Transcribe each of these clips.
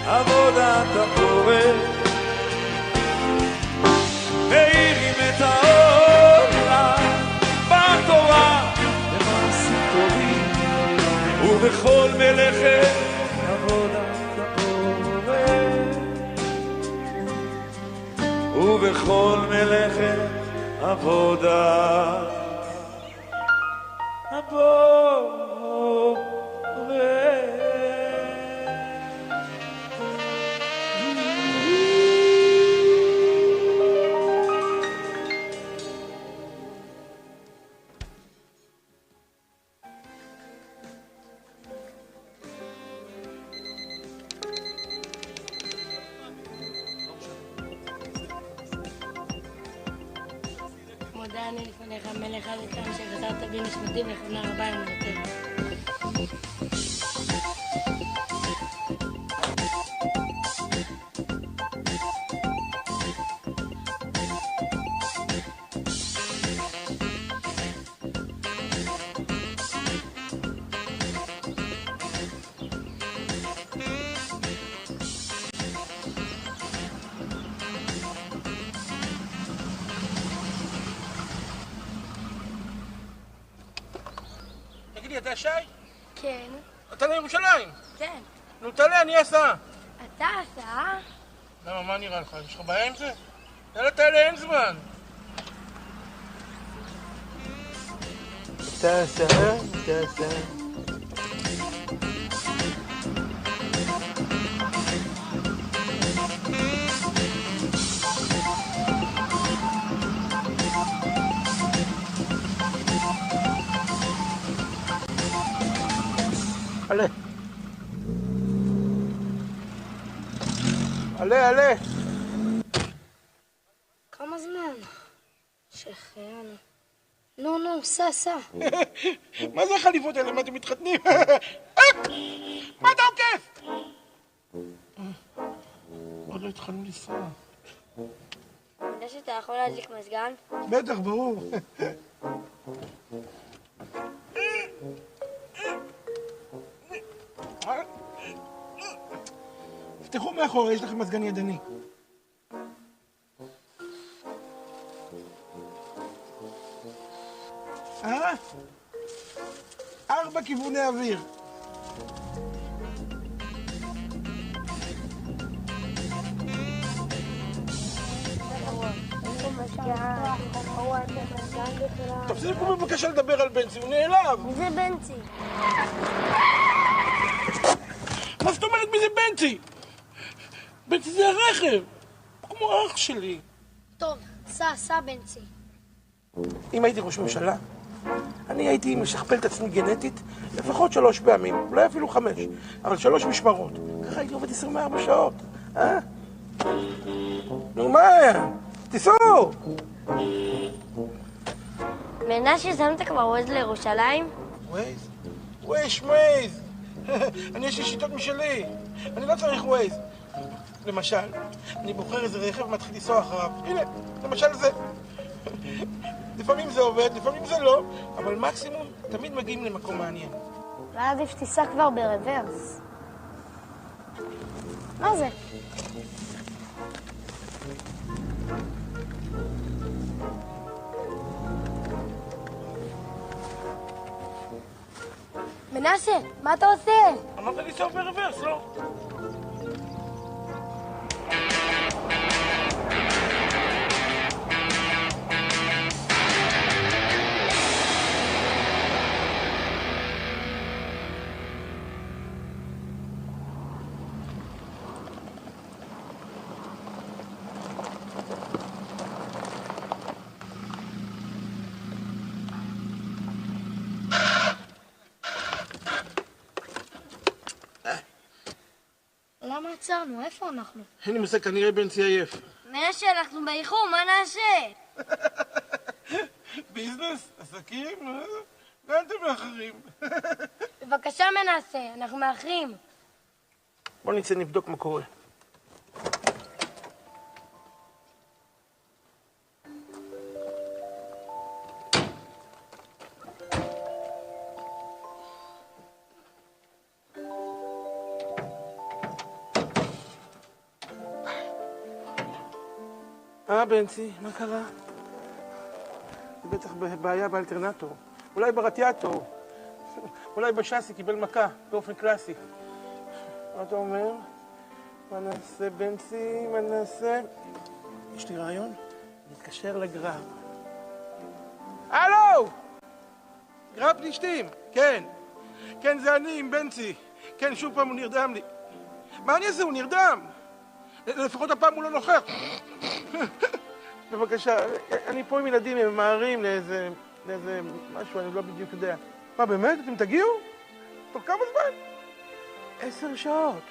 עבודת הבורא, מאירים את העולם בתורה במעשים טובים ובכל מלאכת עבודת הבורא, ובכל מלאכת עבודת הבורא. מודה אני לפניך מלך העולם שחזרת בי נשמתי ונכונה רבה אמונתך. תגידי, אתה שי? כן. אתה לירושלים? כן. נו, תעלה, אני אסע. אתה עשה? למה, מה נראה לך? יש לך בעיה עם זה? תעלה, אין זמן. אתה עשה. עלה. כמה זמן? שחיינו. נו, סע. מה זה החליפות האלה? מה אתם מתחתנים? מה אתה עוקף? עוד לא התחלנו לנסוע. יודע שאתה יכול להדליק מזגן? בטח, ברור. תפתחו מאחורה, יש לכם מזגן ידני. אה? 4 כיווני אוויר. תפסיקו בבקשה לדבר על בנצי, הוא נעלב. מי זה בנצי? מה זאת אומרת מי זה בנצי? בנצי זה הרכב, כמו אח שלי. טוב, סע בנצי. אם הייתי ראש ממשלה, אני הייתי משכפל את עצמי גנטית לפחות 3 פעמים, אולי אפילו 5, אבל 3 משמרות. ככה הייתי עובד 24 שעות, אה? נו מה? תיסעו! מנשה, שמת כבר ווייז לירושלים? ווייז. אני יש לי שיטות משלי, אני לא צריך ווייז. למשל, אני בוחר איזה רכב ומתחיל לנסוע אחריו. הנה, למשל זה. לפעמים זה עובד, לפעמים זה לא, אבל מקסימום תמיד מגיעים למקום מעניין. אולי עדיף תיסע כבר ברוורס. מה זה? מנשה, מה אתה עושה? אמרת לנסוע ברוורס, לא? למה עצרנו? איפה אנחנו? אין לי מושג, כנראה בנצי עייף. מנשה, אנחנו באיחור, מה נעשה? ביזנס, עסקים, לאן אתם מאחרים? בבקשה מנשה, אנחנו מאחרים. בוא נצא נבדוק מה קורה. בנצי, מה קרה? זה בטח בעיה באלטרנטור. אולי ברדיאטור. אולי בשאסי קיבל מכה, באופן קלאסי. מה אתה אומר? מה נעשה, בנצי? מה נעשה? יש לי רעיון? נתקשר לגרב. הלו! גרב פלישתים, כן. כן, זה אני עם בנצי. כן, שוב פעם הוא נרדם לי. מה אני אעשה? הוא נרדם. לפחות הפעם הוא לא נוכח. בבקשה, אני פה עם ילדים, הם ממהרים לאיזה משהו, אני לא בדיוק יודע. מה, באמת? אתם תגיעו? תוך כמה זמן? 10 שעות.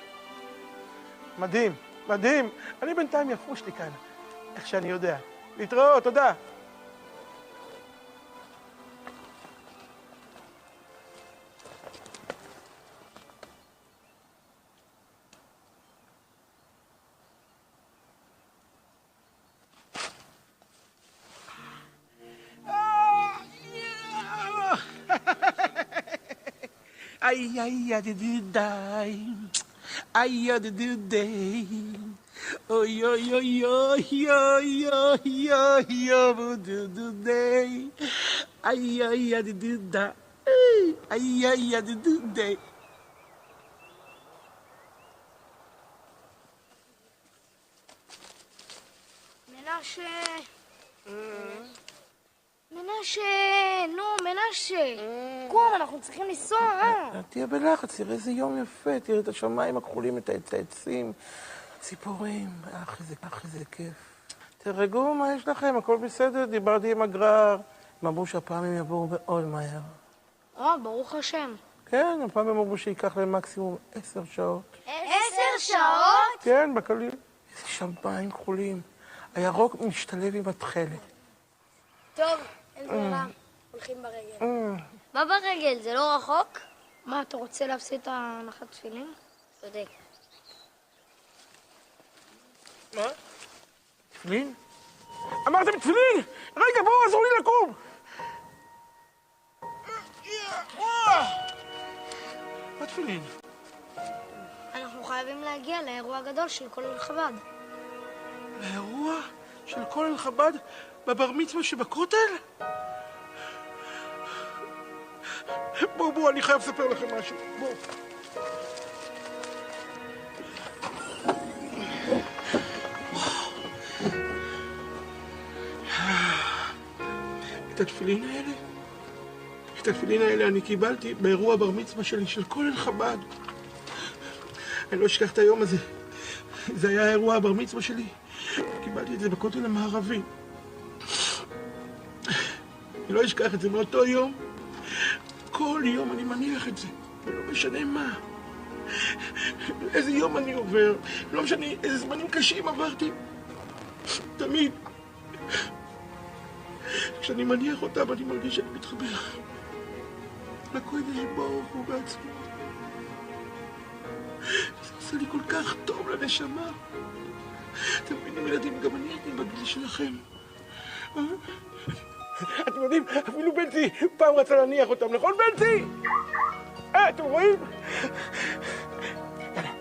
מדהים, מדהים. אני בינתיים יפוש לי כאן, איך שאני יודע. להתראות, תודה. Ay, ay, ay, die. Ay, ay, die. Oy, oy, oy, oy, oy, oy, oy, oy, day. Ay, ay, ay, die. Ay, ay, ay, day. מנשה, קום, אנחנו צריכים לנסוע, תהיה בלחץ, תראה איזה יום יפה, תראה את השמיים הכחולים, את העצים, ציפורים, איזה כיף. תרגעו, מה יש לכם? הכל בסדר, דיברתי עם הגרר, הם אמרו שהפעם הם יבואו מאוד מהר. ברוך השם. כן, הפעם הם אמרו שייקח להם מקסימום 10 שעות. 10 שעות? כן, בקליל. איזה שמיים כחולים. הירוק משתלב עם התכלת. טוב, אין ברירה, הולכים ברגל. מה ברגל? זה לא רחוק? מה, אתה רוצה להפסיד את הנחת תפילין? צודק. מה? תפילין? אמרתם תפילין! רגע, בואו, עזרו לי לקום! מה תפילין? אנחנו חייבים להגיע לאירוע הגדול של כולל חב"ד. לאירוע של כולל חב"ד בבר מצווה שבכותל? בואו, אני חייב לספר לכם משהו. בואו. את התפילין האלה אני קיבלתי באירוע בר מצווה שלי של כולל חב"ד. אני לא אשכח את היום הזה. זה היה אירוע הבר מצווה שלי. קיבלתי את זה בכותל המערבי. אני לא אשכח את זה מאותו יום. כל יום אני מניח את זה, ולא משנה מה. איזה יום אני עובר, לא משנה איזה זמנים קשים עברתי. תמיד. כשאני מניח אותם אני מרגיש שאני מתחבר לקודש ברוך הוא בעצמו. זה עושה לי כל כך טוב לנשמה. אתם מבינים ילדים, גם אני הייתי בגיל שלכם. אתם יודעים, אפילו בנצי פעם רצה להניח אותם, נכון בנצי? אתם רואים? יאללה,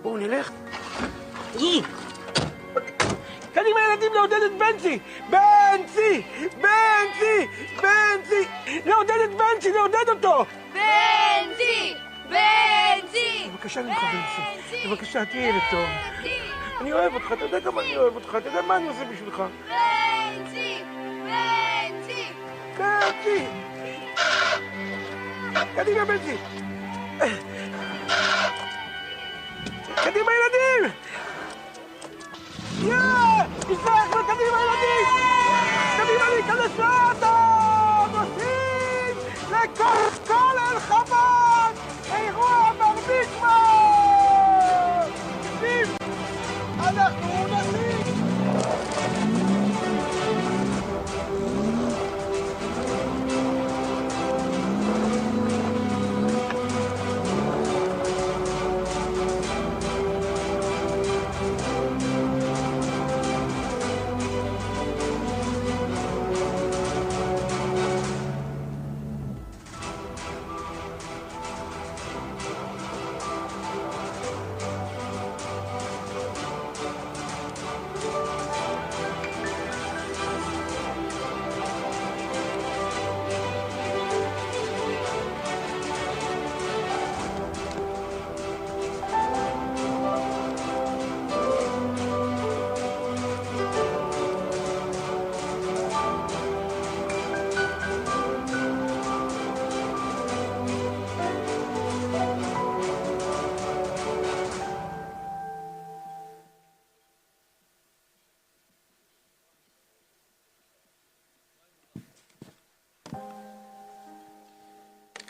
בואו נלך. קדימה ילדים, לעודד את בנצי! בנצי! בנצי! בנצי! לעודד את בנצי, לעודד אותו! בנצי! בנצי! בבקשה ממך בנצי, בבקשה תהיה ילד טוב. אני אוהב אותך, אתה יודע כמה אני אוהב אותך, אתה יודע מה אני עושה בשבילך. בנצי! בנצי! בנצי! קדימה בנצי! קדימה ילדים! תצטרחנו, קדימה ילדים! קדימה להיכנס לאוטו! נוסעים לכולל חב"ד! אירוע בר מצווה! נוסעים! אנחנו נוסעים!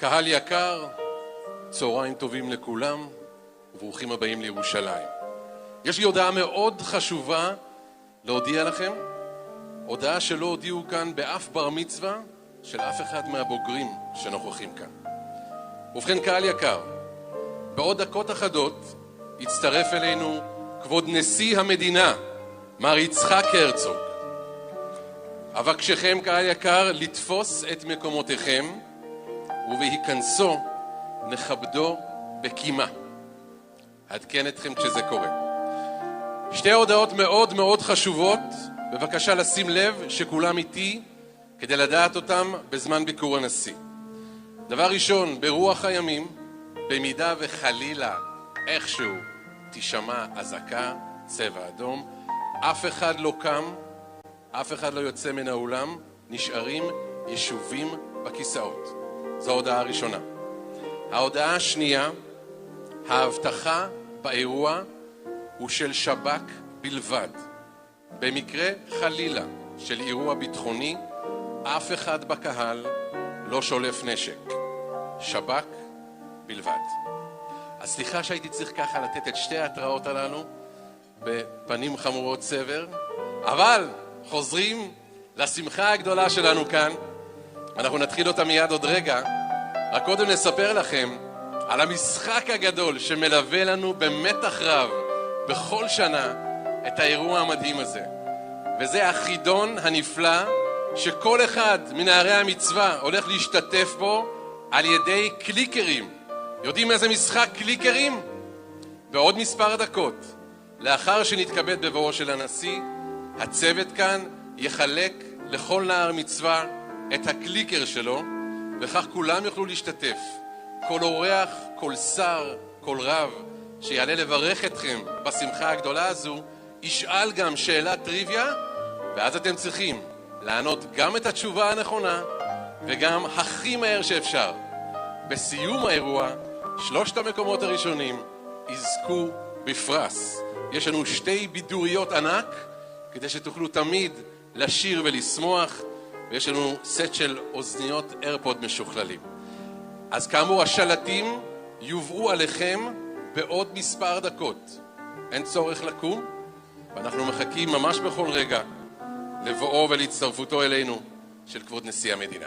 קהל יקר, צהריים טובים לכולם וברוכים הבאים לירושלים. יש לי הודעה מאוד חשובה להודיע לכם, הודעה שלא הודיעו כאן באף בר מצווה של אף אחד מהבוגרים שנוכחים כאן. ובכן קהל יקר, בעוד דקות אחדות יצטרף אלינו כבוד נשיא המדינה, מר יצחק הרצוג. אבקשכם קהל יקר לתפוס את מקומותיכם ובהיכנסו נכבדו בקימה. עדכן אתכם כשזה קורה. שתי הודעות מאוד מאוד חשובות, בבקשה לשים לב שכולם איתי כדי לדעת אותם בזמן ביקור הנשיא. דבר ראשון, ברוח הימים, במידה וחלילה איכשהו תשמע אזעקה, צבע אדום, אף אחד לא קם, אף אחד לא יוצא מן האולם, נשארים יישובים בכיסאות. זו ההודעה הראשונה. ההודעה השנייה, ההבטחה באירוע הוא של שב"כ בלבד. במקרה חלילה של אירוע ביטחוני, אף אחד בקהל לא שולף נשק. שב"כ בלבד. אז סליחה שהייתי צריך ככה לתת את שתי ההתראות הללו בפנים חמורות סבר, אבל חוזרים לשמחה הגדולה שלנו כאן. אנחנו נתחיל אותה מיד עוד רגע. רק קודם נספר לכם על המשחק הגדול שמלווה לנו במתח רב בכל שנה את האירוע המדהים הזה. וזה החידון הנפלא שכל אחד מנערי המצווה הולך להשתתף בו על ידי קליקרים. יודעים איזה משחק קליקרים? בעוד מספר דקות, לאחר שנתכבד בבואו של הנשיא, הצוות כאן יחלק לכל נער מצווה את הקליקר שלו, וכך כולם יוכלו להשתתף. כל אורח, כל שר, כל רב שיעלה לברך אתכם בשמחה הגדולה הזו, ישאל גם שאלת טריוויה, ואז אתם צריכים לענות גם את התשובה הנכונה וגם הכי מהר שאפשר. בסיום האירוע, 3 המקומות הראשונים יזכו בפרס. יש לנו 2 בידוריות ענק כדי שתוכלו תמיד לשיר ולשמוח, ויש לנו סט של אוזניות איירפוד משוכללים. אז כאמור, השלטים יובאו עליכם בעוד מספר דקות. אין צורך לקום, ואנחנו מחכים ממש בכל רגע לבואו ולהצטרפותו אלינו של כבוד נשיא המדינה.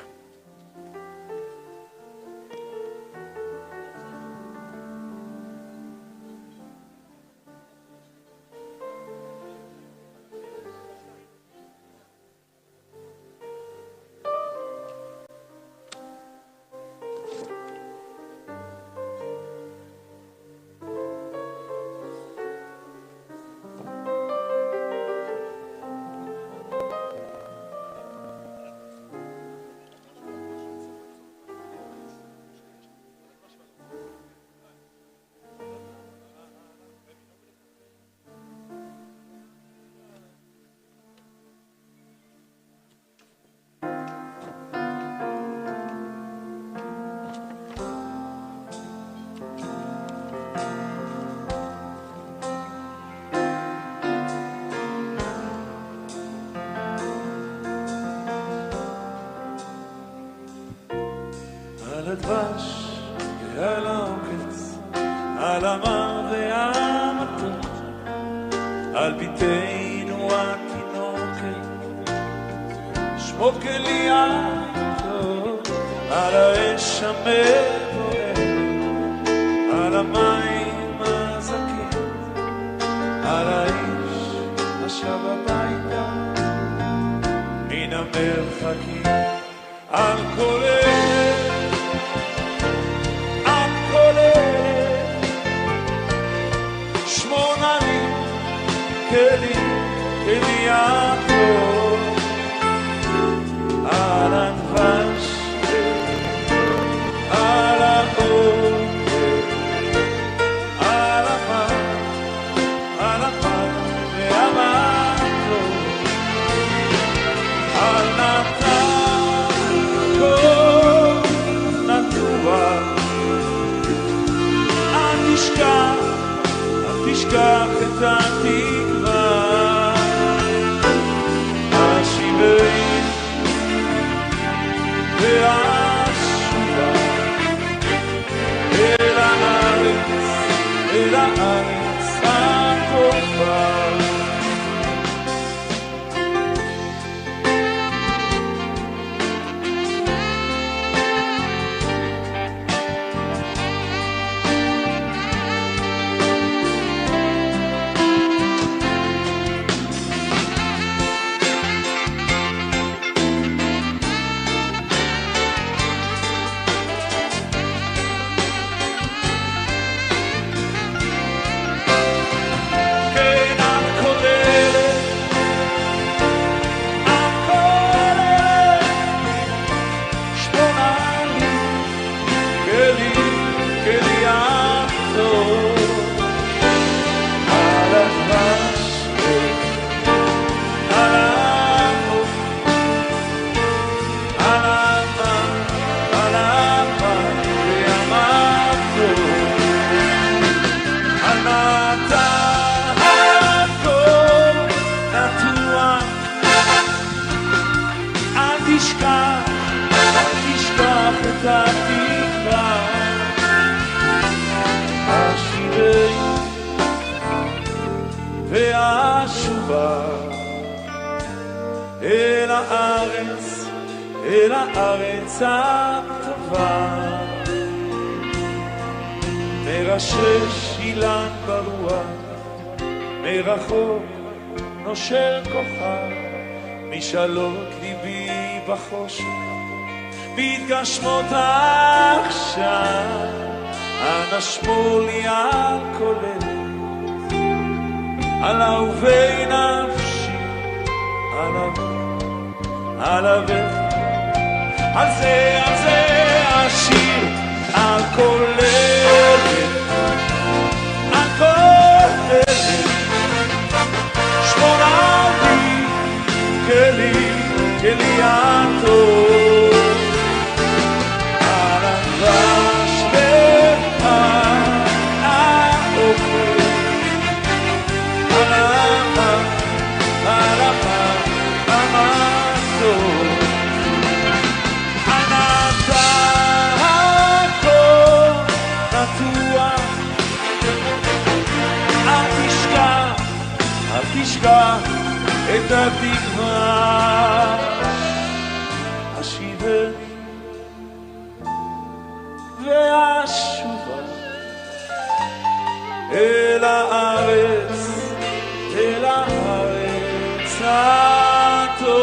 על הדבש ועל העוקץ, על המר והמתוק, על ביתנו התינוקת, שמו כליאתו, על האש המבוערת, על המים הזכים, על האיש השב הביתה מן המרחקים, על כל כליאתו, על הדבש, על העוקץ, על המים, על המים והמתוק, על נתן הכל נטוע, אל תשכח את התקווה, השיבאים והשובה, אל הארץ הטובה, מרשש אילן ברוח, מרחוק נושר כוכב, משאלות ליבי בחושך, מתגשמות עכשיו, אנא שמור לי על כולל, על אהובי נפשי, על אבך, על זה אשיר, על כולל, על כולל, שמור עלי, כלי הטוב, על הדבש והאוכל, על המטוב. אל תשכח את התקווה, השיבני ואשובה אל הארץ, אל הארץ הטובה.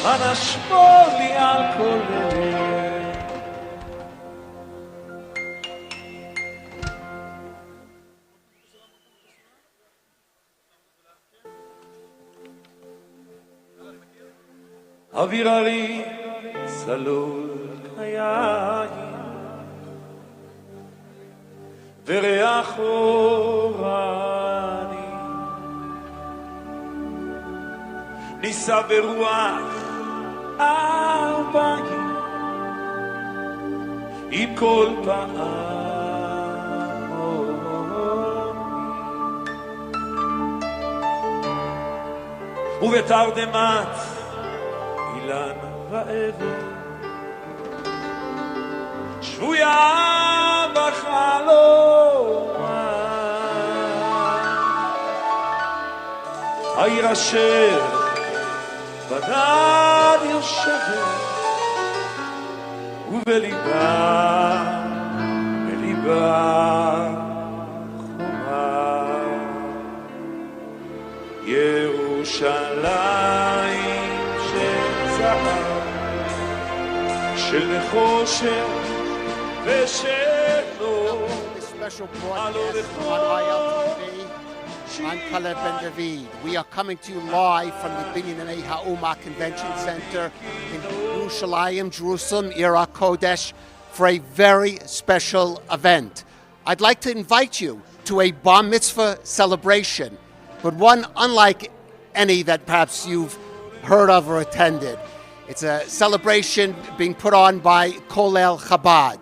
אנא שמור לי על כולל. אווירה לי צלול כיין וריח אורני נישא ברוח ארבעים עם כל פעמי ובתרדמת אילן ואבן שבויה בחלומה העיר אשר בדד יושבת ובליבה חומה ירושלים של זהב של נחושת ושל אור הלא I'm Colel Ben-David. We are coming to you live from the Binyanei Ha'uma Convention Center in Yerushalayim, Jerusalem, Ira Kodesh, for a very special event. I'd like to invite you to a bar mitzvah celebration, but one unlike any that perhaps you've heard of or attended. It's a celebration being put on by Colel Chabad.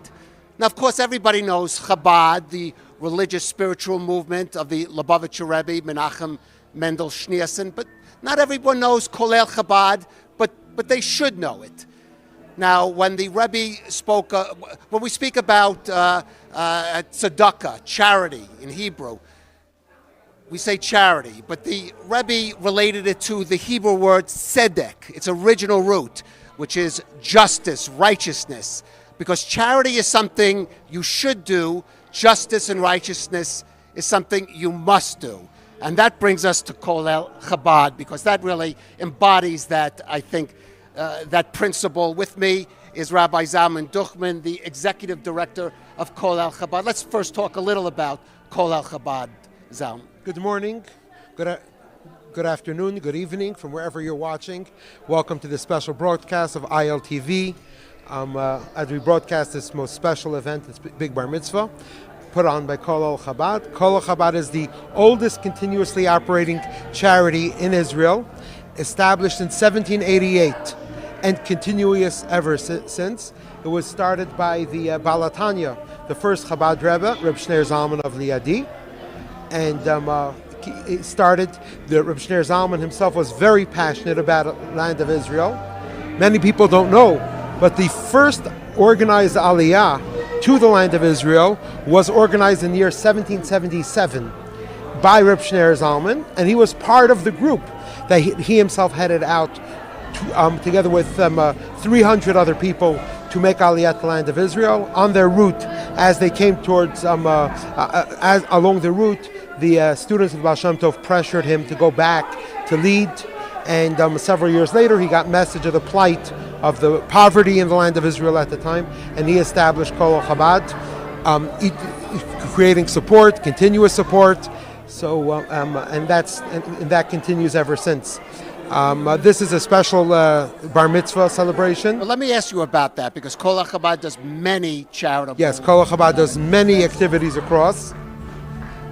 Now, of course, everybody knows Chabad, the religious spiritual movement of the Lubavitcher Rebbe, Menachem Mendel Schneerson, but not everyone knows Colel Chabad, but but they should know it. Now, when the Rebbe spoke, when we speak about tzedakah, charity in Hebrew, we say charity, but the Rebbe related it to the Hebrew word tzedek, its original root, which is justice, righteousness. Because charity is something you should do, justice and righteousness is something you must do. And that brings us to Colel Chabad, because that really embodies that, I think, that principle. With me is Rabbi Zalman Duchman, the executive director of Colel Chabad. Let's first talk a little about Colel Chabad, Zalman. Good morning, good afternoon, good evening from wherever you're watching. Welcome to this special broadcast of ILTV. As we broadcast this most special event, this Big Bar Mitzvah, put on by Colel Chabad. Colel Chabad is the oldest continuously operating charity in Israel, established in 1788 and continuous ever since. It was started by the Balatanya, the first Chabad Rebbe, Reb Shneir Zalman of Liadi. And it started, the Reb Shneir Zalman himself was very passionate about the land of Israel. Many people don't know, but the first organized aliyah to the land of Israel was organized in the year 1777 by Reb Shneir Zalman, and he was part of the group that he himself headed out to, together with 300 other people to make aliyah to the land of Israel. On their route, as they came towards, along the route, the students of Baal Shem Tov pressured him to go back to lead, and several years later he got message of the plight of the poverty in the land of Israel at the time, and he established Colel Chabad, creating support, continuous support. So, and that continues ever since. This is a special bar mitzvah celebration. Well, let me ask you about that, because Colel Chabad does many charitable. Yes, Colel Chabad does many activities across.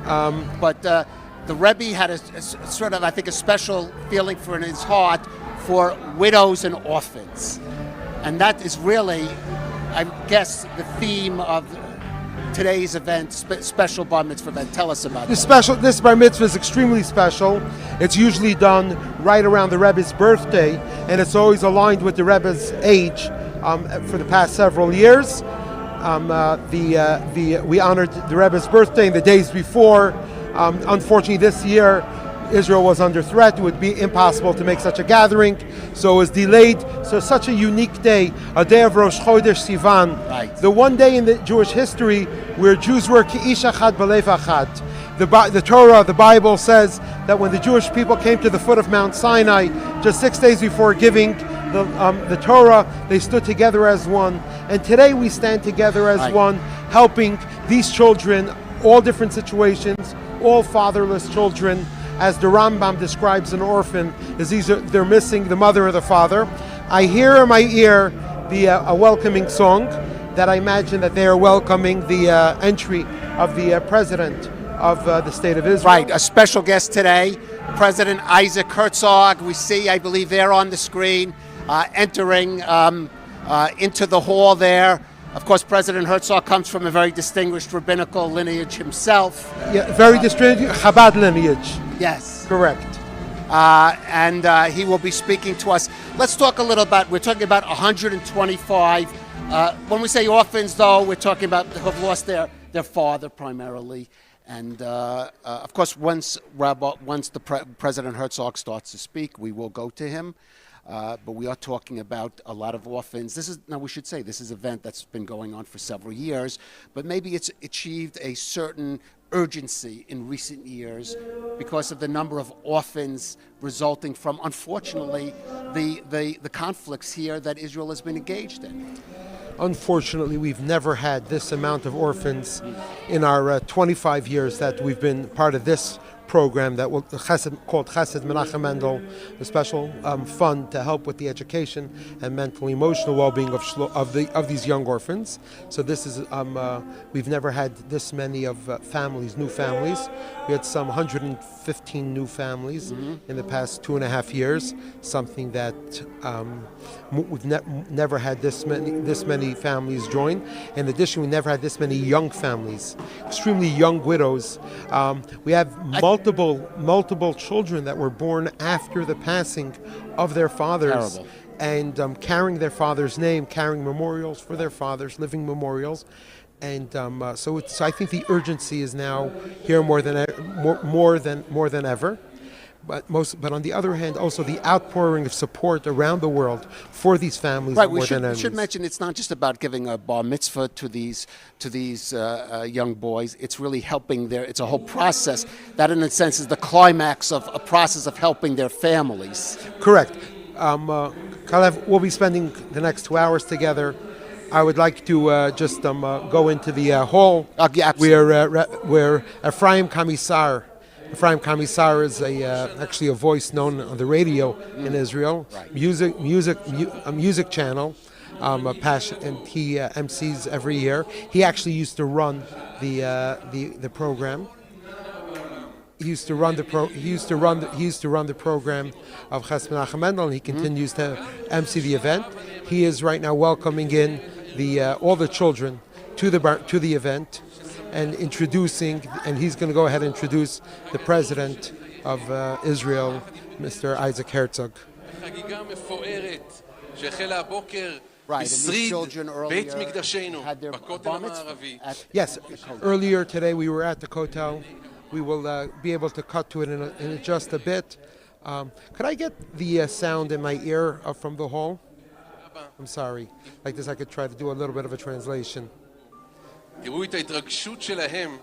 But the Rebbe had a sort of, I think, a special feeling in his heart for widows and orphans. And that is really, I guess, the theme of today's event, special bar mitzvah event. Tell us about it. This bar mitzvah is extremely special. It's usually done right around the Rebbe's birthday, and it's always aligned with the Rebbe's age for the past several years. We honored the Rebbe's birthday in the days before. Unfortunately, this year, Israel was under threat. It would be impossible to make such a gathering, so it was delayed. So such a unique day, a day of Rosh Chodesh Sivan, right. The one day in the Jewish history where Jews were Ki'ish Achad B'Lev Achad. The Torah, the Bible says that when the Jewish people came to the foot of Mount Sinai, just 6 days before giving the Torah, they stood together as one. And today we stand together as one, helping these children, all different situations, all fatherless children. As the Rambam describes an orphan, they're missing the mother or the father. I hear in my ear a welcoming song that I imagine that they are welcoming the entry of the president of the state of Israel. Right, a special guest today, President Isaac Herzog. We see, I believe, there on the screen, entering into the hall there. Of course, President Herzog comes from a very distinguished rabbinical lineage himself. Yeah, very distinguished Chabad lineage. Yes. Correct. And he will be speaking to us. Let's talk a little about, we're talking about 125. When we say orphans, though, we're talking about who have lost their father primarily. And of course, once President Herzog starts to speak, we will go to him. But we are talking about a lot of orphans. We should say this is an event that's been going on for several years, but maybe it's achieved a certain urgency in recent years because of the number of orphans resulting from, unfortunately, the conflicts here that Israel has been engaged in. Unfortunately, we've never had this amount of orphans in our 25 years that we've been part of this program that called Chesed Menachem Mendel, a special fund to help with the education and mental emotional well-being of these young orphans. So this is we've never had this many of families, new families. We had some 115 new families in the past 2.5 years. Something that we've never had this many families join. In addition, we never had this many young families, extremely young widows. We have multiple. multiple children that were born after the passing of their fathers. Terrible. And carrying their father's name, carrying memorials for their fathers, living memorials. And so I think the urgency is now here more than ever. But on the other hand, also the outpouring of support around the world for these families. Right, more we than should mention it's not just about giving a bar mitzvah to these young boys. It's really helping it's a whole process that, in a sense, is the climax of a process of helping their families. Correct. Kalev, we'll be spending the next 2 hours together. I would like to just go into the hall where Ephraim Kamissar. Ephraim Kamissar is actually a voice known on the radio in Israel, right. a music channel, a passion, and he MCs every year. He actually used to run the program. He used to run the program of Chesed Menachem Mendel, and he continues to MC the event. He is right now welcoming in all the children to the event. And he's going to go ahead and introduce the president of Israel, Mr. Isaac Herzog. Right, and these children earlier had their bar mitzvah. Yes, earlier today we were at the Kotel. We will be able to cut to it in just a bit. Could I get the sound in my ear from the hall? I'm sorry. Like this, I could try to do a little bit of a translation. תראו את ההתרגשות שלהם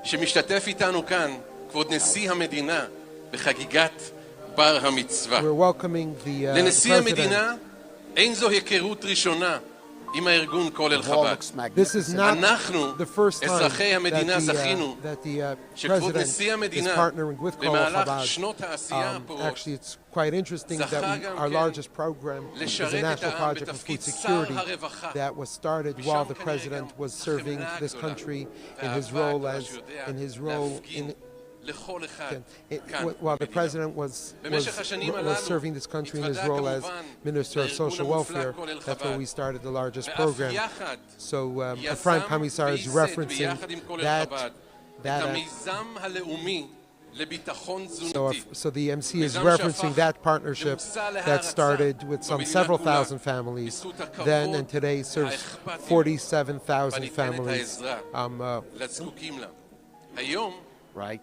שמשתתף איתנו כאן כבוד נשיא המדינה בחגיגת בר המצווה. לנשיא המדינה אין זו היכרות ראשונה עם הארגון כולל חב"ד. אנחנו, אזרחי המדינה, זכינו שכבוד נשיא המדינה במהלך שנות העשייה הפורות quite interesting that our largest program is a national project of food security that was started while the president was serving this country in his role while the president was serving this country in his role as Minister of Social Welfare. That's where we started the largest program. So Ephraim Kamissar is referencing that. So the MC is referencing that partnership that started with several thousand families then and today serves 47,000 families. Right.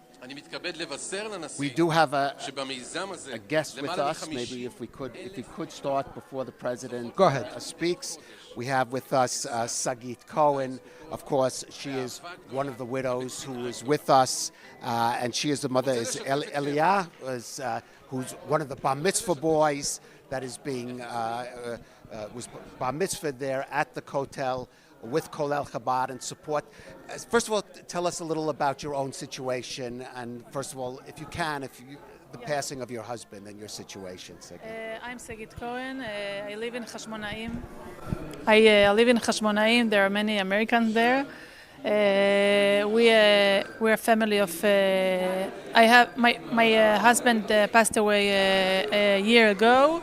We do have a guest with us. Maybe if we could start before the president Go ahead. Speaks. We have with us Sagit Cohen. Of course, she is one of the widows who is with us, and she is the mother. Is Elia, who's one of the bar mitzvah boys that is being was bar mitzvah there at the Kotel with Colel Chabad and support. First of all, tell us a little about your own situation, and first of all, if you can, the passing of your husband and your situation. I'm Sagit Cohen. I live in Hashmonaim. I live in Hashmonaim. There are many Americans there. We're a family of. I have my husband passed away a year ago.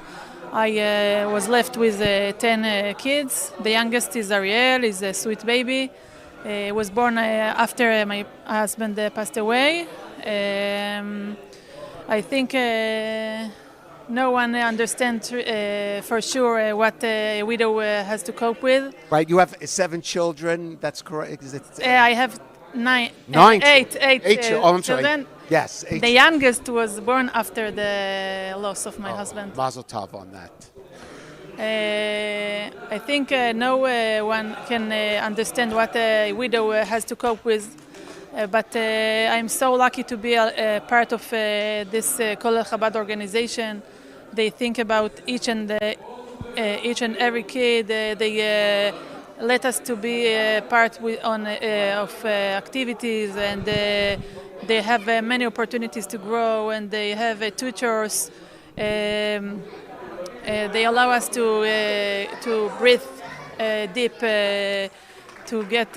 I was left with 10 kids. The youngest is Ariel. He's a sweet baby. Was born after my husband passed away. I think no one understands for sure what a widow has to cope with. Right, you have 7 children. That's correct. Is it? I have 8 I'm sorry. children. Yes, 8. The youngest was born after the loss of my husband. Mazel tov on that. I think no one can understand what a widow has to cope with. But I'm so lucky to be a part of this Colel Chabad organization. They think about each and every kid. They let us to be part of activities, and they have many opportunities to grow, and they have tutors. They allow us to breathe deep, to get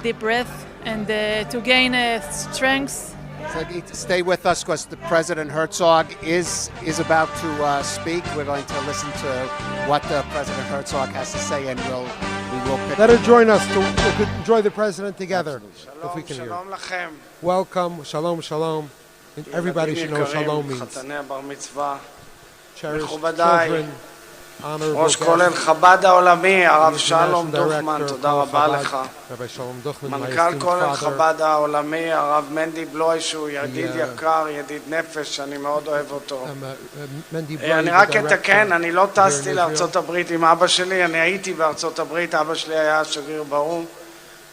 deep breath, and to gain strength. Stay with us because the President Herzog is about to speak. We're going to listen to what President Herzog has to say, and we Let her join us to we could enjoy the president together. If we can hear. שלום לכם. Welcome, shalom, shalom. And everybody should know what shalom means. חתני הבר מצווה. Cherished מכובדיי, children, honorable ראש guests, כולל חב"ד העולמי, הרב the שלום International דוכמן, Director of תודה Colel רבה Chabad, לך. Rabbi Shalom Duchman, my מנכ"ל esteemed כולל father, חב"ד העולמי, הרב מנדי בלוי, שהוא ידיד יקר, ידיד נפש, שאני מאוד אוהב אותו. Mendy Bloy, אני the רק director אתקן, אני לא here טסתי in לארצות Israel. הברית עם אבא שלי, אני הייתי בארצות הברית, אבא שלי היה שגריר באו"ם,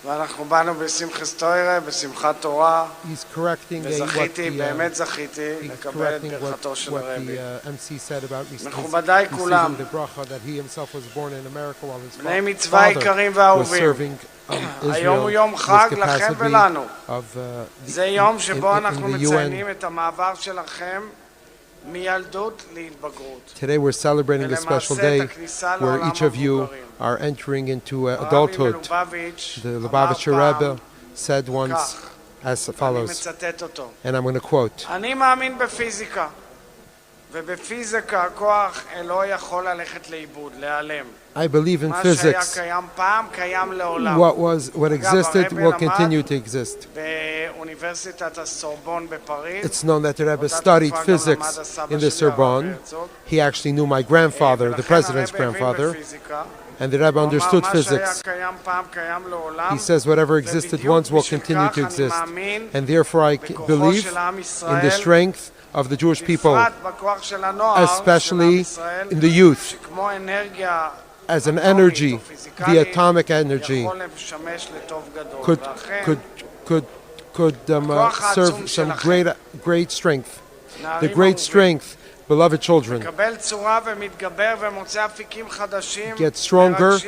ואנחנו באנו בשמחת תורה, בשמחת תורה, He's correcting וזכיתי, באמת זכיתי, לקבל את ברכתו של what הרבי. the MC said about מכובדיי כולם, receiving the bracha that he himself was born in America while his בני מצווה father יקרים was ואהובים, serving היום הוא Israel יום in חג his לכם capacity ולנו. of זה יום שבו in אנחנו the UN. מציינים את המעבר שלכם מילדות להתבגרות. Today we're celebrating a special day where each of you are entering into adulthood. The Lubavitcher Rebbe said once as אני follows, מצטט אותו. and I'm going to quote, אני מאמין בפיזיקה, ובפיזיקה הכוח לא יכול ללכת לאיבוד, להיעלם. I believe in מה שהיה physics. קיים פעם, קיים לעולם. What existed will continue to exist. באוניברסיטת הסורבון בפריז. It's known that the Rebbe studied physics in the Sorbonne. He actually knew my grandfather, the president's grandfather, and the Rebbe understood physics. He says whatever existed once will continue to exist. And therefore I believe in the strength of the Jewish people, especially in the youth, as an energy, the atomic energy, could serve some great strength. The great strength, beloved children, get stronger.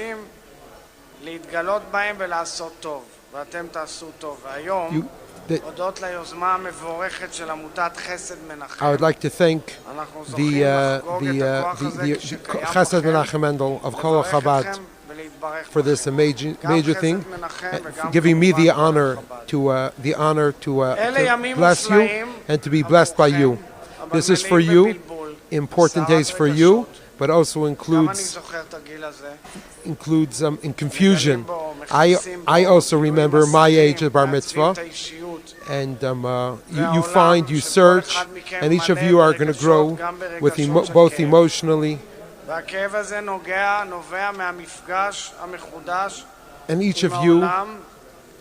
להתגלות בהם ולעשות טוב, ואתם תעשו טוב. והיום, הודות ליוזמה המבורכת של עמותת חסד מנחם, I would like to thank אנחנו the זוכים לחגוג את הכוח הזה כשקיים Chesed בכם, Menachem Mendel of Colel לברך Chabad אתכם ולהתברך for this בכם. major גם thing, חסד מנחם וגם giving me the כמובן honor חב"ד. אלה to ימים bless you מופלאים and to be blessed by you. אבל This is for מלאים you, בבלבול, important סערת days for you, רגשות. but also גם אני includes זוכר את הגיל הזה. in confusion. מגלים בו, I מכניסים בו, also גילויים remember my מסעירים, age of bar מעצבים mitzvah, את האישיות. and you find, you search, and each of you are going to grow with both emotionally, והכאב הזה נובע מהמפגש המחודש and each עם of you העולם,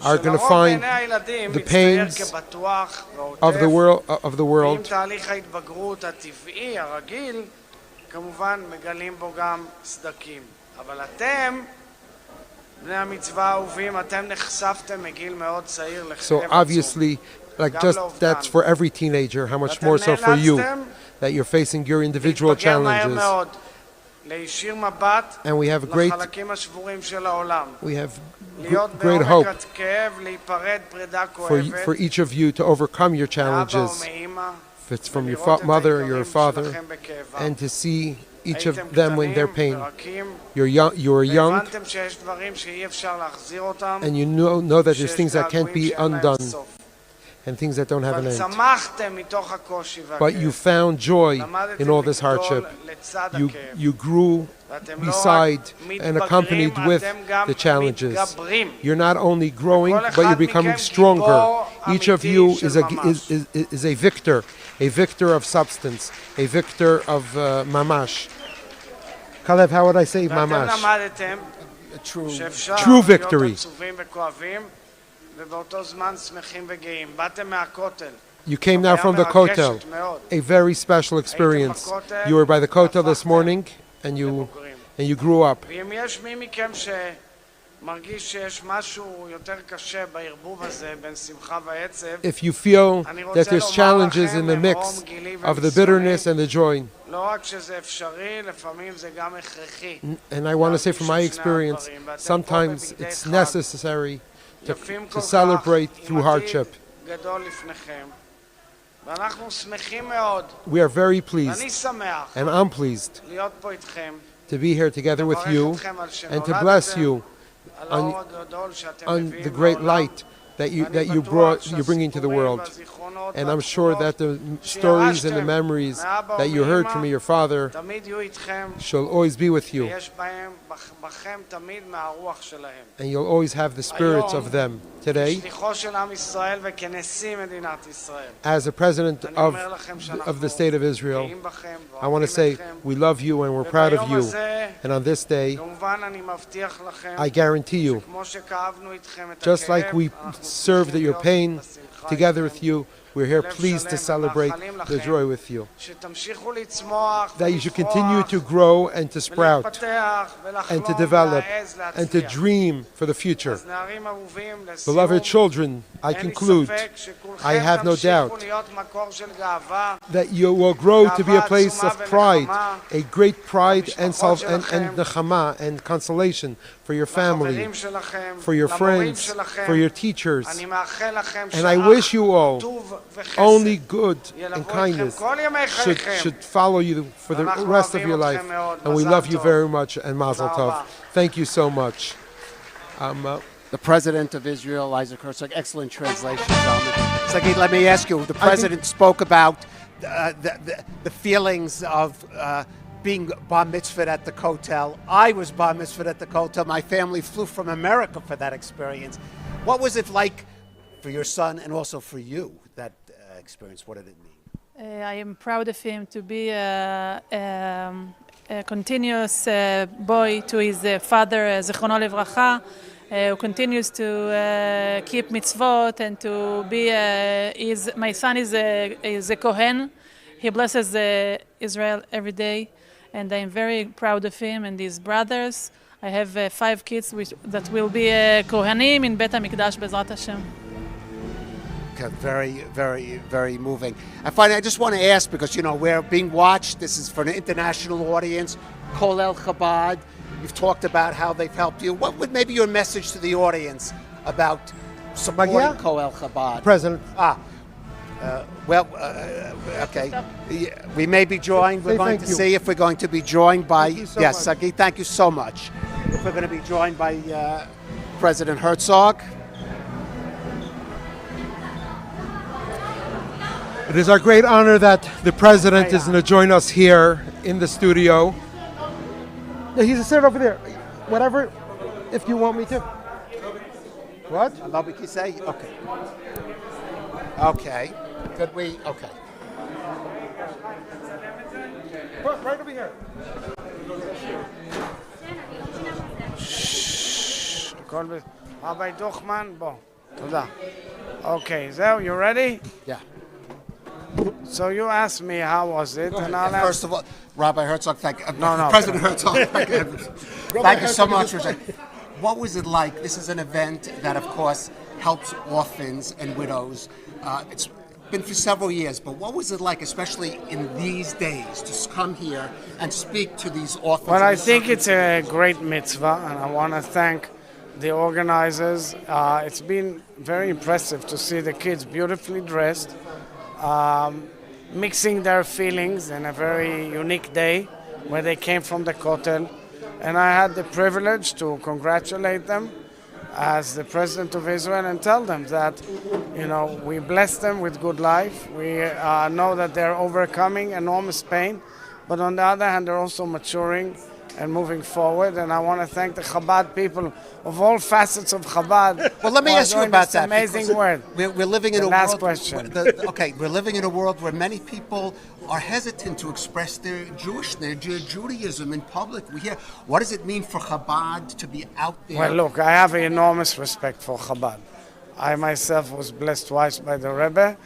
are going to שלרוב find בעיני הילדים the מצטייר pains כבטוח of the ועוטף, ועם world, תהליך ההתבגרות הטבעי, הרגיל, כמובן מגלים בו גם סדקים. אבל אתם, בני המצווה האהובים, אתם נחשפתם מגיל מאוד צעיר So לכאב עצום. obviously, like just that's for every teenager, how much more so for you, that you're facing your individual להתבגר מהר challenges. מאוד, להישיר מבט And we have לחלקים השבורים של העולם. great להיות great hope בעומק הכאב, להיפרד פרידה for כואבת, each of you to overcome your מאבא challenges, ומאמא, if it's from your ולראות את mother or your היקרים father, שלכם בכאבם. and to see each הייתם of them in their קטנים pain. ורקים, You are young, והבנתם שיש דברים שאי אפשר להחזיר אותם, and you know that there's שיש things that can't געגועים be שאין להם undone, סוף. and things that don't have an אבל end. צמחתם מתוך הקושי But you והכאב. found joy in למדתם all this לגדול hardship. לצד You הכאב. grew ואתם לא beside רק and מתבגרים, accompanied with אתם גם the challenges. מתגברים. You're not only growing, וכל but you're אחד becoming מכם stronger. גיבור Each of אמיתי you של ממש. is a victor of substance, a victor of mamash. Kalev, how would I say ואתם mamash? למדתם True. שאפשר True להיות victory. עצובים וכואבים ובאותו זמן שמחים וגאים. באתם מהכותל. You came now from the Kotel, a very special experience. You were by the Kotel this morning, and you grew up. ואם יש מי מכם שמרגיש שיש משהו יותר קשה בערבוב הזה בין שמחה ועצב, If you feel אני that רוצה there's לומר challenges in the לכם mix ממרום גילי of the וניסיוני, bitterness and the joy, לא רק שזה אפשרי, לפעמים זה גם הכרחי. and I want to say from my experience, sometimes it's necessary יפים כל to כך, celebrate עם through עתיד hardship. גדול לפניכם. ואנחנו שמחים מאוד, We are very pleased, ואני שמח and I'm pleased להיות פה איתכם, to be here together with לברך you אתכם על and to bless שנולדתם, you על האור הגדול שאתם on מביאים the great לעולם, light that you're bringing to the world. And I'm sure that the stories and the memories that you heard from your father shall always be with you. And you'll always have the spirits of them. Today, as the President of the State of Israel, I want to say we love you and we're proud of you. And on this day, I guarantee you, just like we served your pain together with you, we're here pleased to celebrate the joy with you. That you should continue to grow and to sprout and to develop and to dream for the future. Beloved children, I conclude, I have no doubt that you will grow to be a place of pride, a great pride and nechama and consolation for your family, for your friends, for your teachers. And I wish you all only good and kindness should follow you for the rest of your life. And we love you very much, and Mazel Tov. Thank you so much. The President of Israel, Isaac Herzog, excellent translation, Zalman. Sagit, let me ask you, the President spoke about the feelings of being bar mitzvahed at the Kotel. I was bar mitzvahed at the Kotel. My family flew from America for that experience. What was it like for your son and also for you, that experience? What did it mean? I am proud of him to be a continuous boy to his father, Zichrono Livracha, who continues to keep mitzvot and to be my son is a Kohen. He blesses Israel every day, and I'm very proud of him and his brothers. I have 5 kids that will be Kohanim in Bet HaMikdash Bezrat Hashem. Very, very, very moving. And finally, I just want to ask, because, you know, we're being watched. This is for an international audience. Colel Chabad, you've talked about how they've helped you. What would maybe your message to the audience about supporting Colel Chabad? President. Okay. We may be joined. We're going to see if we're going to be joined by... Yes, Sagi, thank you so much. If we're going to be joined by President Herzog. It is our great honor that the President is going to join us here in the studio. He's sit over there. Whatever, if you want me to. What? Okay. Okay. Could we? Okay. Right over here. Rabbi Duchman, בוא. תודה. Okay, זהו, you ready? Yeah. So you asked me how was it, and I'll First of all, Rabbi Herzog, thank you. No, President Herzog, thank you so much. What was it like? This is an event that, of course, helps orphans and widows. It's been for several years, but what was it like, especially in these days, to come here and speak to these orphans? Well, I think it's a great mitzvah, and I want to thank the organizers. It's been very impressive to see the kids beautifully dressed, mixing their feelings in a very unique day where they came from the Kotel. And I had the privilege to congratulate them as the President of Israel and tell them that, you know, we bless them with good life. We know that they're overcoming enormous pain, but on the other hand, they're also maturing and moving forward. And I want to thank the Chabad people of all facets of Chabad. Well, let me ask you about that. Amazing word. We're living in a last world. Question. We're living in a world where many people are hesitant to express their Judaism in public. We hear, what does it mean for Chabad to be out there? Well, look, I have enormous respect for Chabad. I myself was blessed twice by the Rebbe.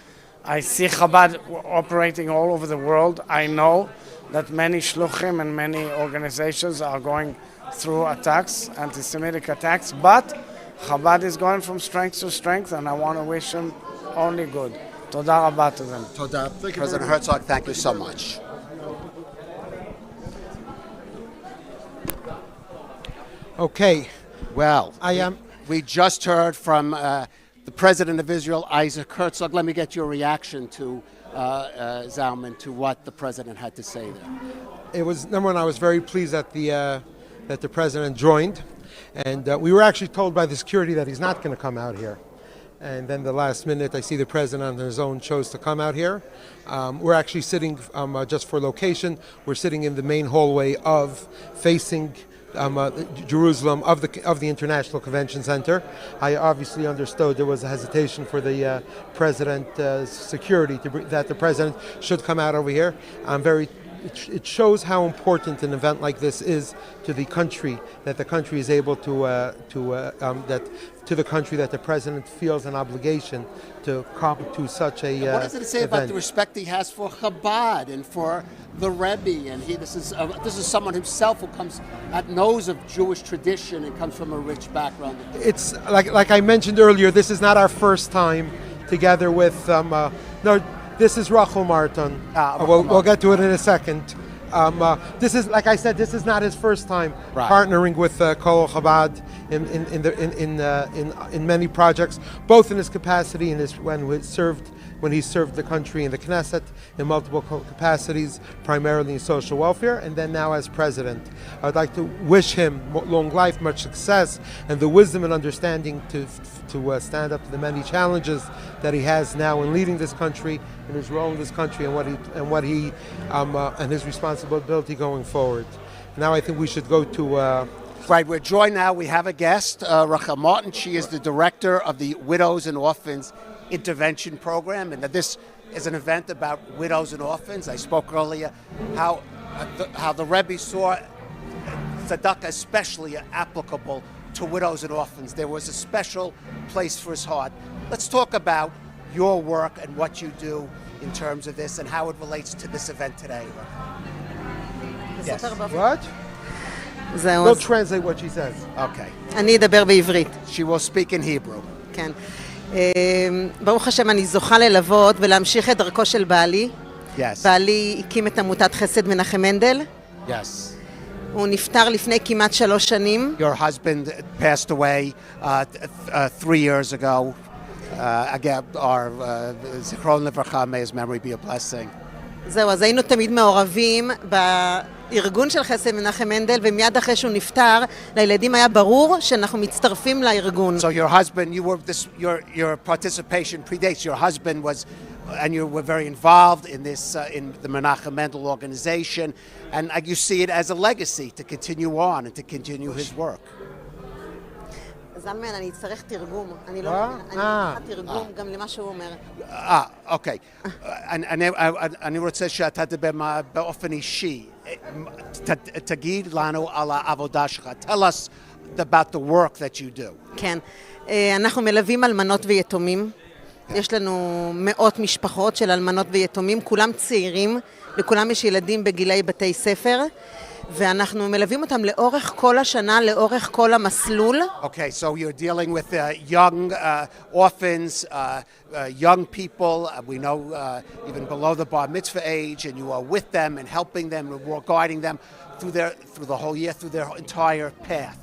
I see Chabad operating all over the world. I know that many shluchim and many organizations are going through attacks, anti-Semitic attacks, but Chabad is going from strength to strength, and I want to wish them only good. Toda rabba to them. Toda. President Herzog, thank you so much. Okay. Well, we just heard from the President of Israel, Isaac Herzog. Let me get your reaction to Zalman, to what the President had to say there. It was, number one, I was very pleased that the President joined. And we were actually told by the security that he's not going to come out here. And then the last minute, I see the president on his own chose to come out here. We're actually sitting, just for location, we're sitting in the main hallway facing Jerusalem of the International Convention Center. I obviously understood there was a hesitation for the president's security that the president should come out over here. It shows how important an event like this is to the country, that the country is able that the country that the president feels an obligation to come to such a What does it say event. about the respect he has for Chabad and for the Rebbe? And this is someone himself who knows of Jewish tradition and comes from a rich background. It's like I mentioned earlier. This is not our first time together with This is Rachel Martin. We'll get to it in a second. This is, like I said, this is not his first time partnering with Colel Chabad in many projects, both in his capacity and when he served the country in the Knesset in multiple capacities, primarily in social welfare, and then now as president. I'd like to wish him long life, much success, and the wisdom and understanding to stand up to the many challenges that he has now in leading this country, in his role in this country, and his responsibility going forward. Now I think we should go to. Right, we're joined now. We have a guest, Rachel Martin. She is the director of the Widows and Orphans Intervention Program, and this is an event about widows and orphans. I spoke earlier how the Rebbe saw tzedakah especially applicable to widows and orphans. There was a special place for his heart. Let's talk about your work and what you do in terms of this and how it relates to this event today. Yes. What? We'll translate what she says. Okay. אני אדבר בעברית. She will speak in Hebrew. כן. ברוך השם, אני זוכה ללוות ולהמשיך את דרכו של בעלי. Yes. בעלי הקים את עמותת חסד מנחם מנדל. Yes. הוא נפטר לפני כמעט 3 שנים. Your husband passed away 3 years ago. Again, our זיכרון לברכה, may his memory be a blessing. זהו, אז היינו תמיד מעורבים בארגון של חסד מנחם מנדל, ומיד אחרי שהוא נפטר, לילדים היה ברור שאנחנו מצטרפים לארגון. So your husband, your participation predates. Your husband was, and you were very involved in this, in the Menachem Mendel organization, and you see it as a legacy to continue on and to continue his work. זלמן, אני צריך תרגום. אני לא צריכה תרגום גם למה שהוא אומר. אוקיי. אני רוצה שאתה תדבר באופן אישי. תגיד לנו על העבודה שלך. Tell us about the work that you do. כן. אנחנו מלווים אלמנות ויתומים. יש לנו מאות משפחות של אלמנות ויתומים, כולם צעירים, לכולם יש ילדים בגילי בתי ספר. ואנחנו מלווים אותם לאורך כל השנה, לאורך כל המסלול. Okay, so you're dealing with young orphans, young people, we know even below the bar mitzvah age, and you are with them and helping them and guiding them through the whole year, through their entire path.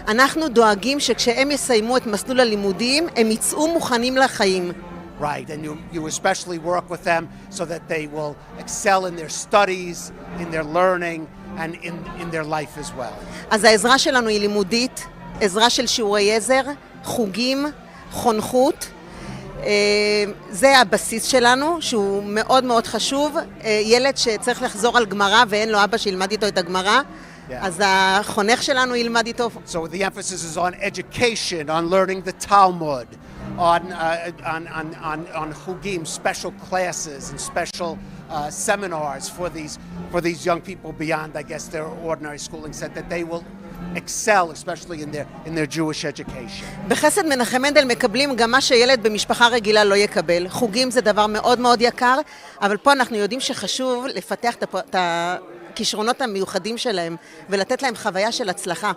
אנחנו דואגים שכשהם יסיימו את מסלול הלימודים, הם יצאו מוכנים לחיים. Right, and you especially work with them so that they will excel in their studies, in their learning, and in their life as well. אז העזרה שלנו היא לימודית, עזרה של שיעורי עזר, חוגים, חונכות. זה הבסיס שלנו, שהוא מאוד מאוד חשוב. ילד שצריך לחזור על גמרא ואין לו אבא שילמד איתו את הגמרא, אז החונך שלנו ילמד איתו. So the emphasis is on education, on learning the Talmud, on chugim, special classes and special seminars for these young people beyond, I guess, their ordinary schooling, so that they will excel, especially in their Jewish education. בחסד מנחם מנדל מקבלים גם מה שילד במשפחה רגילה לא יקבל. חוגים זה דבר מאוד מאוד יקר, אבל פה אנחנו יודעים שחשוב לפתח את הכישרונות המיוחדים שלהם ולתת להם חוויה של הצלחה.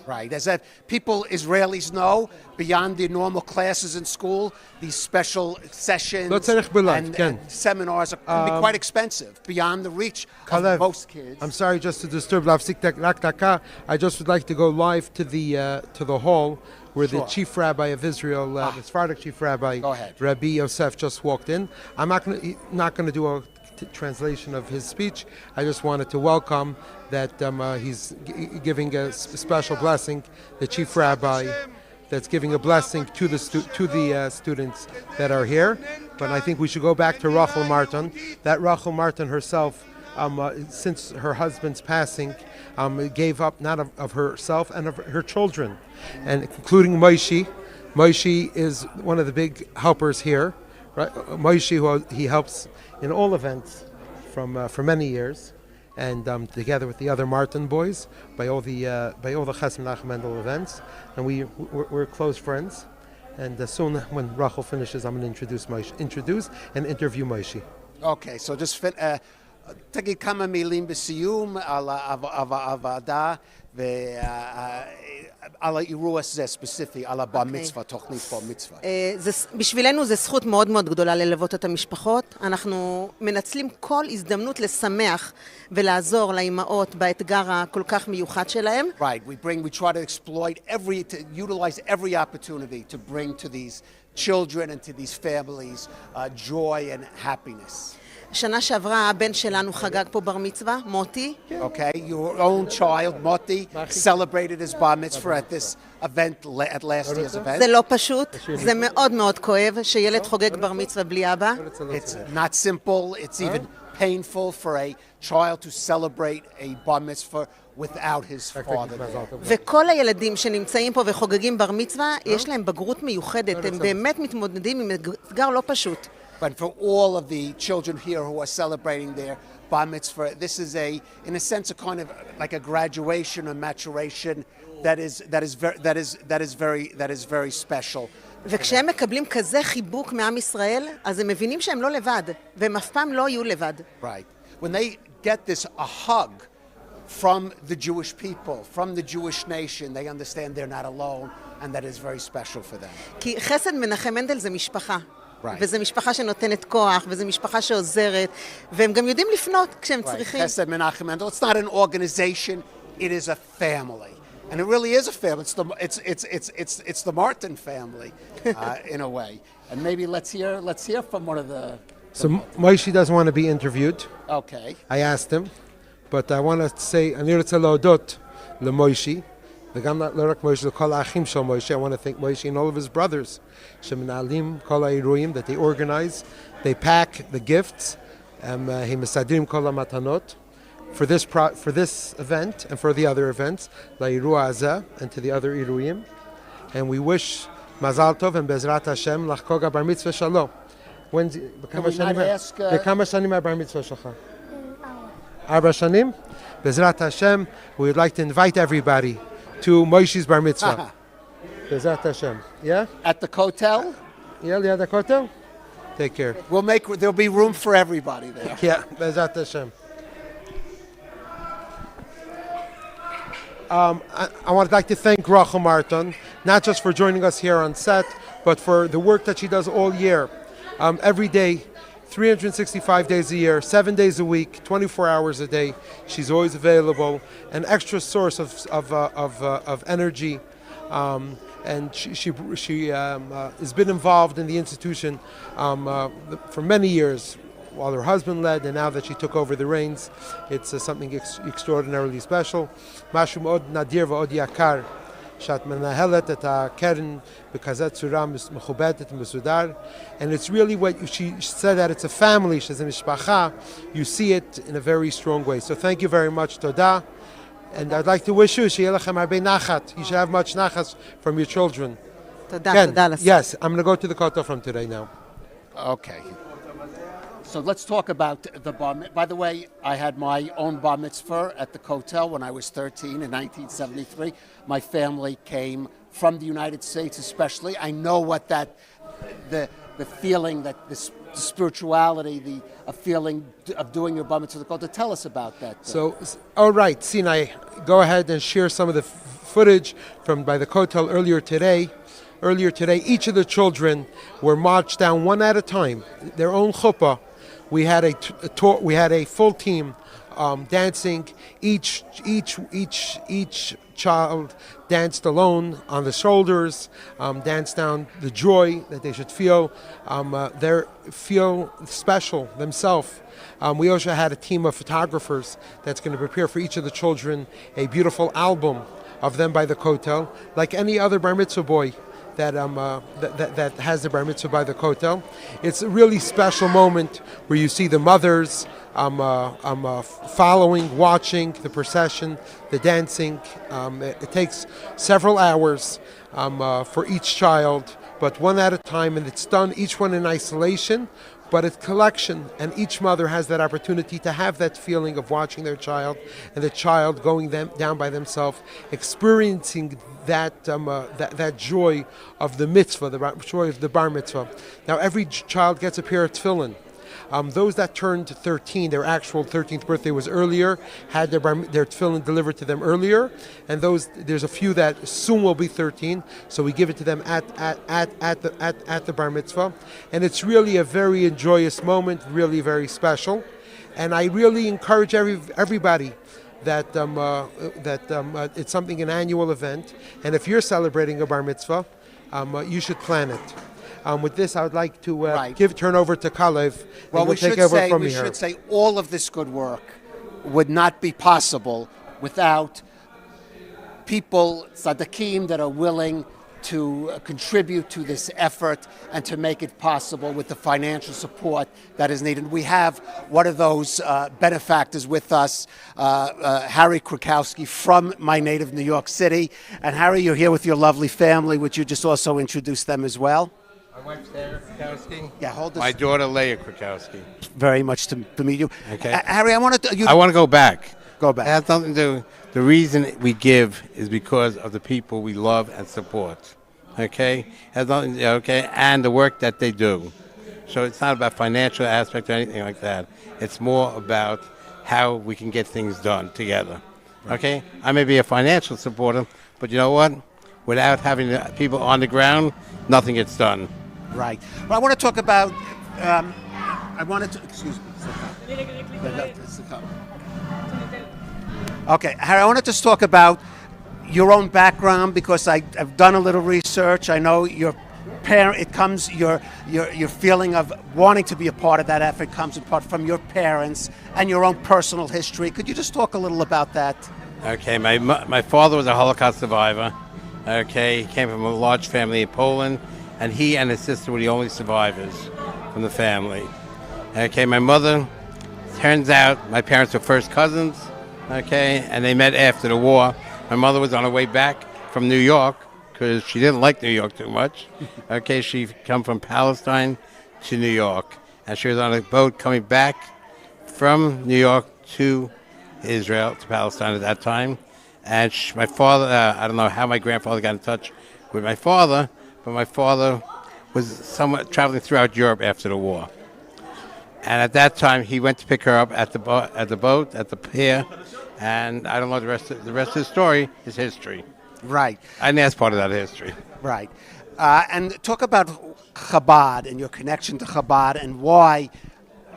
Right, as that people, Israelis know, beyond the normal classes in school, these special sessions and seminars can be quite expensive, beyond the reach of most kids. I'm sorry just to disturb. I just would like to go live to the hall where the chief rabbi of Israel, the Sephardic chief rabbi, Rabbi Yosef, just walked in. I'm not going to do a translation of his speech. I just wanted to welcome that he's giving a special blessing, the chief rabbi, that's giving a blessing to the students that are here. But I think we should go back to Rachel Martin. That Rachel Martin herself, since her husband's passing, gave up not of herself and of her children, and including Moshe. Moshe is one of the big helpers here. Right? Moshe, who he helps in all events for many years, and together with the other Martin boys by all the Chesed Menachem Mendel events, and we're close friends. And soon, when Rachel finishes, I'm going to introduce and interview Moshe. Okay, so just תגיד כמה מילים בסיום על הוועדה ועל האירוע הזה ספציפי, על הבר מצווה, תוכנית בר מצווה. בשבילנו זו זכות מאוד מאוד גדולה ללוות את המשפחות. אנחנו מנצלים כל הזדמנות לשמח ולעזור לאימהות באתגר הכל כך מיוחד שלהם. Right, we try to utilize every opportunity to bring to these children and to these families joy and happiness. שנה שעברה הבן שלנו חגג פה בר מצווה, מוטי. Okay, your own child, Moti, celebrated his bar mitzvah at this event, at last year's event. זה לא פשוט, זה מאוד מאוד כואב שילד חוגג בר מצווה בלי אבא. It's not simple, it's even painful for a child to celebrate a bar mitzvah without his father. וכל הילדים שנמצאים פה וחוגגים בר מצווה, יש להם בגרות מיוחדת, הם באמת מתמודדים עם אתגר לא פשוט. But for all of the children here who are celebrating their bar mitzvah, this is in a sense, a kind of like a graduation or maturation that is very special. וכשהם מקבלים כזה חיבוק מעם ישראל, אז הם מבינים שהם לא לבד, והם אף פעם לא יהיו לבד. Right. When they get a hug from the Jewish people, from the Jewish nation, they understand they're not alone, and that is very special for them. כי חסד מנחם מנדל זה משפחה. וזו משפחה שנותנת כוח, וזו משפחה שעוזרת, והם גם יודעים לפנות כשהם צריכים. Chesed Menachem Mendel, it's not an organization, it is a family. And it really is a family. It's the Martin family, in a way. And maybe let's hear from one of the... So Moshe doesn't want to be interviewed. Okay. I asked him, but I want to say, אני רוצה להודות למוישי, וגם לא רק מוישי, לכל האחים של מוישי. I want to thank Moshe and all of his brothers, שמנהלים כל האירועים, that they organize, they pack the gifts, הם מסדרים כל המתנות for this event and for the other events, לאירוע הזה and to the other אירועים. And we wish מזל טוב and בעזרת השם לחגוג הבר מצווה שלו. בכמה שנים הבר מצווה שלך? 4 שנים? בעזרת השם, we would like to invite everybody to Moshe's bar mitzvah. Bezrat Hashem. Yeah? At the Kotel? Yeah, at the Kotel? Take care. There'll be room for everybody there. Yeah, Bezrat Hashem. I would like to thank Rachel Martin, not just for joining us here on set, but for the work that she does all year. Every day, 365 days a year, 7 days a week, 24 hours a day. She's always available, an extra source of energy. And she has been involved in the institution for many years, while her husband led, and now that she took over the reins, it's something extraordinarily special. משהו מאוד נדיר ועוד יקר, שאת מנהלת את הקרן בכזאת צורה מכובדת ומסודר. And it's really what she said, that it's a family, שזה משפחה. You see it in a very strong way. So thank you very much, תודה. And I'd like to wish you, שיהיה לכם הרבה נחת. You should have much nachas from your children. תודה, תודה לסך. Yes, I'm going to go to the kotel from today now. Okay. So let's talk about the bar mitzvah. By the way, I had my own bar mitzvah at the Kotel when I was 13 in 1973. My family came from the United States especially. I know what the feeling, that the spirituality, a feeling of doing your bar mitzvah at the Kotel. Tell us about that. So, all right, Sinai, go ahead and share some of the footage by the Kotel earlier today. Earlier today, each of the children were marched down one at a time, their own chuppah. We had a full team dancing. Each child danced alone on the shoulders, danced down the joy that they should feel. They feel special themselves. We also had a team of photographers that's going to prepare for each of the children a beautiful album of them by the kotel, like any other bar mitzvah boy that has the bar mitzvah by the kotel. It's a really special moment where you see the mothers following, watching the procession, the dancing. It takes several hours for each child, but one at a time, and it's done each one in isolation, but it's collection, and each mother has that opportunity to have that feeling of watching their child and the child going down by themselves, experiencing that joy of the mitzvah, the joy of the bar mitzvah. Now every child gets a pair of tefillin. Those that turned 13, their actual 13th birthday was earlier, had their tefillin delivered to them earlier, and there's a few that soon will be 13, so we give it to them at the bar mitzvah, and it's really a very joyous moment, really very special, and I really encourage everybody that it's an annual event, and if you're celebrating a bar mitzvah, you should plan it. With this, I would like to turn over to Kalev. Well, we should say all of this good work would not be possible without people, tzaddikim, that are willing to contribute to this effort and to make it possible with the financial support that is needed. We have one of those benefactors with us, Harry Krakowski from my native New York City. And Harry, you're here with your lovely family. Would you just also introduce them as well? My wife, Sarah Krakowski. Yeah, hold this. My daughter, Leah Krakowski. Very much to meet you. Okay. Harry, I want to go back. Go back. It has nothing to do. The reason we give is because of the people we love and support. Okay? Has nothing. Okay, and the work that they do. So it's not about financial aspect or anything like that. It's more about how we can get things done together. Right. Okay? I may be a financial supporter, but you know what? Without having the people on the ground, nothing gets done. Right. Well, I want to talk about. Excuse me. Okay, Harry, I want to just talk about your own background because I've done a little research. I know your feeling of wanting to be a part of that effort comes in part from your parents and your own personal history. Could you just talk a little about that? Okay, my father was a Holocaust survivor. Okay, he came from a large family in Poland, and he and his sister were the only survivors from the family. Okay, my mother, turns out my parents were first cousins, okay, and they met after the war. My mother was on her way back from New York because she didn't like New York too much. Okay, she come from Palestine to New York, and she was on a boat coming back from New York to Israel, to Palestine at that time. And my father, I don't know how my grandfather got in touch with my father, but my father was somewhat traveling throughout Europe after the war. And at that time, he went to pick her up at the pier, and I don't know the rest of the story is history. Right. And that's part of that history. Right. And talk about Chabad and your connection to Chabad and why.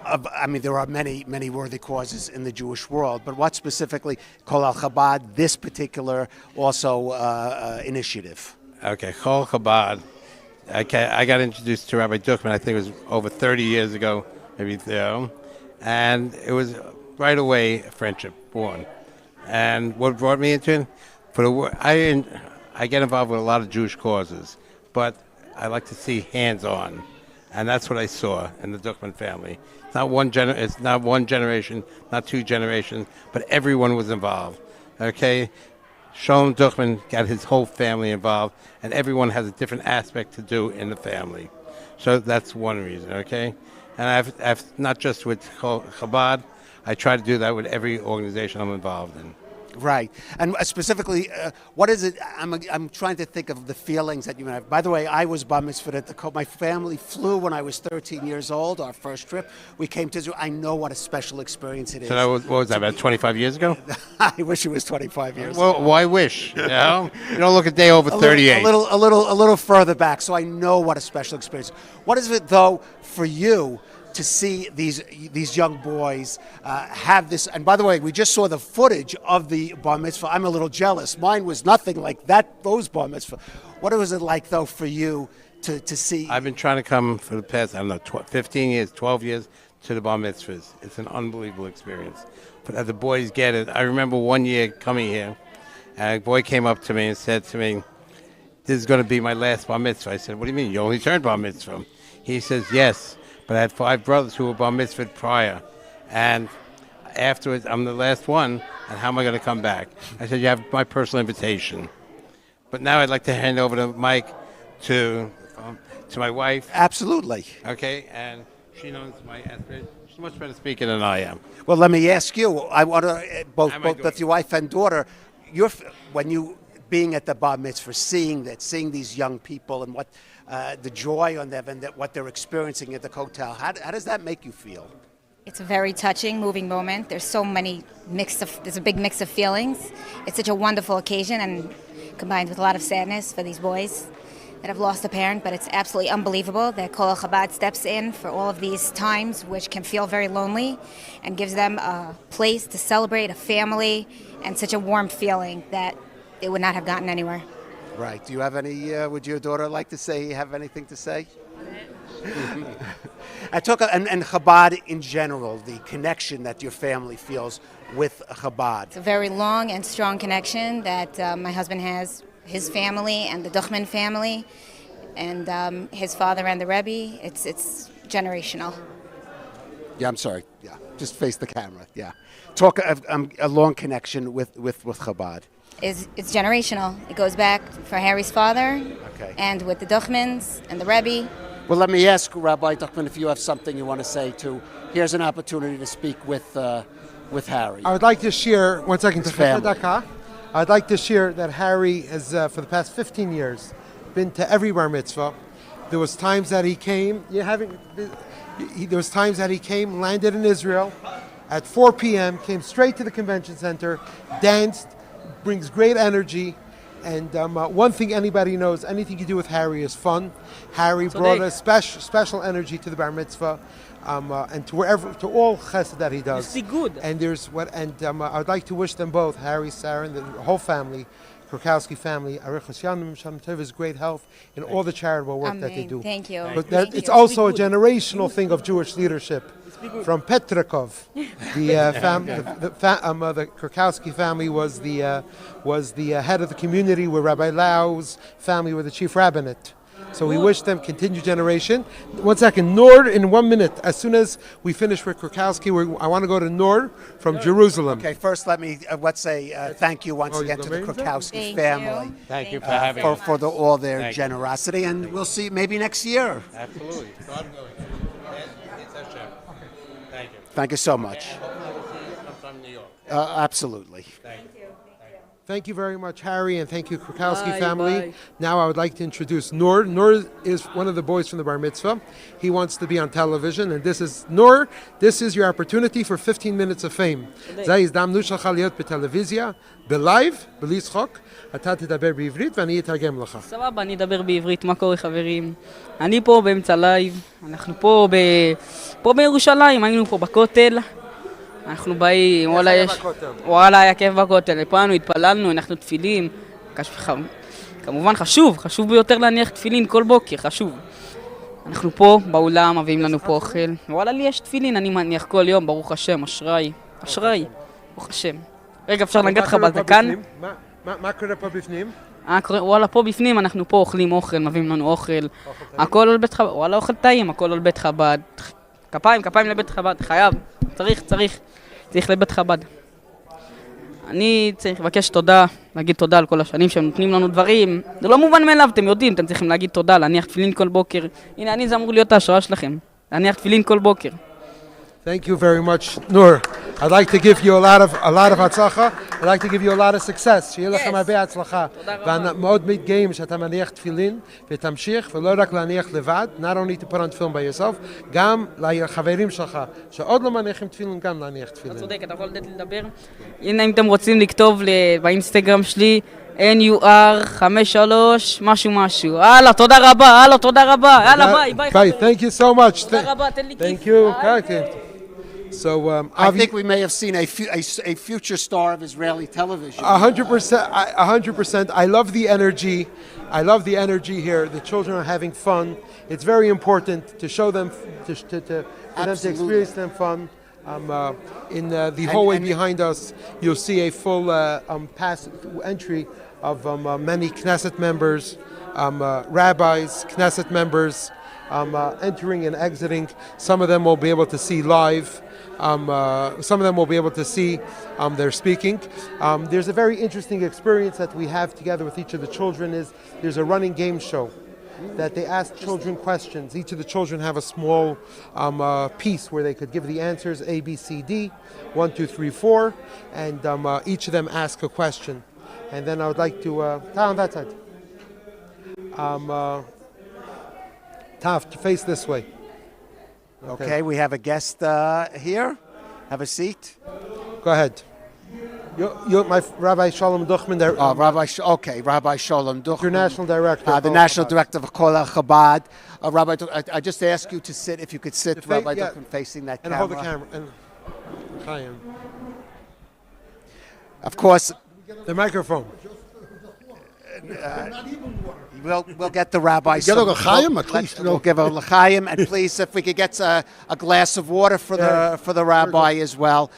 I mean, there are many, many worthy causes in the Jewish world, but what specifically Colel Chabad, this particular also initiative? Okay, Colel Chabad. I got introduced to Rabbi Duchman, I think it was over 30 years ago, maybe there, and it was right away a friendship born. And what brought me into it? I get involved with a lot of Jewish causes, but I like to see hands-on, and that's what I saw in the Duchman family. It's not one generation, not two generations, but everyone was involved. Okay, Shalom Duchman got his whole family involved, and everyone has a different aspect to do in the family. So that's one reason. Okay, and I've not just with Chabad, I try to do that with every organization I'm involved in. Right. And specifically, what is it? I'm trying to think of the feelings that you have. By the way, I was bar mitzvahed at the my family flew when I was 13 years old, our first trip. We came to Israel. I know what a special experience it is. So that was, what was that, about 25 years ago? I wish it was 25 years ago. Well, why wish? You know? You don't look a day over 38. A little further back, so I know what a special experience. What is it, though, for you to see these young boys have this? And by the way, we just saw the footage of the bar mitzvah. I'm a little jealous. Mine was nothing like that. Those bar mitzvah. What was it like, though, for you to see? I've been trying to come for the past 15 years, 12 years to the bar mitzvahs. It's an unbelievable experience. But as the boys get it, I remember one year coming here, And a boy came up to me and said to me, "This is going to be my last bar mitzvah." I said, "What do you mean? You only turned bar mitzvah?" He says, "Yes, but I had 5 brothers who were bar mitzvah prior. And afterwards, I'm the last one, and how am I going to come back?" I said, "You have my personal invitation." But now I'd like to hand over the mic to my wife. Absolutely. Okay, and she knows my aspiration. She's much better speaker than I am. Well, let me ask you. I want to both your wife and daughter. When you being at the bar mitzvah, seeing these young people and what the joy on them and what they're experiencing at the kotel, how does that make you feel? It's a very touching, moving moment. There's a big mix of feelings. It's such a wonderful occasion, and combined with a lot of sadness for these boys that have lost a parent, but it's absolutely unbelievable that Colel Chabad steps in for all of these times, which can feel very lonely, and gives them a place to celebrate, a family, and such a warm feeling that they would not have gotten anywhere. Right. Do you have any, would your daughter like to have anything to say? And Chabad in general, the connection that your family feels with Chabad. It's a very long and strong connection that my husband has, his family and the Duchman family, and his father and the Rebbe. It's generational. Yeah, I'm sorry. Yeah, just face the camera. Yeah. Talk a long connection with Chabad. It's generational. It goes back for Harry's father, and with the Duchmans and the Rebbe. Well, let me ask Rabbi Duchman if you have something you want to say too. Here's an opportunity to speak with Harry. I would like to share, one second, His family. I'd like to share that Harry has, for the past 15 years, been to every bar mitzvah. There was times that he came, landed in Israel at 4 p.m., came straight to the convention center, danced, brings great energy. And one thing anybody knows, anything you do with Harry is fun. Harry brought a special energy to the bar mitzvah, and to all chesed that he does. It's good. And I would like to wish them both, Harry, Sarah, and the whole family, Kurkowski family, Arichas Yanim, Shalom Tov, great health in all the charitable work that they do. Thank you. But it's also a generational thing of Jewish leadership. From Petrakov, the Kurkowski family was the head of the community, where Rabbi Lau's family were the chief rabbinate. So we wish them continued generation. 1 second, Nord, in 1 minute. As soon as we finish with Kurkowski, I want to go to Nord from Jerusalem. Okay, first let's say thank you once again to the Kurkowski family. Thank you for having us. For all their generosity, and we'll see maybe next year. Absolutely. Thank you so much. From New York. Absolutely. Thank you very much, Harry, and thank you, Kurkowski Bye, family. bye. Now I would like to introduce Noor. Noor is one of the boys from the Bar Mitzvah. He wants to be on television, and this is Noor. This is your opportunity for 15 minutes of fame. זה הזדמנות שלך להיות בטלוויזיה, בלייב, בלי צחוק. אתה תדבר בעברית ואני אתרגם לך. סבבה, אני אדבר בעברית. מה קורה, חברים? אני פה באמצע לייב. אנחנו פה בירושלים, היינו פה בכותל. אנחנו באים, וואלה, היה כיף בכותל. פענו, התפללנו, אנחנו תפילים. כמובן חשוב ביותר להניח תפילין כל בוקר, חשוב. אנחנו פה באולם, מביאים לנו פה אוכל. וואלה, לי יש תפילין, אני מניח כל יום, ברוך השם, אשריי, ברוך השם. רגע, אפשר לגעת לך בזקן? מה קורה פה בפנים? וואלה, פה בפנים אנחנו פה אוכלים אוכל, מביאים לנו אוכל. הכל על בית חב"ד, וואלה, אוכל טעים, הכל על בית חב"ד. כפיים לבית חב"ד, חייב, צריך לבית חב"ד. אני צריך לבקש תודה, להגיד תודה על כל השנים שהם נותנים לנו דברים. זה לא מובן מאליו, אתם יודעים, אתם צריכים להגיד תודה, להניח תפילין כל בוקר. הנה, זה אמור להיות ההשראה שלכם, להניח תפילין כל בוקר. Thank you very much, Noor. I'd like to give you a lot of הצלחה. I'd like to give you a lot of success. שיהיה לכם הרבה הצלחה. ואני מאוד מתגאים שאתה מניח תפילין ותמשיך, ולא רק להניח לבד, not only to put on film by yourself, גם לחברים שלך, שעוד לא מניחים תפילין, גם להניח תפילין. אתה צודק, אתה יכול לתת לי לדבר? הנה, אם אתם רוצים לכתוב באינסטגרם שלי, NUR53 משהו. הלאה, תודה רבה, יאללה, ביי. Thank you so much. תודה רבה, תן לי כיף. Thank you. So I think we may have seen a future star of Israeli television. 100%. I love the energy. Here. The children are having fun. It's very important to show them, for them to experience them fun. In the hallway behind us, you'll see a full entry of many Knesset members, rabbis, Knesset members, entering and exiting. Some of them will be able to see live. Some of them will be able to see their speaking. There's a very interesting experience that we have together with each of the children. There's a running game show that they ask children questions. Each of the children have a small piece where they could give the answers, A, B, C, D, 1, 2, 3, 4, and each of them ask a question. And then I would like to, on that side. Tav, face this way. Okay, we have a guest here. Have a seat. Go ahead. You're my Rabbi Shalom Duchman. Rabbi Shalom Duchman. Your national director. The national director of Colel Chabad. Rabbi, I just ask you to sit. If you could sit, Rabbi Duchman, facing that camera. And hold the camera. And Chaim. Of course. The microphone. We'll get the rabbi. Get a l'chaim at least. We'll give a l'chaim, and please, if we could get a glass of water for the rabbi as well.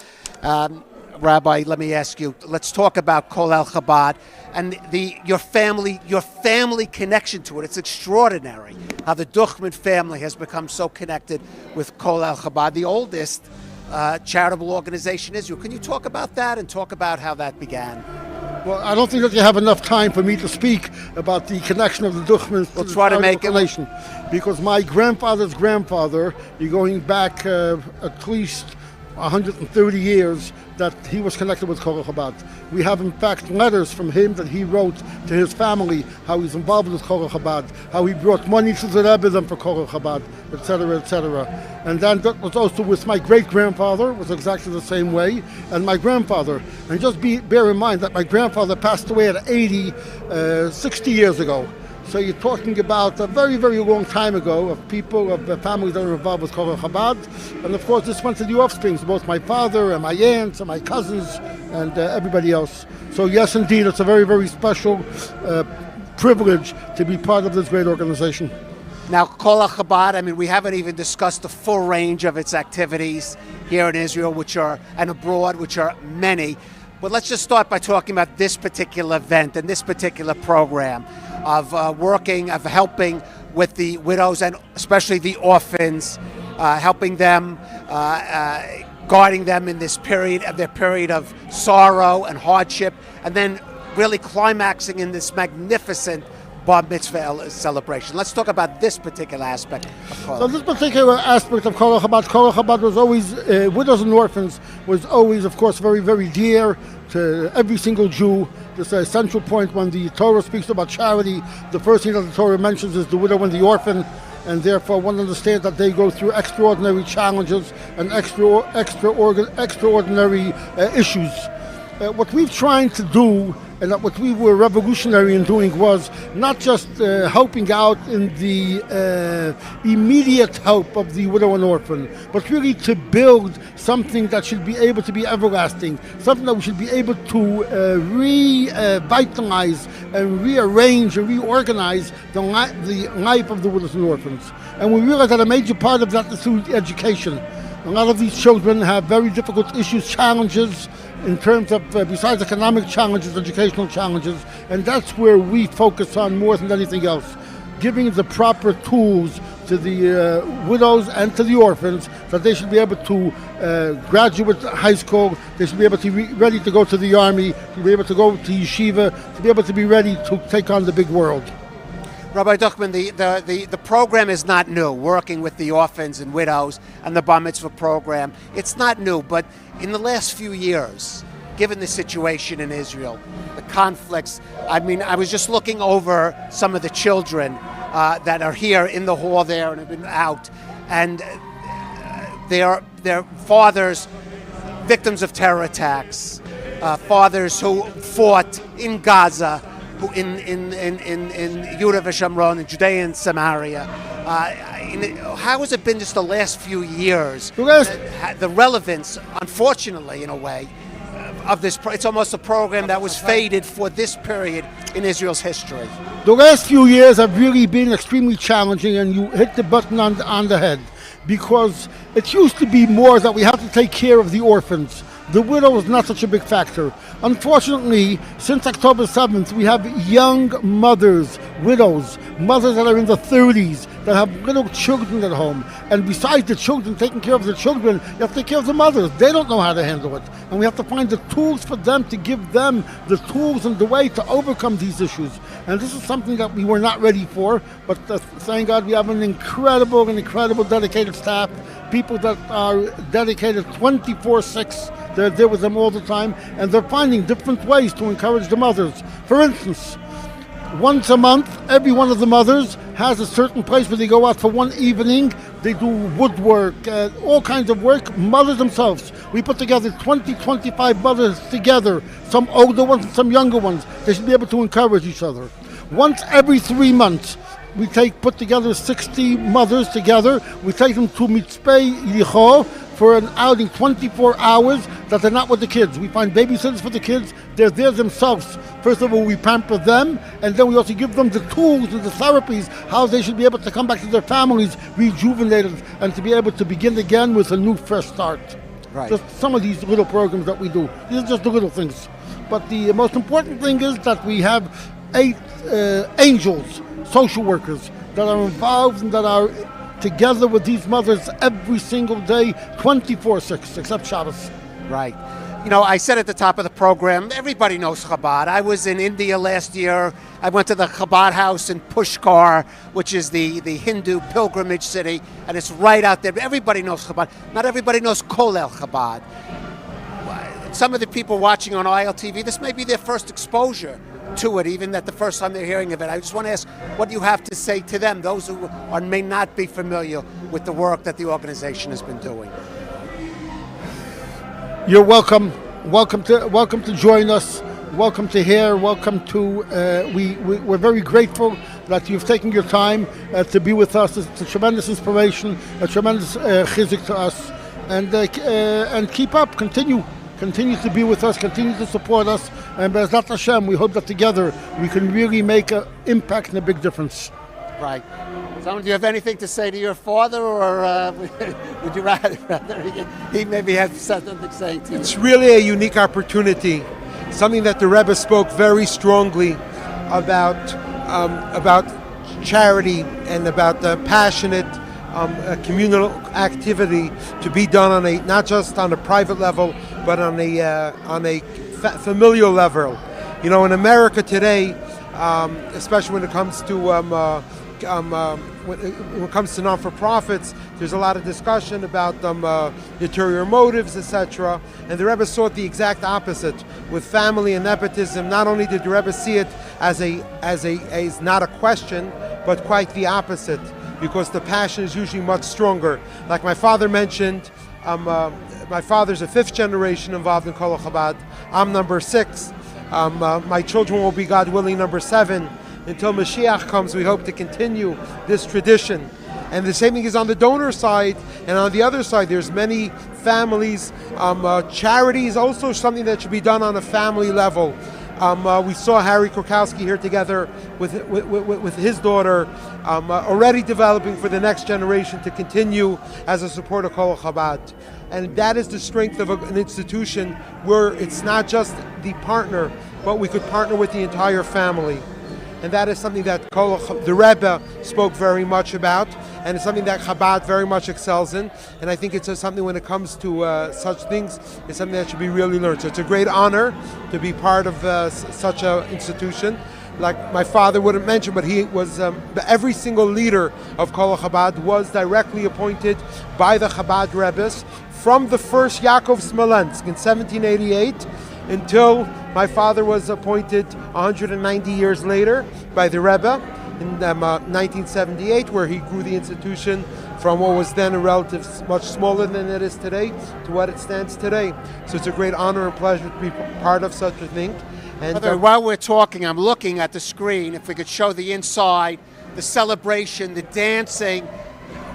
Rabbi, let me ask you. Let's talk about Colel Chabad and your family connection to it. It's extraordinary how the Duchman family has become so connected with Colel Chabad, the oldest charitable organization in Israel. Can you talk about that and talk about how that began? Well, I don't think that you have enough time for me to speak about the connection of the Duchmans to the try to make relation, because my grandfather's grandfather, you're going back at least 130 years, that he was connected with Colel Chabad. We have, in fact, letters from him that he wrote to his family, how he's involved with Colel Chabad, how he brought money to the Rebbe for Colel Chabad, etc., etc. And then that was also with my great-grandfather, was exactly the same way, and my grandfather. And just bear in mind that my grandfather passed away at 60 years ago. So you're talking about a very, very long time ago of people, of families that are involved with Colel Chabad. And of course, this went to the offsprings, both my father and my aunts and my cousins and everybody else. So yes, indeed, it's a very, very special privilege to be part of this great organization. Now, Colel Chabad, I mean, we haven't even discussed the full range of its activities here in Israel, and abroad, which are many. But let's just start by talking about this particular event and this particular program of helping with the widows and especially the orphans, helping them, guarding them in this period of sorrow and hardship, and then really climaxing in this magnificent Bar Mitzvah celebration. Let's talk about this particular aspect of Colel. So this particular aspect of Colel Chabad was always, widows and orphans was always, of course, very, very dear to every single Jew. This is a central point when the Torah speaks about charity. The first thing that the Torah mentions is the widow and the orphan, and therefore one understands that they go through extraordinary challenges and extraordinary issues. What we've tried to do, and what we were revolutionary in doing, was not just helping out in the immediate help of the widow and orphan, but really to build something that should be able to be everlasting, something that we should be able to revitalize and rearrange and reorganize the life of the widows and orphans. And we realized that a major part of that is through education. A lot of these children have very difficult issues, challenges, in terms of, besides economic challenges, educational challenges, and that's where we focus on more than anything else, giving the proper tools to the widows and to the orphans, that they should be able to graduate high school, they should be able to be ready to go to the army, to be able to go to yeshiva, to be able to be ready to take on the big world. Rabbi Duchman, the program is not new, working with the orphans and widows and the Bar Mitzvah program. It's not new, but in the last few years, given the situation in Israel, the conflicts, I mean, I was just looking over some of the children that are here in the hall there and have been out, and their fathers, victims of terror attacks, fathers who fought in Gaza, in Yehuda v'Shamron, in Judea and Samaria. How has it been just the last few years? The relevance, unfortunately, in a way, of this, it's almost a program that was faded for this period in Israel's history. The last few years have really been extremely challenging, and you hit the button on the head. because it used to be more that we have to take care of the orphans. The widow was not such a big factor. Unfortunately, since October 7th, we have young mothers, widows, mothers that are in the 30s, that have little children at home. And besides the children, taking care of the children, you have to take care of the mothers. They don't know how to handle it. And we have to find the tools for them to give them the tools and the way to overcome these issues. And this is something that we were not ready for, but thank God we have an incredible dedicated staff, people that are dedicated 24/6. They're there with them all the time, and they're finding different ways to encourage the mothers. For instance, once a month, every one of the mothers has a certain place where they go out for one evening. They do woodwork, all kinds of work, mothers themselves. We put together 25 mothers together, some older ones and some younger ones. They should be able to encourage each other. Once every 3 months, we put together 60 mothers together. We take them to Mitzvah Yichor for an outing, 24 hours, that they're not with the kids. We find babysitters for the kids. They're there themselves. First of all, we pamper them, and then we also give them the tools and the therapies, how they should be able to come back to their families rejuvenated and to be able to begin again with a new fresh start. Right. Just some of these little programs that we do. These are just the little things. But the most important thing is that we have 8 angels, social workers, that are involved and that are together with these mothers every single day, 24/6, except Shabbos. Right. You know, I said at the top of the program, everybody knows Chabad. I was in India last year. I went to the Chabad house in Pushkar, which is the Hindu pilgrimage city, and it's right out there. Everybody knows Chabad. Not everybody knows Colel Chabad. Some of the people watching on ILTV, this may be their first exposure to it, even that the first time they're hearing of it. I just want to ask what you have to say to them, those who may not be familiar with the work that the organization has been doing. You're welcome. Welcome to join us. Welcome to here. Welcome to. We're very grateful that you've taken your time to be with us. It's a tremendous inspiration, a tremendous chizuk to us, and keep up. Continue to be with us. Continue to support us. And Be'ezrat Hashem, we hope that together we can really make an impact and a big difference. Right. Someone, do you have anything to say to your father, or would you rather he maybe has something to say to you? It's really a unique opportunity, something that the Rebbe spoke very strongly about charity and about the passionate communal activity to be done on not just on a private level, but on a familial level. You know, in America today, especially when it comes to when it comes to non-for-profits, there's a lot of discussion about ulterior motives, etc. And the Rebbe saw it the exact opposite with family and nepotism. Not only did the Rebbe see it as not a question, but quite the opposite, because the passion is usually much stronger. Like my father mentioned, my father's a 5th generation involved in Colel Chabad. I'm number 6. My children will be, God willing, number 7. Until Mashiach comes, we hope to continue this tradition. And the same thing is on the donor side, and on the other side, there's many families. Charity is also something that should be done on a family level. We saw Harry Krokowski here together with his daughter, already developing for the next generation to continue as a supporter of Colel Chabad. And that is the strength of an institution where it's not just the partner, but we could partner with the entire family. And that is something that the Rebbe spoke very much about, and it's something that Chabad very much excels in. And I think it's something, when it comes to such things, it's something that should be really learned. So it's a great honor to be part of such an institution. Like my father wouldn't mention, but he was, every single leader of Colel Chabad was directly appointed by the Chabad Rebbes from the first Yaakov Smolensk in 1788 until my father was appointed 190 years later by the Rebbe in 1978, where he grew the institution from what was then a relative much smaller than it is today to what it stands today. So it's a great honor and pleasure to be part of such a thing. And while we're talking, I'm looking at the screen. If we could show the inside, the celebration, the dancing.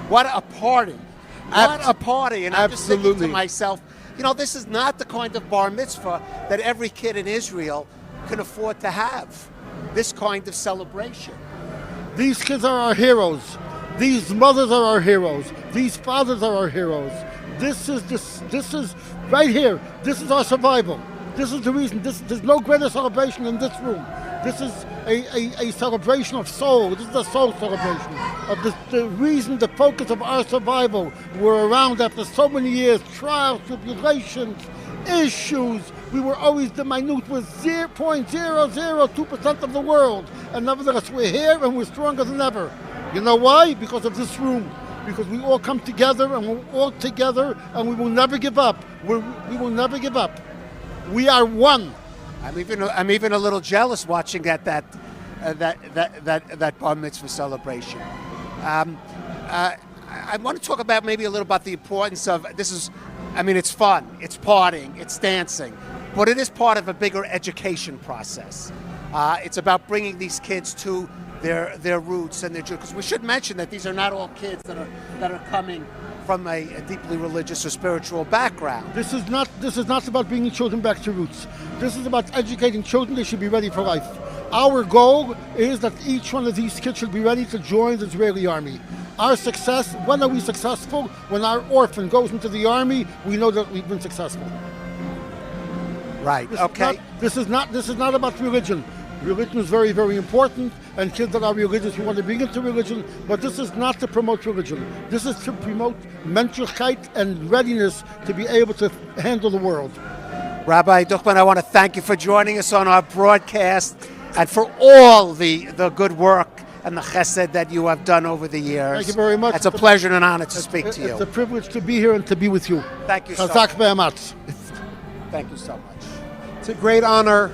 What a party. What a party. And I'm just thinking to myself, you know, this is not the kind of bar mitzvah that every kid in Israel can afford to have. This kind of celebration. These kids are our heroes. These mothers are our heroes. These fathers are our heroes. This is right here. This is our survival. This is the reason. There's no greater celebration in this room. This is a celebration of soul. This is a soul celebration of the reason, the focus of our survival. We're around after so many years, trials, tribulations, issues. We were always the minute with 0.002% of the world. And nevertheless, we're here and we're stronger than ever. You know why? Because of this room. Because we all come together and we're all together and we will never give up. We will never give up. We are one. I'm even a little jealous watching that bar mitzvah celebration. I want to talk about maybe a little about the importance of this is. I mean, it's fun, it's partying, it's dancing, but it is part of a bigger education process. It's about bringing these kids to their roots and their because we should mention that these are not all kids that are coming from a deeply religious or spiritual background. This is not about bringing children back to roots. This is about educating children. They should be ready for life. Our goal is that each one of these kids should be ready to join the Israeli army. Our success, when are we successful? When our orphan goes into the army, we know that we've been successful. Right. This is not about religion. Religion is very, very important, and kids that are religious, we want to bring into religion, but this is not to promote religion. This is to promote mentalkeit and readiness to be able to handle the world. Rabbi Duchman, I want to thank you for joining us on our broadcast and for all the good work and the chesed that you have done over the years. Thank you very much. It's a pleasure and an honor to speak to you. It's a privilege to be here and to be with you. Thank you so much. Thank you so much. It's a great honor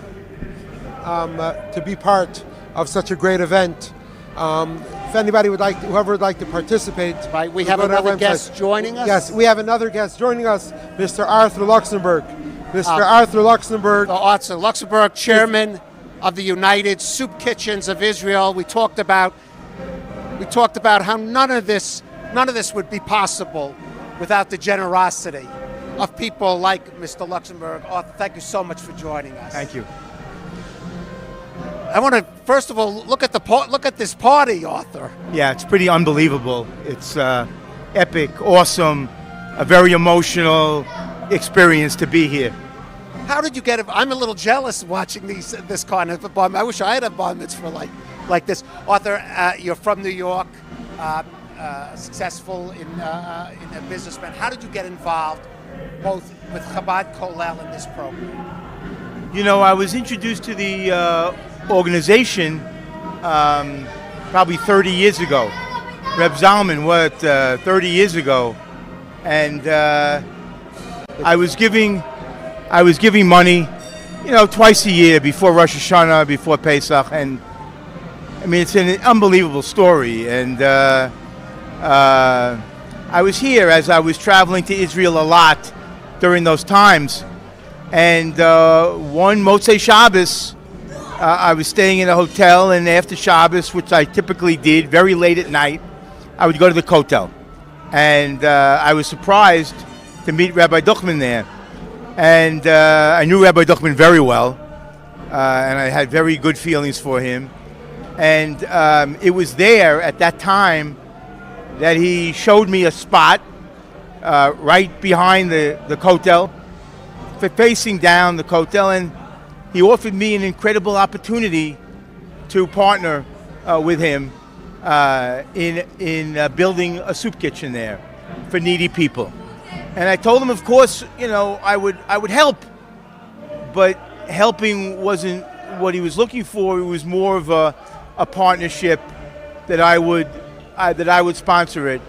to be part of such a great event. If anybody whoever would like to participate, right? We have another guest joining us. Yes, we have another guest joining us, Mr. Arthur Luxemburg. Arthur Luxemburg, chairman of the United Soup Kitchens of Israel. We talked about how none of this would be possible without the generosity of people like Mr. Luxemburg. Arthur, thank you so much for joining us. Thank you. I want to first of all look at this party, Arthur. Yeah, it's pretty unbelievable. It's epic, awesome, a very emotional experience to be here. How did you get it? I'm a little jealous watching this kind of bar. I wish I had a bar mitzvah like this. Arthur, you're from New York, successful in a businessman. How did you get involved, both with Chabad Colel in this program? You know, I was introduced to the organization probably 30 years ago. Reb Zalman, 30 years ago, and I was giving money, twice a year before Rosh Hashanah, before Pesach, and I mean it's an unbelievable story. And I was here as I was traveling to Israel a lot during those times, and one Motzei Shabbos, I was staying in a hotel, and after Shabbos, which I typically did, very late at night, I would go to the Kotel, and I was surprised to meet Rabbi Duchman there. And I knew Rabbi Duchman very well, and I had very good feelings for him. And it was there at that time that he showed me a spot right behind the Kotel, facing down the Kotel, and he offered me an incredible opportunity to partner with him in building a soup kitchen there for needy people. And I told him, of course, I would help, but helping wasn't what he was looking for. It was more of a partnership that I would sponsor it.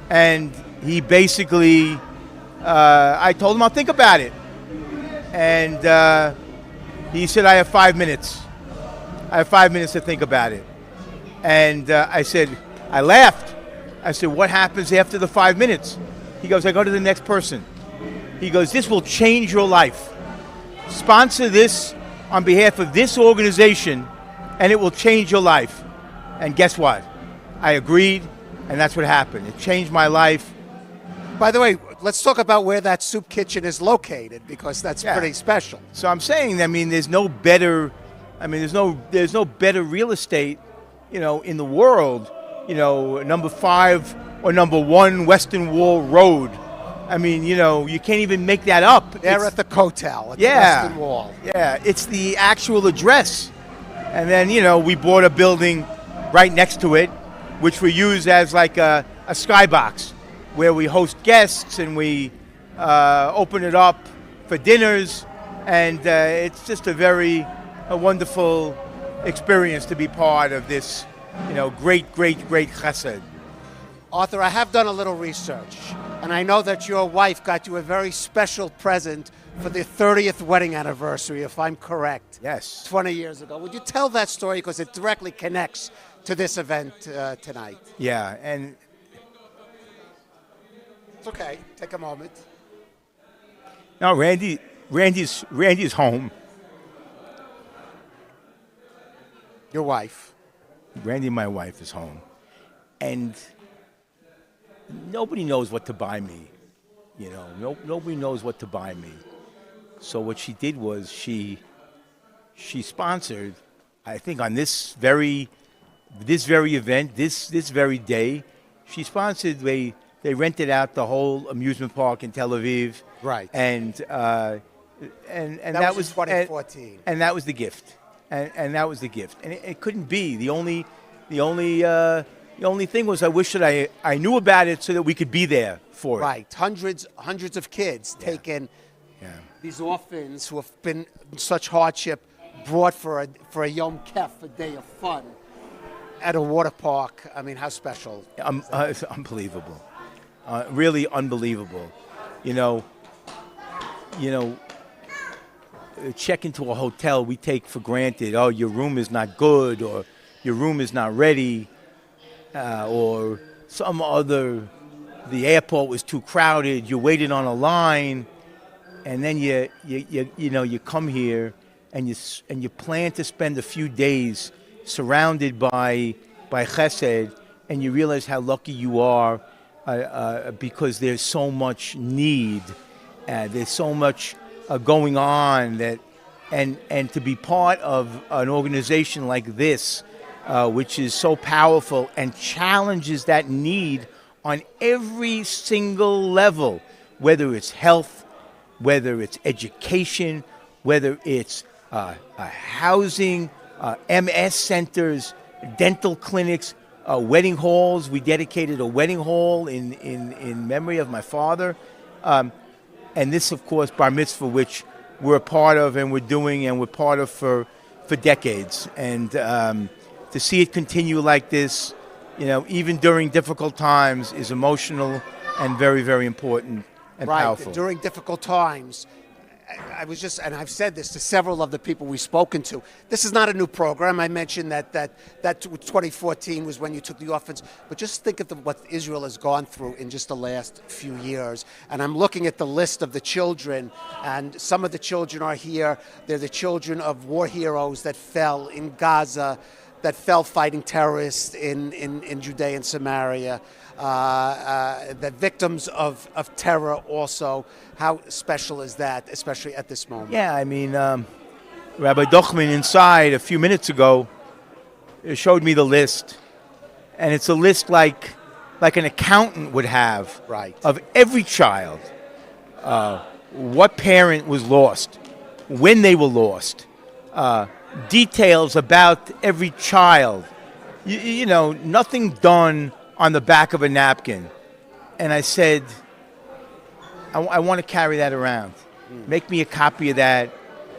And he basically, I told him I'll think about it. And he said, I have 5 minutes. I have 5 minutes to think about it. And I laughed. I said, what happens after the 5 minutes? He goes, I go to the next person. He goes, this will change your life. Sponsor this on behalf of this organization, and it will change your life. And guess what? I agreed, and that's what happened. It changed my life. By the way, let's talk about where that soup kitchen is located, because that's pretty special. So I'm saying, there's no better real estate, in the world number 5 or number 1 Western Wall Road. I mean, you can't even make that up. They're at the Kotel, at the Western Wall. Yeah, it's the actual address. And then, we bought a building right next to it, which we use as like a skybox, where we host guests and we open it up for dinners. And it's just a wonderful experience to be part of this, great chesed. Arthur, I have done a little research, and I know that your wife got you a very special present for the 30th wedding anniversary, if I'm correct. Yes. 20 years ago. Would you tell that story, because it directly connects to this event tonight? Yeah, and... It's okay. Take a moment. No, Randy's home. Your wife. Randy, my wife, is home. And nobody knows what to buy me. Nobody knows what to buy me. So what she did was she sponsored, I think on this very event, this very day, she sponsored, they rented out the whole amusement park in Tel Aviv. Right. And that was 2014. And that was the gift. And that was the gift. And it couldn't be. The only thing was, I wish that I knew about it so that we could be there for it. Right. Hundreds of kids taken. Yeah. These orphans who have been in such hardship, brought for a Yom Kef, a day of fun, at a water park. I mean, how special? It's unbelievable. Really unbelievable. Check into a hotel, we take for granted, oh, your room is not good, or your room is not ready, or the airport was too crowded, you waited on a line, and then you come here and you plan to spend a few days surrounded by chesed, and you realize how lucky you are because there's so much need, there's so much going on and to be part of an organization like this, which is so powerful and challenges that need on every single level, whether it's health, whether it's education, whether it's housing, MS centers, dental clinics, wedding halls. We dedicated a wedding hall in memory of my father. And this, of course, Bar Mitzvah, which we're a part of and we're doing and we're part of for decades. And to see it continue like this, even during difficult times, is emotional and very, very important and powerful. During difficult times, and I've said this to several of the people we've spoken to, this is not a new program. I mentioned that 2014 was when you took the orphans, but just think of what Israel has gone through in just the last few years. And I'm looking at the list of the children, and some of the children are here. They're the children of war heroes that fell in Gaza, that fell fighting terrorists in Judea and Samaria, the victims of terror also. How special is that, especially at this moment? Yeah, I mean, Rabbi Dochman inside a few minutes ago showed me the list, and it's a list like an accountant would have, right, of every child. What parent was lost, when they were lost, details about every child. Nothing done on the back of a napkin. And I said, I want to carry that around. Make me a copy of that.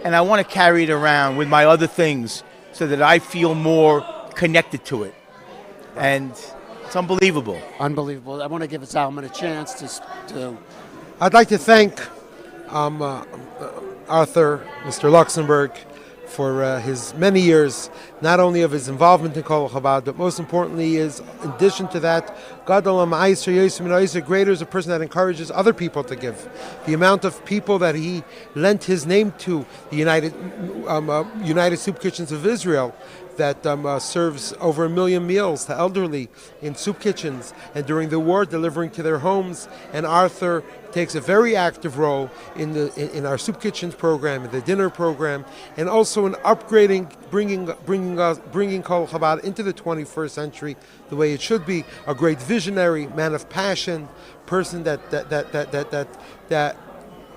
And I want to carry it around with my other things so that I feel more connected to it. And it's unbelievable. Unbelievable. I want to give Zalman a chance to... I'd like to thank Arthur, Mr. Luxembourg, for his many years, not only of his involvement in Colel Chabad, but most importantly is, in addition to that, Gadol Ma'aser Yosem Ma'aser, greater is a person that encourages other people to give. The amount of people that he lent his name to, the United Soup Kitchens of Israel, that serves over 1 million meals to elderly in soup kitchens, and during the war delivering to their homes, and Arthur takes a very active role in our soup kitchens program, in the dinner program, and also in upgrading, bringing Colel Chabad into the 21st century the way it should be. A great visionary, man of passion, person that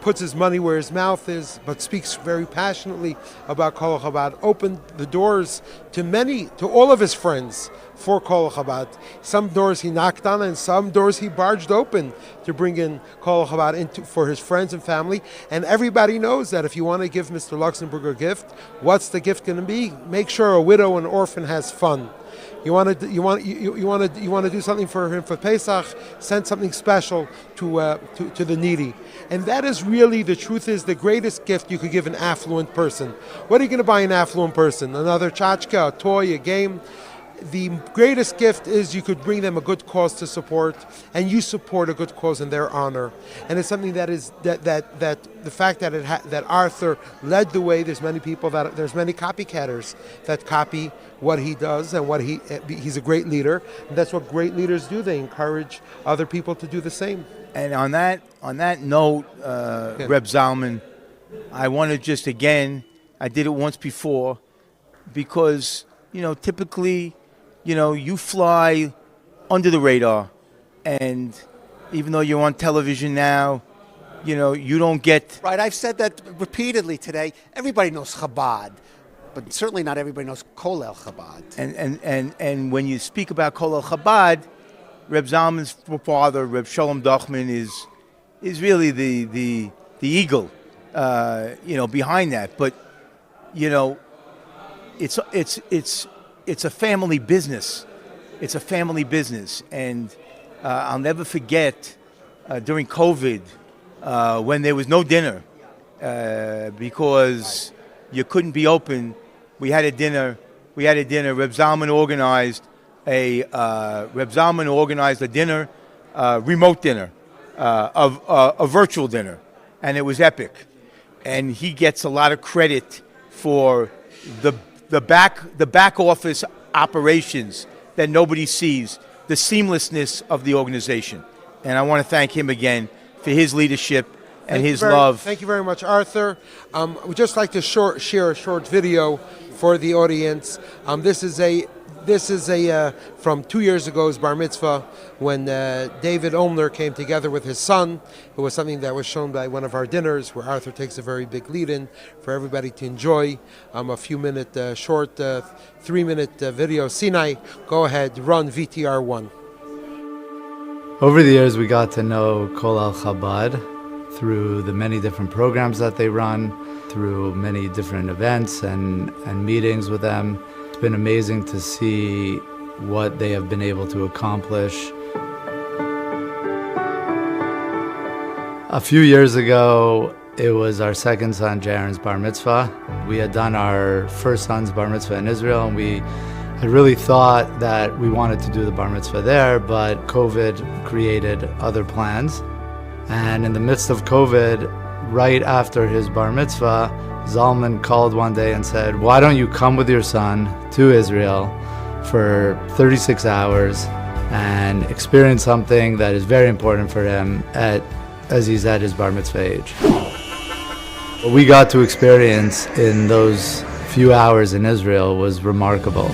puts his money where his mouth is, but speaks very passionately about Colel Chabad, opened the doors to all of his friends for Colel Chabad. Some doors he knocked on, and some doors he barged open to bring in Colel Chabad for his friends and family. And everybody knows that if you want to give Mr. Luxembourg a gift, what's the gift going to be? Make sure a widow and orphan has fun. You want to do something for him for Pesach, send something special to the needy. And that is really, the truth is, the greatest gift you could give an affluent person. What are you going to buy an affluent person? Another tchotchke, a toy, a game? The greatest gift is you could bring them a good cause to support, and you support a good cause in their honor. And it's something that is that the fact that Arthur led the way. There's many copycatters that copy what he does, and he's a great leader. And that's what great leaders do. They encourage other people to do the same. And on that note, Reb Zalman, I want to just again, I did it once before, because typically, you fly under the radar, and even though you're on television now, you don't get... Right, I've said that repeatedly today. Everybody knows Chabad, but certainly not everybody knows Colel Chabad. And when you speak about Colel Chabad, Reb Zalman's father, Reb Shalom Dachman, is really the eagle, behind that. But it's a family business. It's a family business, and I'll never forget during COVID when there was no dinner because you couldn't be open. We had a dinner. Reb Zalman organized a dinner, remote dinner, a virtual dinner, and it was epic. And he gets a lot of credit for the back office operations that nobody sees, the seamlessness of the organization. And I want to thank him again for his leadership and his love. Thank you very much, Arthur. We'd just like to share a short video for the audience. This is from 2 years ago's bar mitzvah, when David Olmner came together with his son. It was something that was shown by one of our dinners, where Arthur takes a very big lead in for everybody to enjoy. A few minute short 3-minute video. Sinai, go ahead, run VTR 1. Over the years, we got to know Colel Chabad through the many different programs that they run, through many different events and meetings with them. It's been amazing to see what they have been able to accomplish. A few years ago, it was our second son, Jaren's bar mitzvah. We had done our first son's bar mitzvah in Israel, and we had really thought that we wanted to do the bar mitzvah there, but COVID created other plans. And in the midst of COVID, right after his bar mitzvah, Zalman called one day and said, "Why don't you come with your son to Israel for 36 hours and experience something that is very important for him as he's at his bar mitzvah age." What we got to experience in those few hours in Israel was remarkable.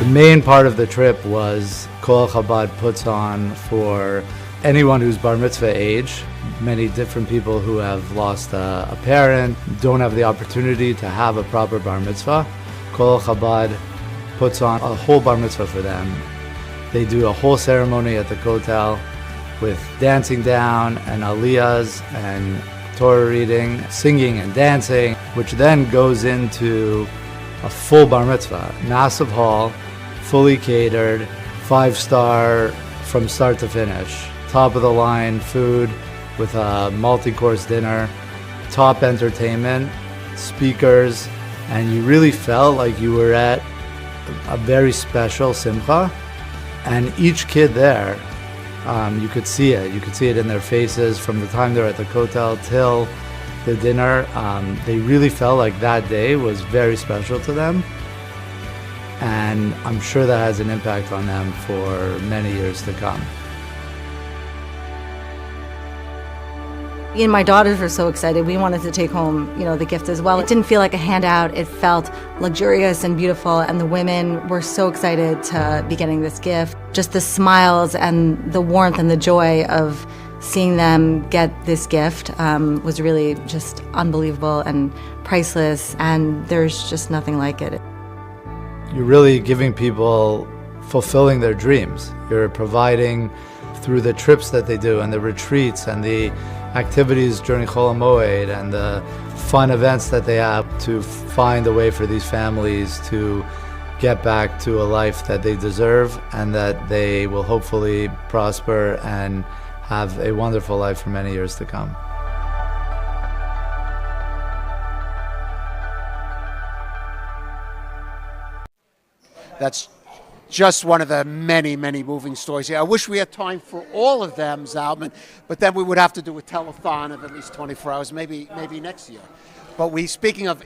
The main part of the trip was Colel Chabad puts on for anyone who's bar mitzvah age. Many different people who have lost a parent, don't have the opportunity to have a proper bar mitzvah. Colel Chabad puts on a whole bar mitzvah for them. They do a whole ceremony at the Kotel with dancing down and aliyahs and Torah reading, singing and dancing, which then goes into a full bar mitzvah. Massive hall, fully catered, 5-star from start to finish. Top of the line food with a multi-course dinner, top entertainment, speakers, and you really felt like you were at a very special simcha. And each kid there You could see it. You could see it in their faces from the time they're at the Kotel till the dinner. They really felt like that day was very special to them. And I'm sure that has an impact on them for many years to come. Me and my daughters were so excited. We wanted to take home, the gift as well. It didn't feel like a handout. It felt luxurious and beautiful, and the women were so excited to be getting this gift. Just the smiles and the warmth and the joy of seeing them get this gift was really just unbelievable and priceless, and there's just nothing like it. You're really giving people, fulfilling their dreams. You're providing through the trips that they do and the retreats and the activities during Chol HaMoed and the fun events that they have to find a way for these families to get back to a life that they deserve and that they will hopefully prosper and have a wonderful life for many years to come. That's just one of the many, many moving stories here. I wish we had time for all of them, Zalman, but then we would have to do a telethon of at least 24 hours, maybe next year. But speaking of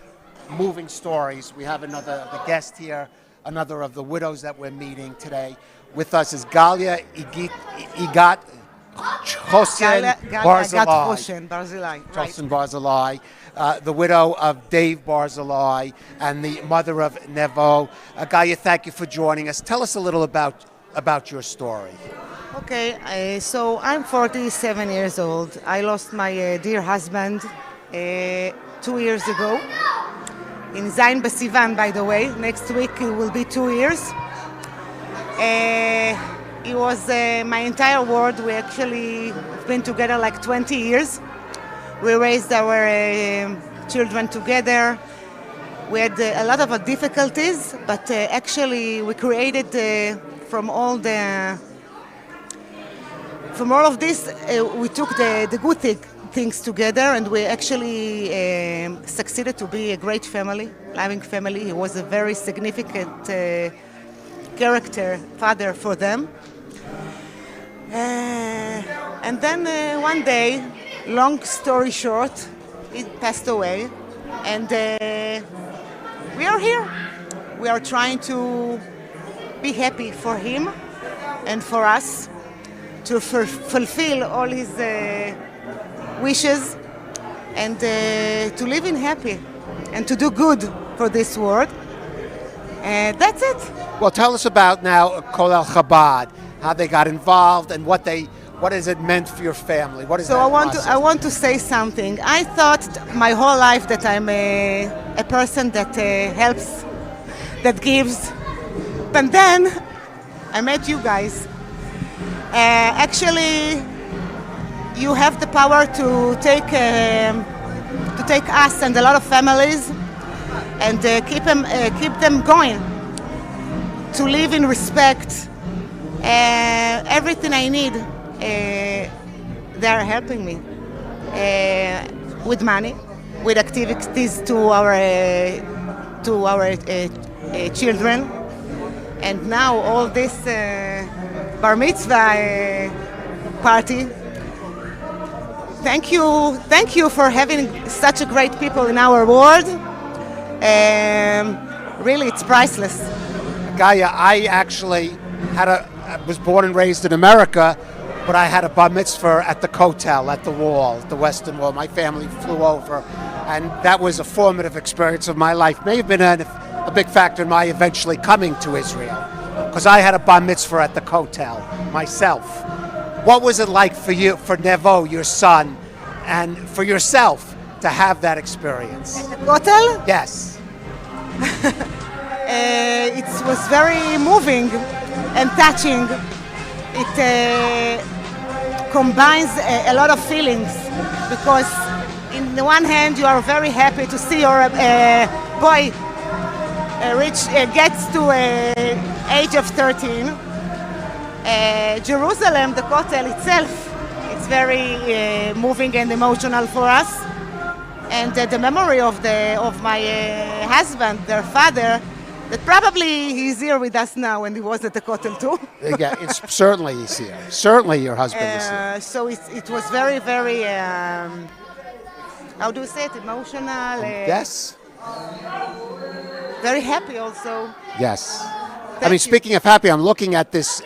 moving stories, we have the guest here, another of the widows that we're meeting today. With us is Galia Igat Chosen Barzilai, the widow of Dave Barzilai and the mother of Nevo. Galia, thank you for joining us. Tell us a little about your story. Okay, so I'm 47 years old. I lost my dear husband 2 years ago. In Zayin B'Sivan, by the way. Next week it will be 2 years. It was my entire world. We actually have been together like 20 years. We raised our children together. We had a lot of difficulties, but actually we created from all of this, we took the good things together, and we actually succeeded to be a great family, loving family. He was a very significant character, father for them. And then one day, long story short, he passed away, and we are here. We are trying to be happy for him and for us, to fulfill all his wishes, and to live in happy and to do good for this world. That's it. Well, tell us about now Colel Chabad, how they got involved, and what has it meant for your family? What is so I want to say something. I thought my whole life that I'm a person that helps, that gives, but then I met you guys. Actually, you have the power to take us and a lot of families and keep them going, to live in respect. Everything I need, they are helping me with money, with activities to our children, and now all this bar mitzvah party. Thank you for having such a great people in our world. Really, it's priceless. Gaia, I actually was born and raised in America, but I had a bar mitzvah at the Kotel, at the wall, at the Western Wall. My family flew over, and that was a formative experience of my life. May have been a big factor in my eventually coming to Israel, because I had a bar mitzvah at the Kotel myself. What was it like for you, for Nevo, your son, and for yourself to have that experience? At the Kotel? Yes. It was very moving and touching. It combines a lot of feelings, because in the one hand you are very happy to see your boy gets to age of 13. Jerusalem, the Kotel itself, it's very moving and emotional for us. And the memory of my husband, their father, that probably he's here with us now and he was at the Kotel too. Yeah, it's certainly he's here. Certainly your husband is here. So it was very, very, how do you say it, emotional. Yes. Very happy also. Yes. I mean, speaking of happy, I'm looking at this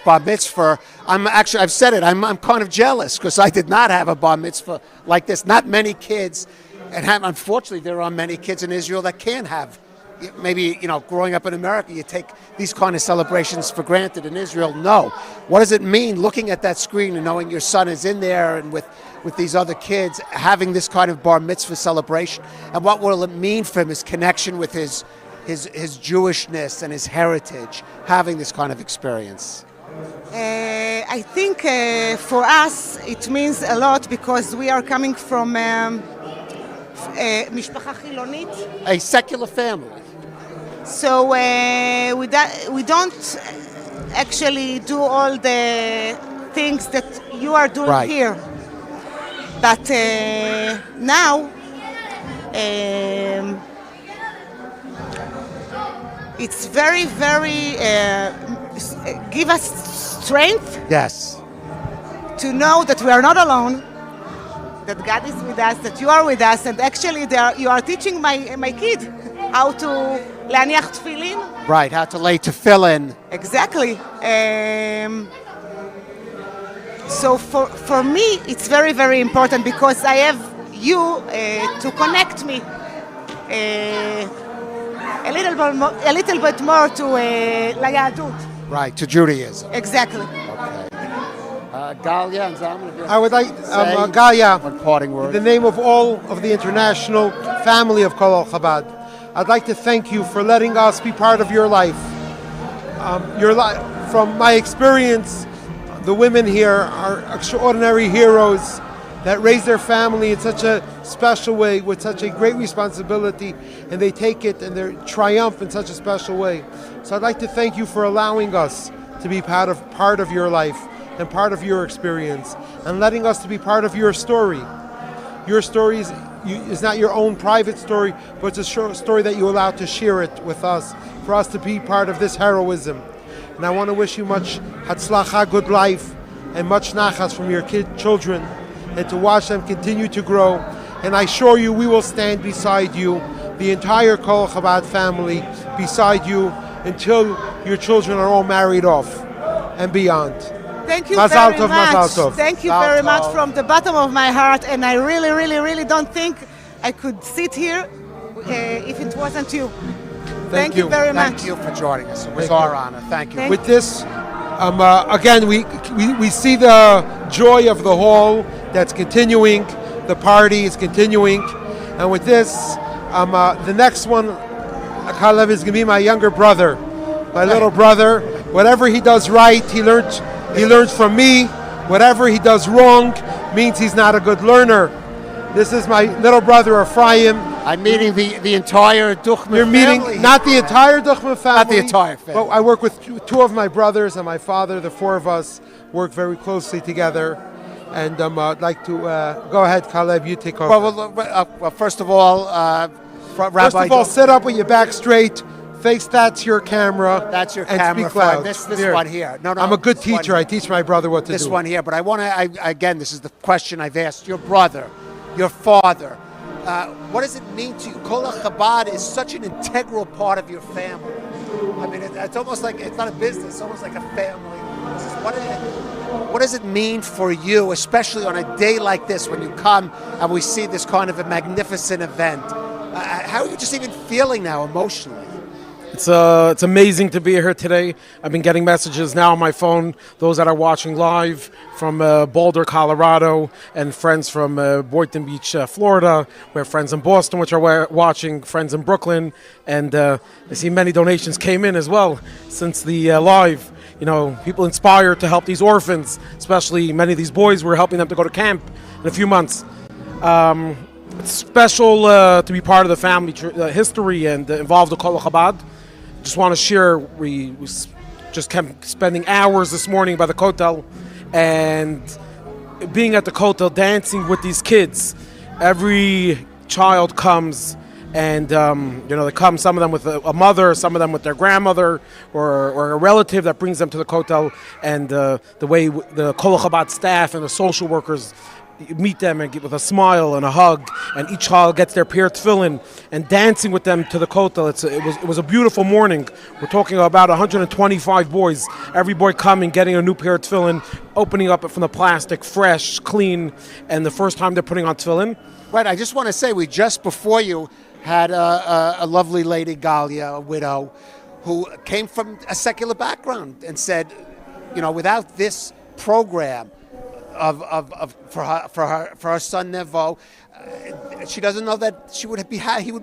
bar mitzvah. I've said it, I'm kind of jealous because I did not have a bar mitzvah like this. Not many kids, and unfortunately there are many kids in Israel that can't have. Maybe, growing up in America, you take these kind of celebrations for granted. In Israel, no. What does it mean looking at that screen and knowing your son is in there and with these other kids having this kind of bar mitzvah celebration? And what will it mean for him, his connection with his Jewishness and his heritage, having this kind of experience? I think for us it means a lot because we are coming from משפחה חילונית. A secular family. So we don't actually do all the things that you are doing here. But now it's very, very give us strength. Yes. To know that we are not alone, that God is with us, that you are with us, and actually you are teaching my kid how to להניח תפילין. Right, how to lay tefillin. Exactly. So for me, it's very, very important because I have you to connect me a little bit more to ליהדות. Right, to Judaism. Exactly. Galia and Zaman. I would like, Galia, one parting word. In the name of all of the international family of Colel Chabad, I'd like to thank you for letting us be part of your life. From my experience, the women here are extraordinary heroes that raise their family in such a special way, with such a great responsibility, and they take it and they triumph in such a special way. So I'd like to thank you for allowing us to be part of your life and part of your experience, and letting us to be part of your story. Your story is not your own private story, but it's a story that you allow to share it with us, for us to be part of this heroism. And I want to wish you much hatzlacha, good life, and much nachas from your children, and to watch them continue to grow. And I assure you, we will stand beside you, the entire Colel Chabad family, beside you, until your children are all married off and beyond. Thank you Mazal very tov, much. Mazal tov. Thank you very much from the bottom of my heart, and I really, really, really don't think I could sit here if it wasn't you. Thank you very much. Thank you for joining us. It was our honor. Thank you. With this, again, we see the joy of the hall that's continuing. The party is continuing, and with this, the next one, Kalev, is going to be my younger brother, my little brother. Whatever he does right, he learns from me. Whatever he does wrong means he's not a good learner. This is my little brother Ephraim. I'm meeting the entire Duchman You're meeting family. not the entire Duchman family. Not the entire family. But I work with two of my brothers and my father. The four of us work very closely together. And I'd like to go ahead, Caleb. You take over. Well, first of all, Rabbi. Sit up with your back straight. Face that's your camera. That's your and camera. Speak loud. This Here. one here. No, I'm a good teacher. I teach my brother what to do. This one here, but I want to. Again, this is the question I've asked your brother, your father. What does it mean to you? Colel Chabad is such an integral part of your family. I mean, it's almost like it's not a business. It's almost like a family. What does it mean for you, especially on a day like this when you come and we see this kind of a magnificent event? How are you just even feeling now emotionally? It's amazing to be here today. I've been getting messages now on my phone, those that are watching live from Boulder, Colorado, and friends from Boynton Beach, Florida. We have friends in Boston, which are watching, friends in Brooklyn, and I see many donations came in as well since the live. You know, people inspired to help these orphans, especially many of these boys. We're helping them to go to camp in a few months. It's special to be part of the family history and involved with Colel Chabad. Just want to share, we just kept spending hours this morning by the Kotel and being at the Kotel, dancing with these kids. Every child comes And they come, some of them with a mother, some of them with their grandmother or a relative that brings them to the kotel. And the way the Colel Chabad staff and the social workers meet them and with a smile and a hug, and each child gets their pair tefillin and dancing with them to the kotel. It was a beautiful morning. We're talking about 125 boys, every boy coming, getting a new pair of tefillin, opening up it from the plastic, fresh, clean, and the first time they're putting on tefillin. Right, I just want to say, we just before you had a lovely lady, Galia, a widow, who came from a secular background and said, without this program for her son Nevo, she doesn't know that he would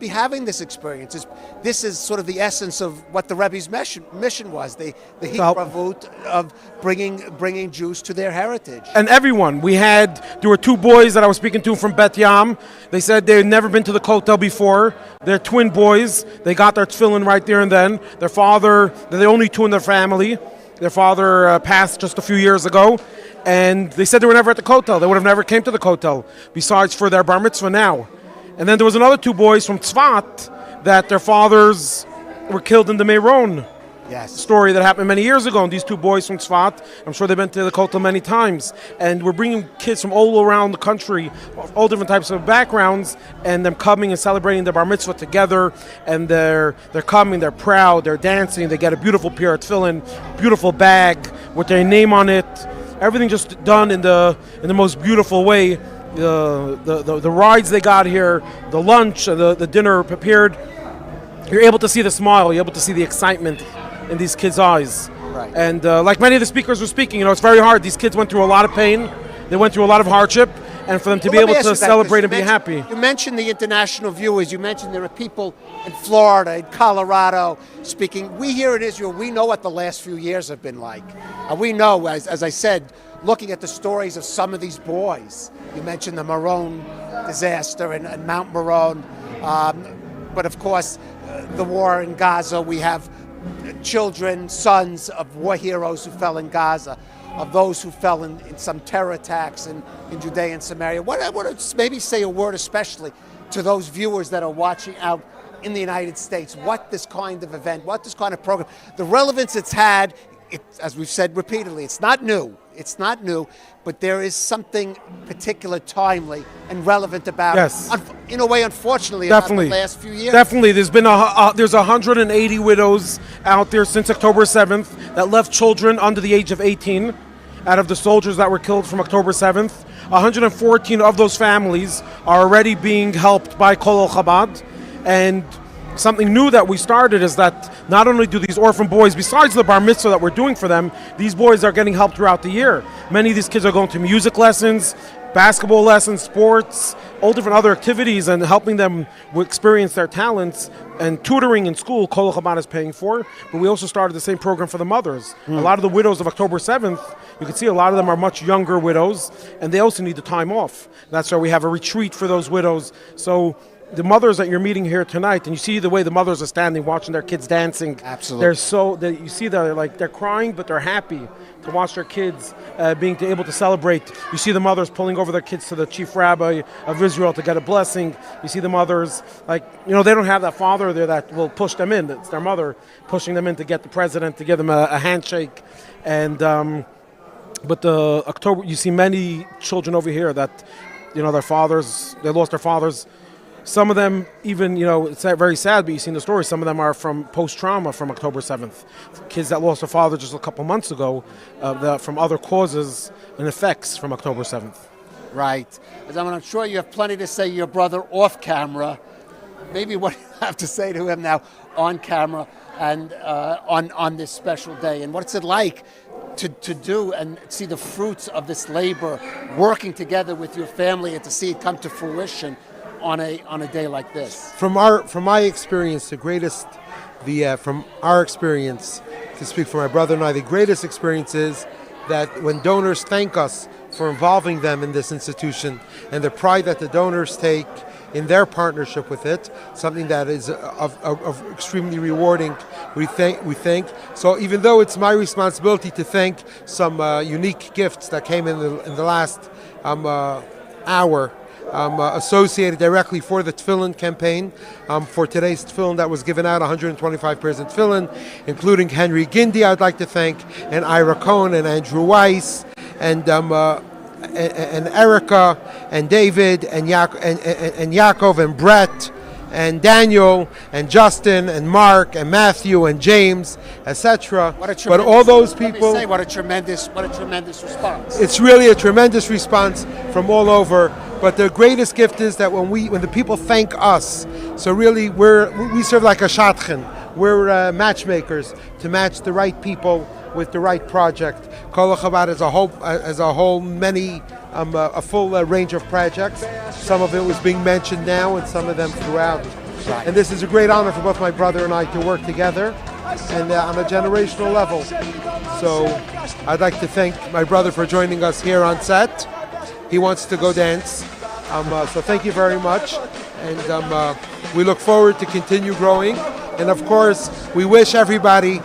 be having this experience. This is sort of the essence of what the Rebbe's mission was, the hitravut of bringing Jews to their heritage. And everyone, there were two boys that I was speaking to from Bet Yam. They said they had never been to the kotel before. They're twin boys. They got their tefillin right there and then. Their father, they're the only two in their family. Their father passed just a few years ago. And they said they were never at the kotel. They would have never came to the kotel, besides for their bar mitzvah now. And then there was another two boys from Tzfat that their fathers were killed in the Meron story that happened many years ago. And these two boys from Tzfat, I'm sure they've been to the kotel many times. And we're bringing kids from all around the country, all different types of backgrounds, and them coming and celebrating the bar mitzvah together. And they're coming, they're proud, they're dancing, they get a beautiful pair of tefillin, beautiful bag with their name on it. Everything just done in the most beautiful way. The rides they got here, the lunch, the dinner prepared. You're able to see the smile. You're able to see the excitement in these kids' eyes. Right. And like many of the speakers were speaking, it's very hard. These kids went through a lot of pain. They went through a lot of hardship. And for them to be able to celebrate and be happy. You mentioned the international viewers. You mentioned there are people in Florida, in Colorado speaking. We here in Israel, we know what the last few years have been like. We know, as I said, looking at the stories of some of these boys. You mentioned the Meron disaster and Mount Meron. But of course, the war in Gaza. We have children, sons of war heroes who fell in Gaza, of those who fell in some terror attacks in Judea and Samaria. Maybe say a word especially to those viewers that are watching out in the United States, what this kind of event, what this kind of program, the relevance it's had, as we've said repeatedly, it's not new, but there is something particular, timely, and relevant about it. In a way, unfortunately, about the last few years. Definitely. There's been there's 180 widows out there since October 7th that left children under the age of 18 out of the soldiers that were killed from October 7th. 114 of those families are already being helped by Colel Chabad. And something new that we started is that not only do these orphan boys, besides the bar mitzvah that we're doing for them, these boys are getting help throughout the year. Many of these kids are going to music lessons, basketball lessons, sports, all different other activities, and helping them experience their talents. And tutoring in school, Colel Chabad is paying for. But we also started the same program for the mothers. A lot of the widows of October 7th, you can see a lot of them are much younger widows, and they also need the time off. That's why we have a retreat for those widows. So the mothers that you're meeting here tonight, and you see the way the mothers are standing watching their kids dancing. Absolutely. You see they're crying, but they're happy to watch their kids being able to celebrate. You see the mothers pulling over their kids to the chief rabbi of Israel to get a blessing. You see the mothers, they don't have that father there that will push them in. It's their mother pushing them in to get the president to give them a handshake. And but the October, you see many children over here that, their fathers, they lost their fathers. Some of them even, it's very sad, but you've seen the story. Some of them are from post-trauma from October 7th. Kids that lost their father just a couple months ago from other causes and effects from October 7th. Right. I'm sure you have plenty to say to your brother off camera. Maybe what you have to say to him now on camera and on this special day. And what's it like to do and see the fruits of this labor, working together with your family and to see it come to fruition on a day like this? From my experience, from our experience, to speak for my brother and I, the greatest experience is that when donors thank us for involving them in this institution and the pride that the donors take in their partnership with it, something that is of extremely rewarding. We thank. So even though it's my responsibility to thank some unique gifts that came in the last hour, associated directly for the tefillin campaign. For today's tefillin that was given out, 125 pairs of tefillin, including Henry Gindi, I'd like to thank, and Ira Cohn, and Andrew Weiss, and Erica, and David, and Yaakov, and Brett, and Daniel, and Justin, and Mark, and Matthew, and James, etc. But all those people, what a tremendous response. it's really a tremendous response from all over. But the greatest gift is that when the people thank us, so really we serve like a shadchan. We're matchmakers to match the right people with the right project. Colel Chabad as a whole, a full range of projects. Some of it was being mentioned now, and some of them throughout. Right. And this is a great honor for both my brother and I to work together, and on a generational level. So I'd like to thank my brother for joining us here on set. He wants to go dance. So thank you very much. And we look forward to continue growing. And of course, we wish everybody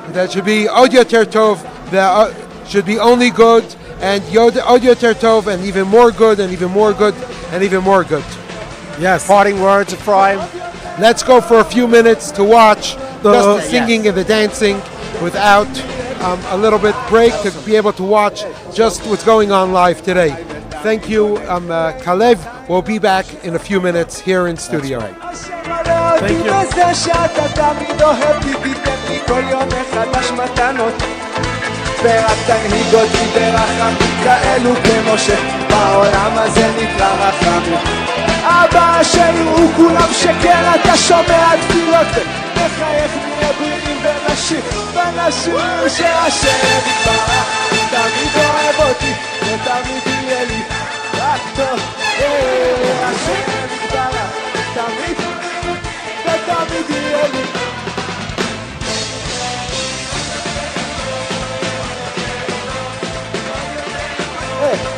that should be Od Yoter Tov, should be only good, and Od Yoter Tov, and even more good, and even more good, and even more good. Yes. Parting words, Ephraim. Let's go for a few minutes to watch just the singing and the dancing without a little bit break, to be able to watch just what's going on live today. Thank you, Kalev. We'll be back in a few minutes here in studio. Thank ורק תנהיג אותי ברחמים כאלו כמשה, בעולם הזה נקרא רחמים. אבא שיראו כולם שכן אתה שומע תפילות, ומחייך נהיה בריאים ונשיך שהשם יתברך תמיד אוהב אותי ותמיד יהיה לי רק טוב. השם יתברך תמיד ותמיד יהיה לי.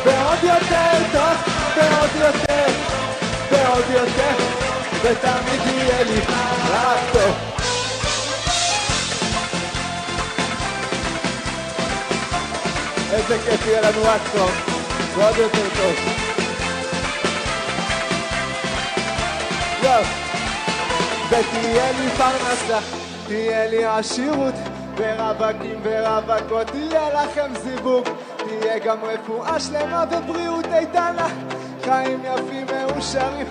ועוד יותר טוב, ועוד יותר, ועוד יותר, ותמיד יהיה לי רק טוב. איזה כיף יהיה לנו רק טוב, ועוד יותר טוב. ותהיה לי פרנסה, תהיה לי עשירות, ורווקים ורווקות, תהיה לכם זיווג, תהיה גם רפואה שלמה ובריאות איתנה, חיים יפים מאושרים.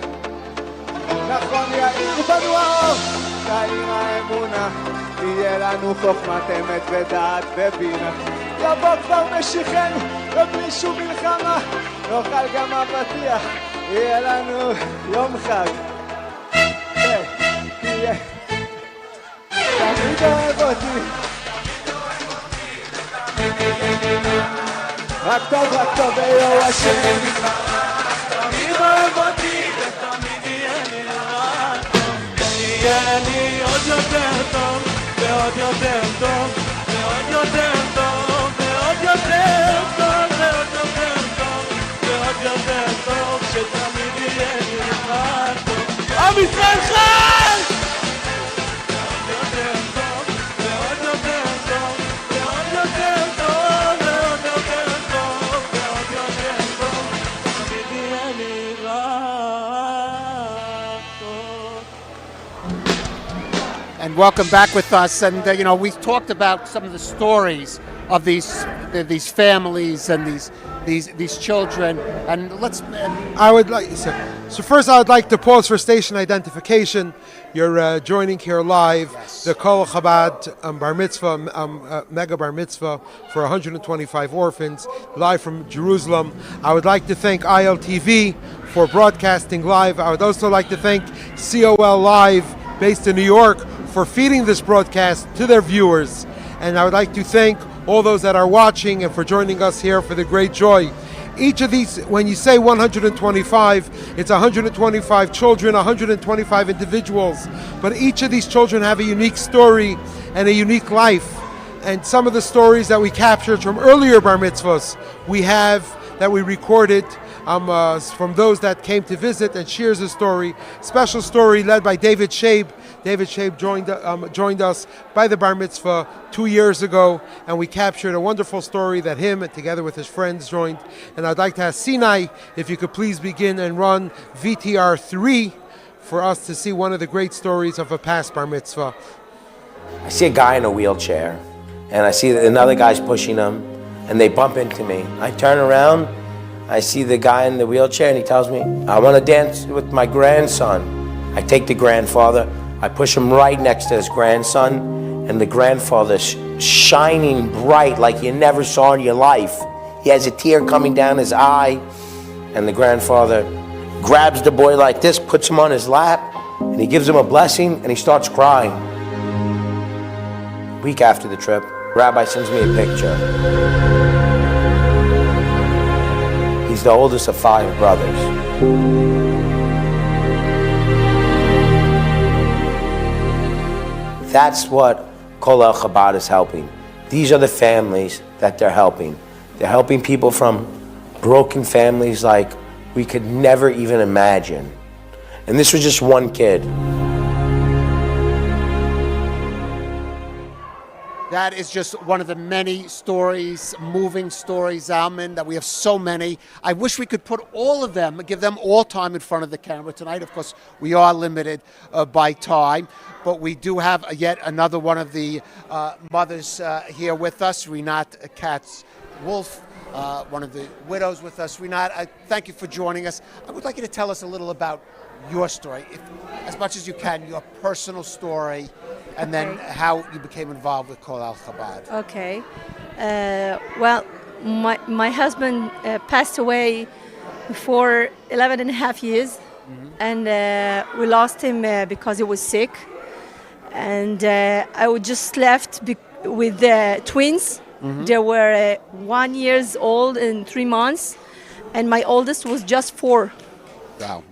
נכון יאיר בנו האור, תאיר האמונה, תהיה לנו חוכמת אמת ודעת ובינה. יבוא כבר משיחנו ובלי שום מלחמה, נאכל גם אבטיח, יהיה לנו יום חג. תהיה תמיד אוהב אותי, רק טוב ויהוא השם תמיד אוהב אותי ותמיד יהיה לי רק טוב. יהיה לי עוד יותר טוב ועוד יותר טוב ועוד יותר טוב ועוד יותר טוב ועוד יותר טוב ועוד יותר טוב, שתמיד יהיה לי רק טוב. עם ישראל חי! ועוד יותר טוב ועוד יותר טוב ועוד יותר טוב ועוד יותר טוב ועוד יותר טוב, תמיד יהיה לי רק טוב. And welcome back with us. And we talked about some of the stories of these families and these children. And I would like so first I would like to pause for station identification. You're joining here live the Colel Chabad bar mitzvah, mega bar mitzvah for 125 orphans, live from Jerusalem. I would like to thank ILTV for broadcasting live. I would also like to thank COL Live, based in New York, for feeding this broadcast to their viewers. And I would like to thank all those that are watching and for joining us here for the great joy. Each of these, when you say 125, it's 125 children, 125 individuals. But each of these children have a unique story and a unique life. And some of the stories that we captured from earlier bar mitzvahs, we recorded from those that came to visit and shares a story. Special story led by David Shabe. David Shabe joined us by the Bar Mitzvah 2 years ago, and we captured a wonderful story that him, and together with his friends, joined. And I'd like to ask Sinai if you could please begin and run VTR 3 for us to see one of the great stories of a past Bar Mitzvah. I see a guy in a wheelchair, and I see that another guy's pushing him, and they bump into me. I turn around, I see the guy in the wheelchair, and he tells me, I want to dance with my grandson. I take the grandfather, I push him right next to his grandson, and the grandfather's shining bright like you never saw in your life. He has a tear coming down his eye, and the grandfather grabs the boy like this, puts him on his lap, and he gives him a blessing, and he starts crying. A week after the trip, Rabbi sends me a picture. He's the oldest of 5 brothers. That's what Colel Chabad is helping. These are the families that they're helping. They're helping people from broken families like we could never even imagine. And this was just one kid. That is just one of the many stories, moving stories, Zalman, that we have so many. I wish we could put all of them, give them all time in front of the camera tonight. Of course, we are limited by time, but we do have yet another one of the mothers here with us, Rinat Katz-Wolf, one of the widows with us. Rinat, thank you for joining us. I would like you to tell us a little about your story, as much as you can, your personal story, and then how you became involved with Colel Chabad. Okay. Well, my husband passed away for 11 and a half years, and we lost him because he was sick. And I was just left with twins. They were 1 year old and 3 months, and my oldest was just 4. Wow.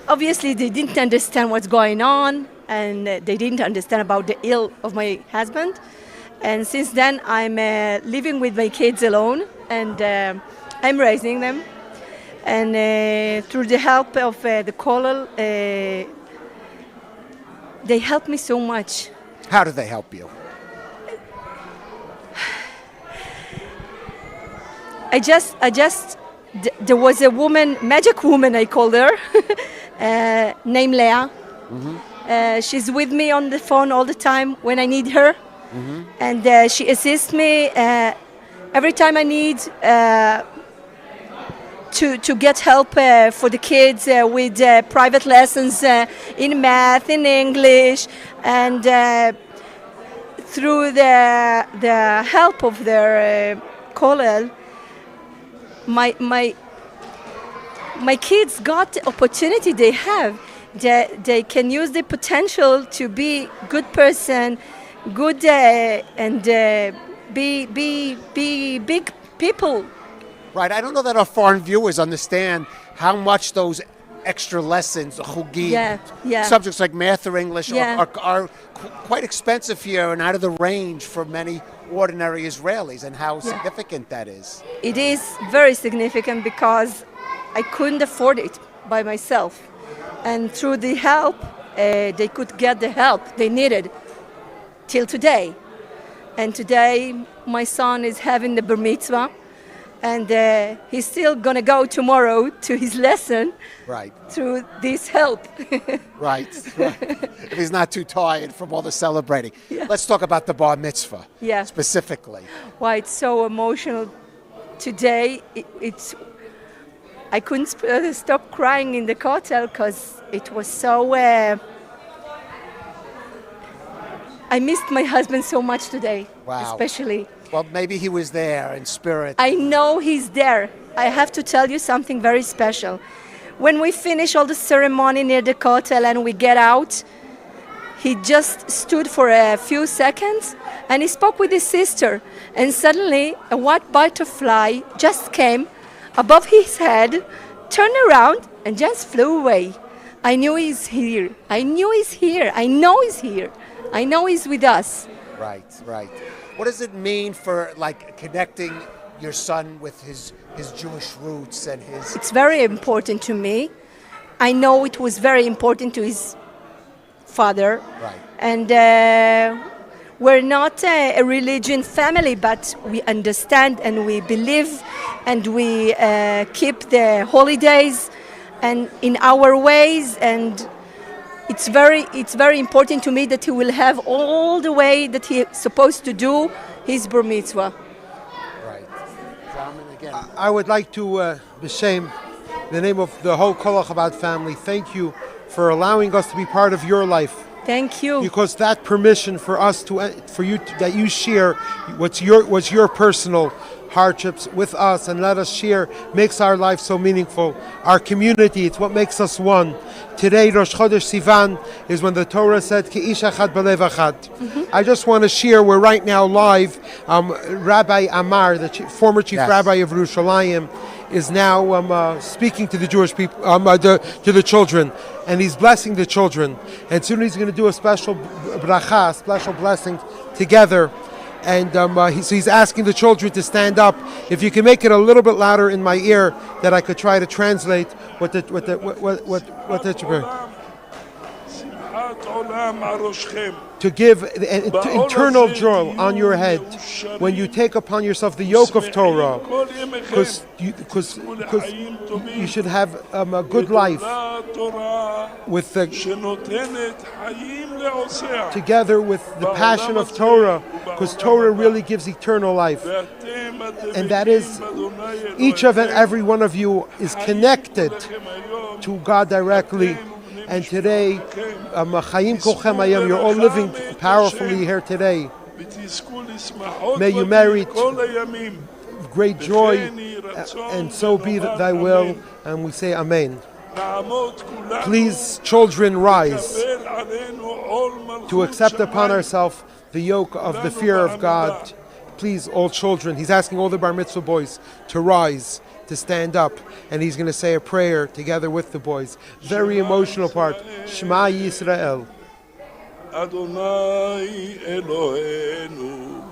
Obviously, they didn't understand what's going on, and they didn't understand about the ill of my husband. And since then, I'm living with my kids alone, and I'm raising them. And through the help of the Colel, they help me so much. How do they help you? There was a woman, magic woman, I called her, named Leah. She's with me on the phone all the time when I need her. And she assists me every time I need to get help for the kids with private lessons in math, in English, and through the help of their Colel, my kids got the opportunity they have. They can use the potential to be good person, good and be big people. Right. I don't know that our foreign viewers understand how much those extra lessons, chugim, subjects like math or English are quite expensive here and out of the range for many ordinary Israelis, and how significant that is. It is very significant because I couldn't afford it by myself. And through the help, they could get the help they needed till today. And today, my son is having the bar mitzvah, and he's still going to go tomorrow to his lesson through this help. Right. If he's not too tired from all the celebrating. Let's talk about the bar mitzvah specifically. Why it's so emotional today. I couldn't stop crying in the kotel because it was so... I missed my husband so much today, especially. Well, maybe he was there in spirit. I know he's there. I have to tell you something very special. When we finish all the ceremony near the kotel and we get out, he just stood for a few seconds and he spoke with his sister. And suddenly a white butterfly just came above his head, turned around and just flew away. I knew he's here. I knew he's here. I know he's here. I know he's with us. Right. What does it mean for connecting your son with his Jewish roots and his... It's very important to me. I know it was very important to his father. Right. And we're not a religion family, but we understand and we believe and we keep the holidays and in our ways. And it's very important to me that he will have all the way that he's supposed to do his bar mitzvah. Right. Again. I would like to, B'Shem, in the name of the whole Colel Chabad family, thank you for allowing us to be part of your life. Thank you. Because that permission for us that you share what's your personal hardships with us and let us share makes our life so meaningful. Our community, it's what makes us one. Today, Rosh Chodesh Sivan, is when the Torah said, Ki ish echad belev echad. I just want to share, we're right now live, Rabbi Amar, the former chief rabbi of Yerushalayim, is now speaking to the Jewish people, to the children, and he's blessing the children. And soon he's going to do a special bracha, special blessing together. And so he's asking the children to stand up. If you can make it a little bit louder in my ear, that I could try to translate what the to give an internal joy on your head when you take upon yourself the yoke of Torah, because you should have a good life with together with the passion of Torah, because Torah really gives eternal life, and that is each of and every one of you is connected to God directly. And today, you're all living powerfully here today. May you merit great joy, and so be thy will. And we say Amen. Please, children, rise to accept upon ourselves the yoke of the fear of God. Please, all children, he's asking all the bar mitzvah boys to rise, to stand up, and he's going to say a prayer together with the boys. Very emotional part. Shema Yisrael. Adonai Eloheinu,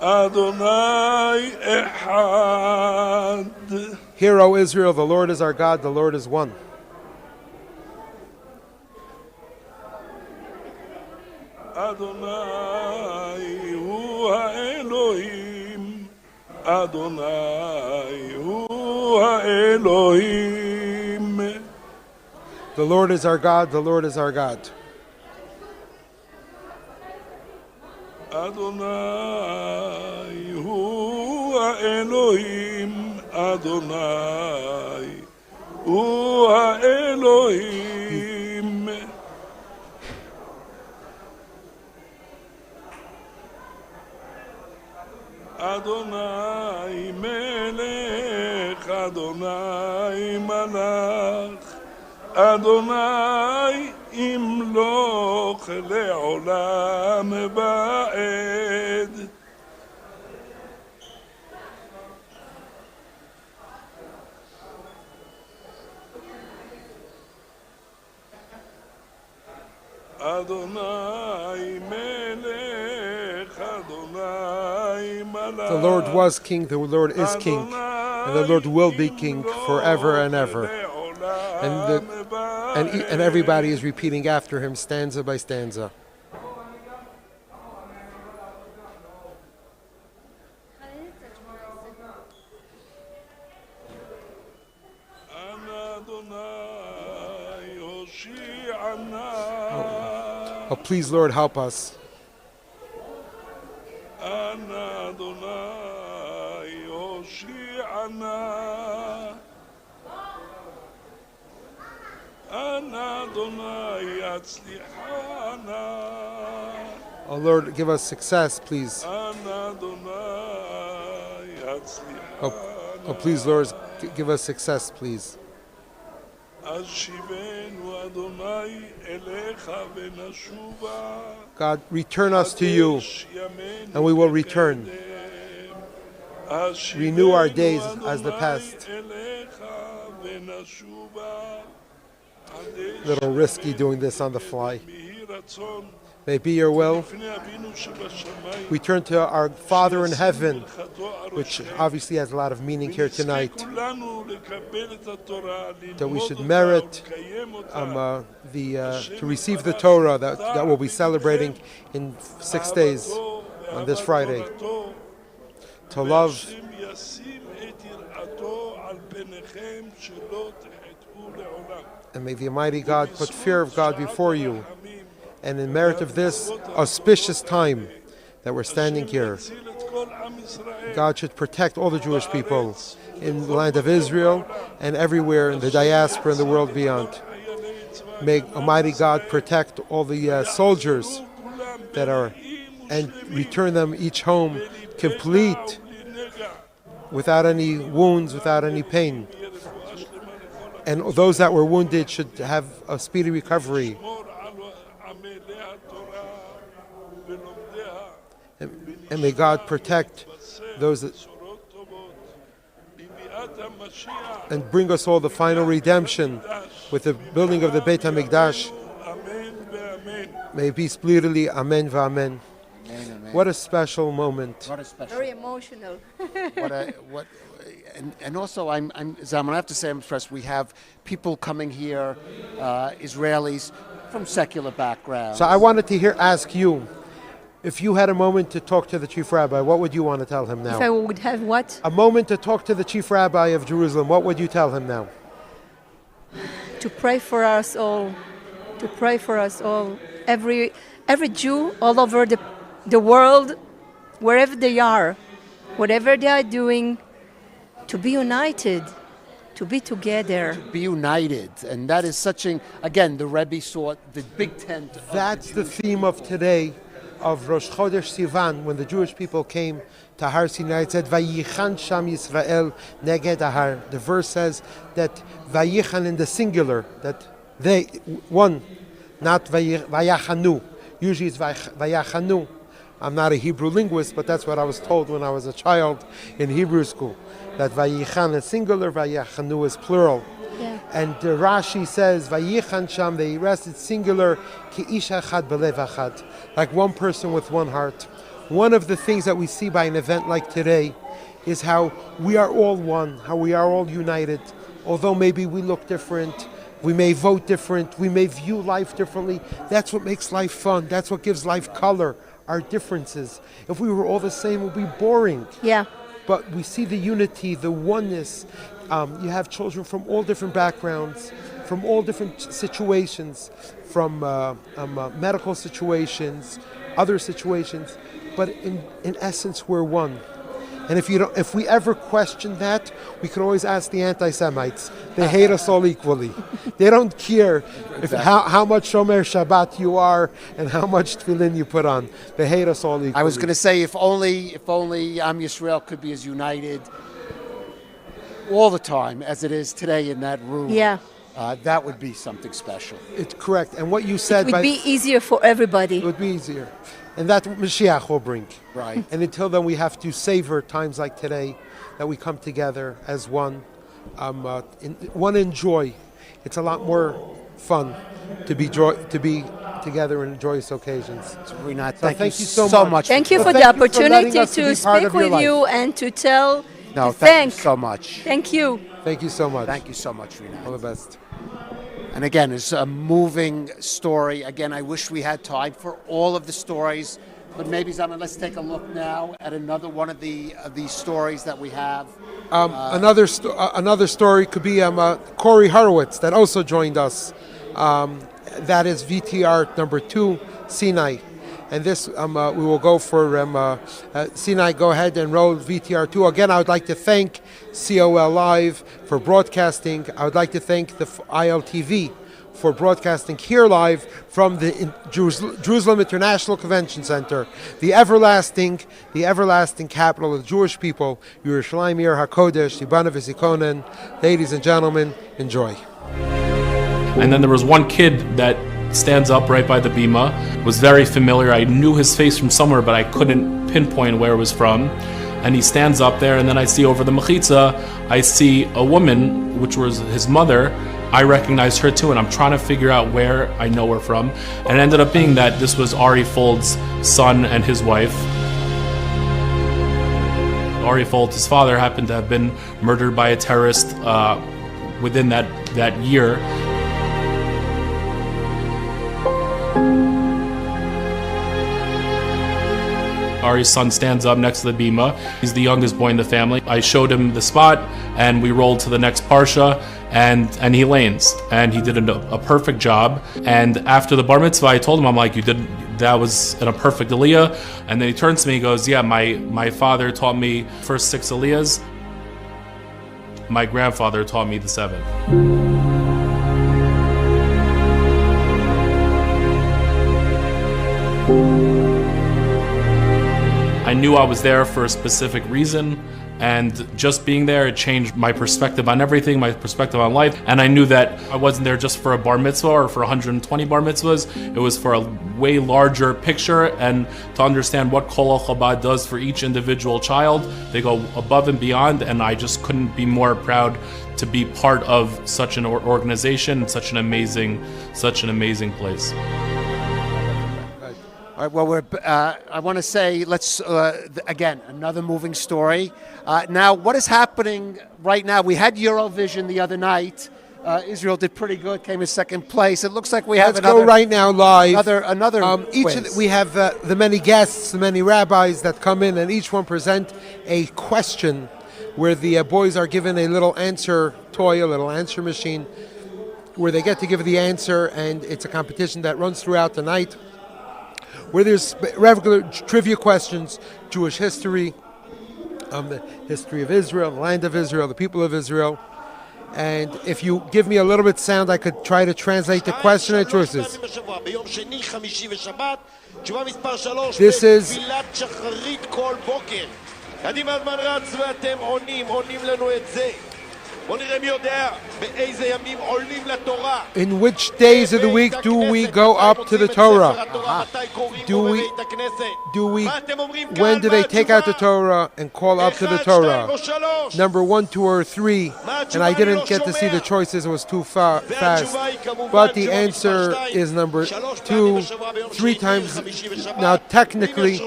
Adonai Echad. Hear, O Israel, the Lord is our God, the Lord is one. Adonai Hu HaElohim, Adonai Hu HaElohim. The Lord is our God, the Lord is our God. Adonai Hu HaElohim, Adonai Hu HaElohim. Adonai Melech, Adonai Malach, Adonai Imloch Le'olam Ba'ed. Adonai Melech, Adonai Malach. The Lord was king, the Lord is king, and the Lord will be king forever and ever. And everybody is repeating after him, stanza by stanza. Oh, please, Lord, help us. Oh Lord, give us success, please. Oh please, Lord, give us success, please. God, return us to you, and we will return. Renew our days as the past. Little risky doing this on the fly. May it be your will. We turn to our Father in heaven, which obviously has a lot of meaning here tonight, that we should merit to receive the Torah that we'll be celebrating in 6 days on this Friday, to love and may the Almighty God put fear of God before you. And in merit of this auspicious time that we're standing here, God should protect all the Jewish people in the land of Israel and everywhere in the diaspora and the world beyond. May Almighty God protect all the soldiers that are, and return them each home complete, without any wounds, without any pain. And those that were wounded should have a speedy recovery. And may God protect those and bring us all the final redemption with the building of the Beit HaMikdash. May it be speedily. Amen v'amen. What a special moment. What a special. Very emotional. And also, Zalman, I have to say, I'm impressed. We have people coming here, Israelis from secular backgrounds. So I wanted to ask you, if you had a moment to talk to the Chief Rabbi, what would you want to tell him now? If I would have what? A moment to talk to the Chief Rabbi of Jerusalem, what would you tell him now? To pray for us all. To pray for us all. Every Jew all over the world, wherever they are, whatever they are doing, to be united, to be together. To be united. And that is again, the Rebbe saw the big tent. That's the theme of today, of Rosh Chodesh Sivan, when the Jewish people came to Har Sinai. It said, Vayichan Sham Yisrael Neged Ahar. The verse says that Vayichan in the singular, that they, one, not Vayachanu. Usually it's Vayachanu. I'm not a Hebrew linguist, but that's what I was told when I was a child in Hebrew school, that Vayichan is singular, Vayachanu is plural. Yeah. And Rashi says, Vayichan Sham, they rested singular, Ki ish achad belev achad, like one person with one heart. One of the things that we see by an event like today is how we are all one, how we are all united. Although maybe we look different, we may vote different, we may view life differently. That's what makes life fun. That's what gives life color, our differences. If we were all the same, it would be boring. Yeah. But we see the unity, the oneness. You have children from all different backgrounds, from all different situations, from medical situations, other situations. But in essence, we're one. And if we ever question that, we could always ask the anti-Semites. They hate us all equally. They don't care how much Shomer Shabbat you are and how much tefillin you put on. They hate us all equally. I was going to say, if only Am Yisrael could be as united all the time as it is today in that room. Yeah. That would be something special. It's correct. And what you said... It would be easier for everybody. It would be easier. And that's what Mashiach will bring. Right. And until then, we have to savor times like today, that we come together as one, one in joy. It's a lot more fun to be together in joyous occasions. Rinat, thank you so much. Thank you for the opportunity to speak with you and to tell. Thank you so much. Thank you. Thank you so much. Thank you so much, Rinat. All the best. And again, it's a moving story. Again, I wish we had time for all of the stories, but maybe, Zaman, let's take a look now at another one of these stories that we have. Another story could be Corey Horowitz that also joined us. That is VTR number 2, Sinai. And this, we will go for Sinai. Go ahead and roll VTR 2. Again, I would like to thank COL Live for broadcasting. I would like to thank the ILTV for broadcasting here live from the Jerusalem International Convention Center, the everlasting capital of the Jewish people, Yerushalayim Yer HaKodesh, Tibana V'Zikonen. Ladies and gentlemen, enjoy. And then there was one kid that stands up right by the bima, was very familiar. I knew his face from somewhere, but I couldn't pinpoint where it was from. And he stands up there, and then I see over the mechitza, I see a woman, which was his mother, I recognized her too, and I'm trying to figure out where I know her from. And it ended up being that this was Ari Fold's son and his wife. Ari Fold, his father, happened to have been murdered by a terrorist within that year. Ari's son stands up next to the bima. He's the youngest boy in the family. I showed him the spot, and we rolled to the next parsha, and he lanes, and he did a perfect job. And after the bar mitzvah, I told him, I'm like, that was in a perfect aliyah. And then he turns to me, he goes, yeah, my father taught me first 6 aliyahs. My grandfather taught me the 7th. I knew I was there for a specific reason, and just being there, it changed my perspective on everything, my perspective on life. And I knew that I wasn't there just for a bar mitzvah or for 120 bar mitzvahs. It was for a way larger picture, and to understand what Colel Chabad does for each individual child. They go above and beyond, and I just couldn't be more proud to be part of such an organization, such an amazing place. All right, well, I want to say, let's, again, another moving story. Now, what is happening right now? We had Eurovision the other night. Israel did pretty good, came in second place. It looks like we have Let's go right now live. Another we have the many guests, the many rabbis that come in, and each one present a question where the boys are given a little answer toy, a little answer machine, where they get to give the answer, and it's a competition that runs throughout the night, where there's regular trivia questions, Jewish history, the history of Israel, the land of Israel, the people of Israel. And if you give me a little bit of sound, I could try to translate the question and choices. This is... In which days of the week do we go up to the Torah? When do they take out the Torah and call up to the Torah? Number 1, 2, or 3. And I didn't get to see the choices, it was too fast. But the answer is number 2, 3 times. Now technically,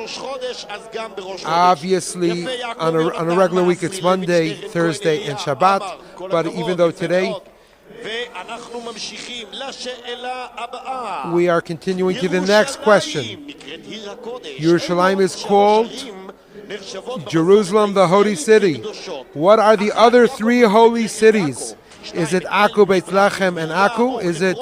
obviously, on a regular week it's Monday, Thursday, and Shabbat. But even though today we are continuing to the next question. Yerushalayim is called Jerusalem, the holy city. What are the other 3 holy cities? Is it Akku, Beit Lachem, and Akku? Is it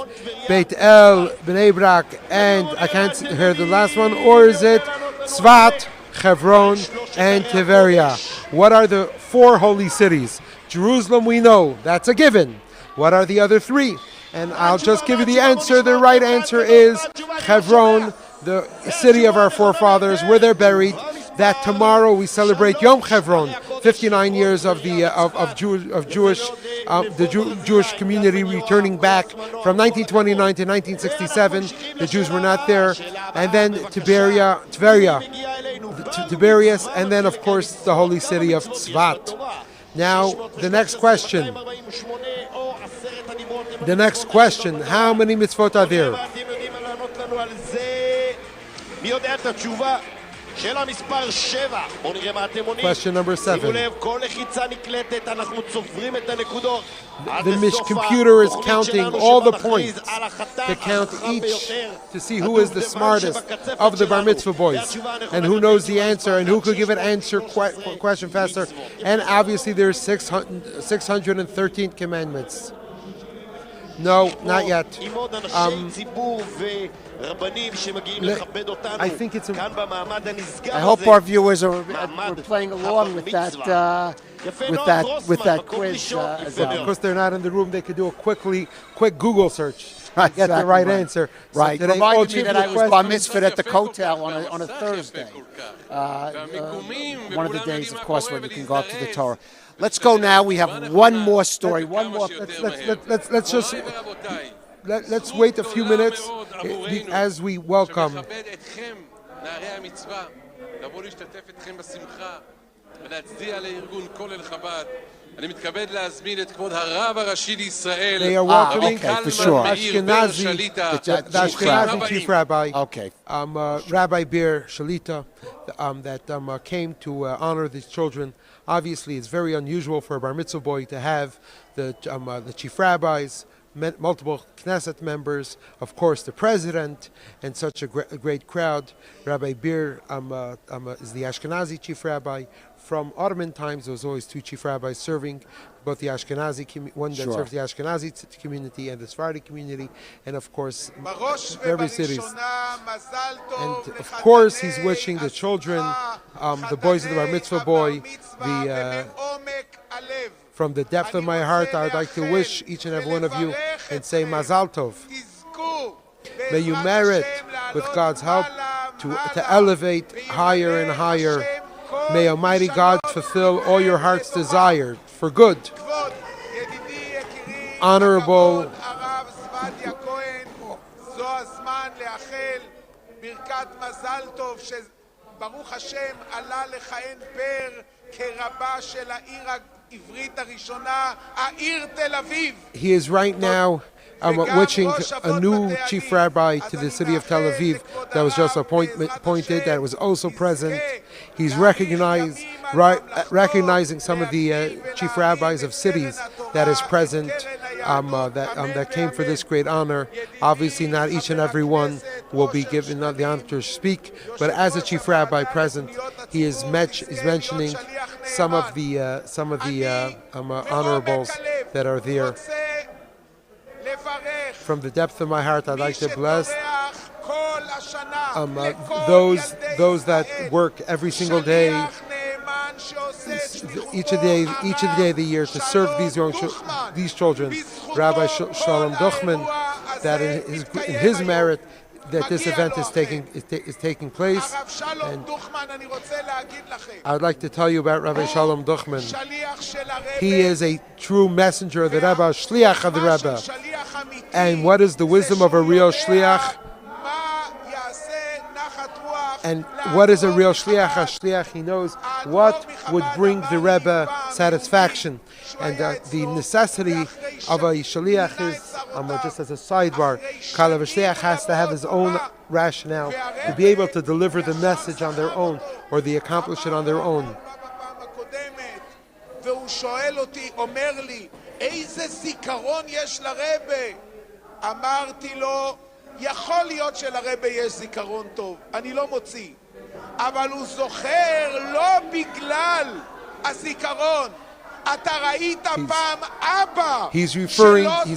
Beit El, Bnei Brak, and I can't hear the last one? Or is it Tzvat, Hebron, and Tiberia? What are the 4 holy cities? Jerusalem, we know, that's a given. What are the other 3? And I'll just give you the answer. The right answer is Hebron, the city of our forefathers, where they're buried. That tomorrow we celebrate Yom Hebron, 59 years of the Jewish community returning back from 1929 to 1967. The Jews were not there, and then Tiberias, and then of course the holy city of Tzvat. Now, the next question. How many mitzvot are there? Question number 7. The computer is counting all the points to count each, to see who is the smartest of the bar mitzvah boys and who knows the answer and who could give an answer question faster. And obviously there's 613 commandments. No, not yet. I think it's. I hope our viewers are playing along with that quiz. Because they're not in the room, they could do a quick Google search. Right, get the right answer. Right. So reminded me that I was bar mitzvah at the Kotel on a Thursday. One of the days, of course, when you can go up to the Torah. Let's go now. We have one more story. One more. Let's wait a few minutes as we welcome ולהצדיע לארגון כולל חב"ד. אני מתכבד להזמין את כבוד הרב הראשי לישראל, They are welcoming הרב the קלמן מאיר בר Ashkenazi, שליטה. the Ashkenazi chief rabbi, Okay. Rabbi Bir Shalita, that came to honor these children. Obviously, it's very unusual for a bar mitzvah boy to have the chief rabbis, multiple Knesset members, of course the president, and such a great crowd. Rabbi Bir is the Ashkenazi chief rabbi. From Ottoman times, there was always two chief rabbis serving both the Ashkenazi, one that serves the Ashkenazi community and the Sephardi community, and of course, every cities. And of course, he's wishing the children, the boys of the Bar Mitzvah boy, from the depth of my heart, I would like to wish each and every one of you and say Mazal Tov. May you merit, with God's help, to elevate higher and higher. May Almighty God fulfill all your heart's desire for good. Honorable he is right now wishing a new chief rabbi to the city of Tel Aviv that was just appointed, that was also present. He's recognizing some of the chief rabbis of cities that is present, that came for this great honor. Obviously, not each and every one will be given the honor to speak, but as a chief rabbi present, he is mentioning some of the honorables that are there. From the depth of my heart, I'd like to bless those that work every single day, each of the day of the year to serve these children. Rabbi Shalom Duchman, that in his merit, that this event is taking place. And I would like to tell you about Rabbi Shalom Duchman. He is a true messenger of the Rebbe, shliach of the Rebbe. And what is the wisdom of a real shliach? And what is a real shliach? A shliach, he knows what would bring the Rebbe satisfaction. And the necessity of a shliach is, just as a sidebar, Kalev shliach has to have his own rationale to be able to deliver the message on their own, or they accomplish it on their own. אמרתי לו, יכול להיות שלרבי יש זיכרון טוב, אני לא מוציא, אבל הוא זוכר לא בגלל הזיכרון. אתה ראית פעם אבא He's referring, he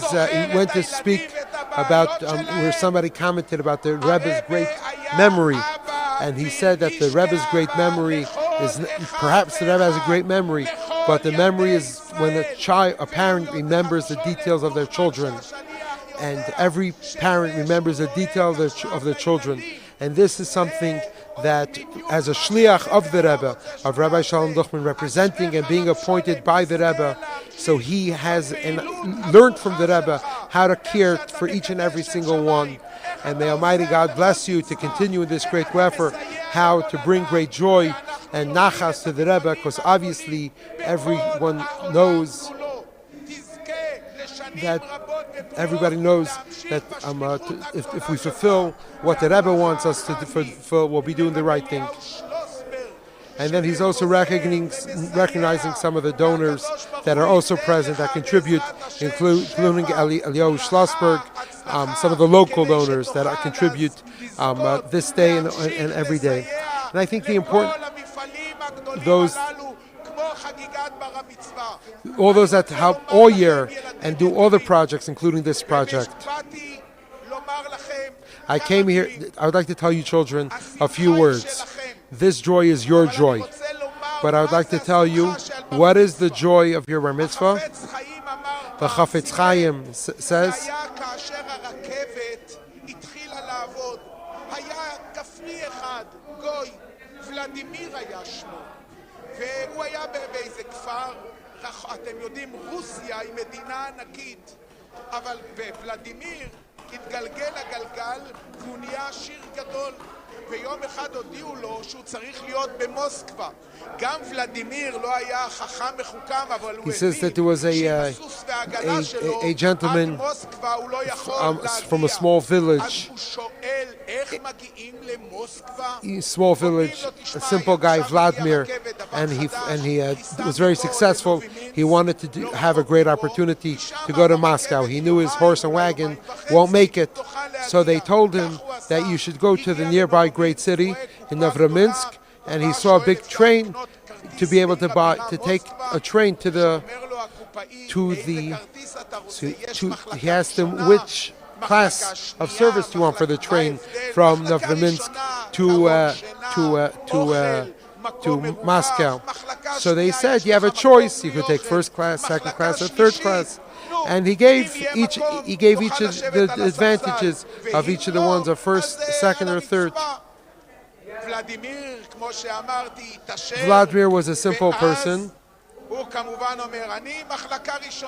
went to speak about where somebody commented about the Rebbe's great memory, and he said that the Rebbe's great memory is, perhaps the Rebbe has a great memory, but the memory is when a parent remembers the details of their children. And every parent remembers the detail of their children. And this is something that, as a shliach of the Rebbe, of Rabbi Shalom Duchman, representing and being appointed by the Rebbe, so he has learned from the Rebbe how to care for each and every single one. And may Almighty God bless you to continue in this great effort, how to bring great joy and nachas to the Rebbe, because obviously everyone knows that everybody knows that if we fulfill what the Rebbe wants us to fulfill, we'll be doing the right thing. And then he's also recognizing some of the donors that are also present that contribute, including Eliyahu Schlossberg, some of the local donors that contribute this day and every day. And I think the important, all those that help all year and do all the projects, including this project. I came here, I would like to tell you children a few words. This joy is your joy. But I would like to tell you, what is the joy of your bar mitzvah? The Chafetz Chaim says, והוא היה באיזה כפר, אתם יודעים, רוסיה היא מדינה ענקית, אבל בוולדימיר התגלגל הגלגל והוא נהיה עשיר גדול, ויום אחד הודיעו לו שהוא צריך להיות במוסקבה. גם ולדימיר לא היה חכם מחוכם, אבל הוא הבין שבסוס והעגלה שלו עד מוסקבה הוא לא יכול from a small village. אז הוא שואל איך מגיעים למוסקבה? Small village, a simple guy, Vladimir, and he was very successful. He wanted to have a great opportunity to go to Moscow. He knew his horse and wagon won't make it, so they told him that you should go to the nearby great city in Novorominsk, and he saw a big train to be able to take a train he asked him which class of service do you want for the train from Novorominsk to Moscow. So they said you have a choice. You could take first class, second class, or third class. And he gave each of the advantages of each of the ones of first, second, or third. Vladimir was a simple person.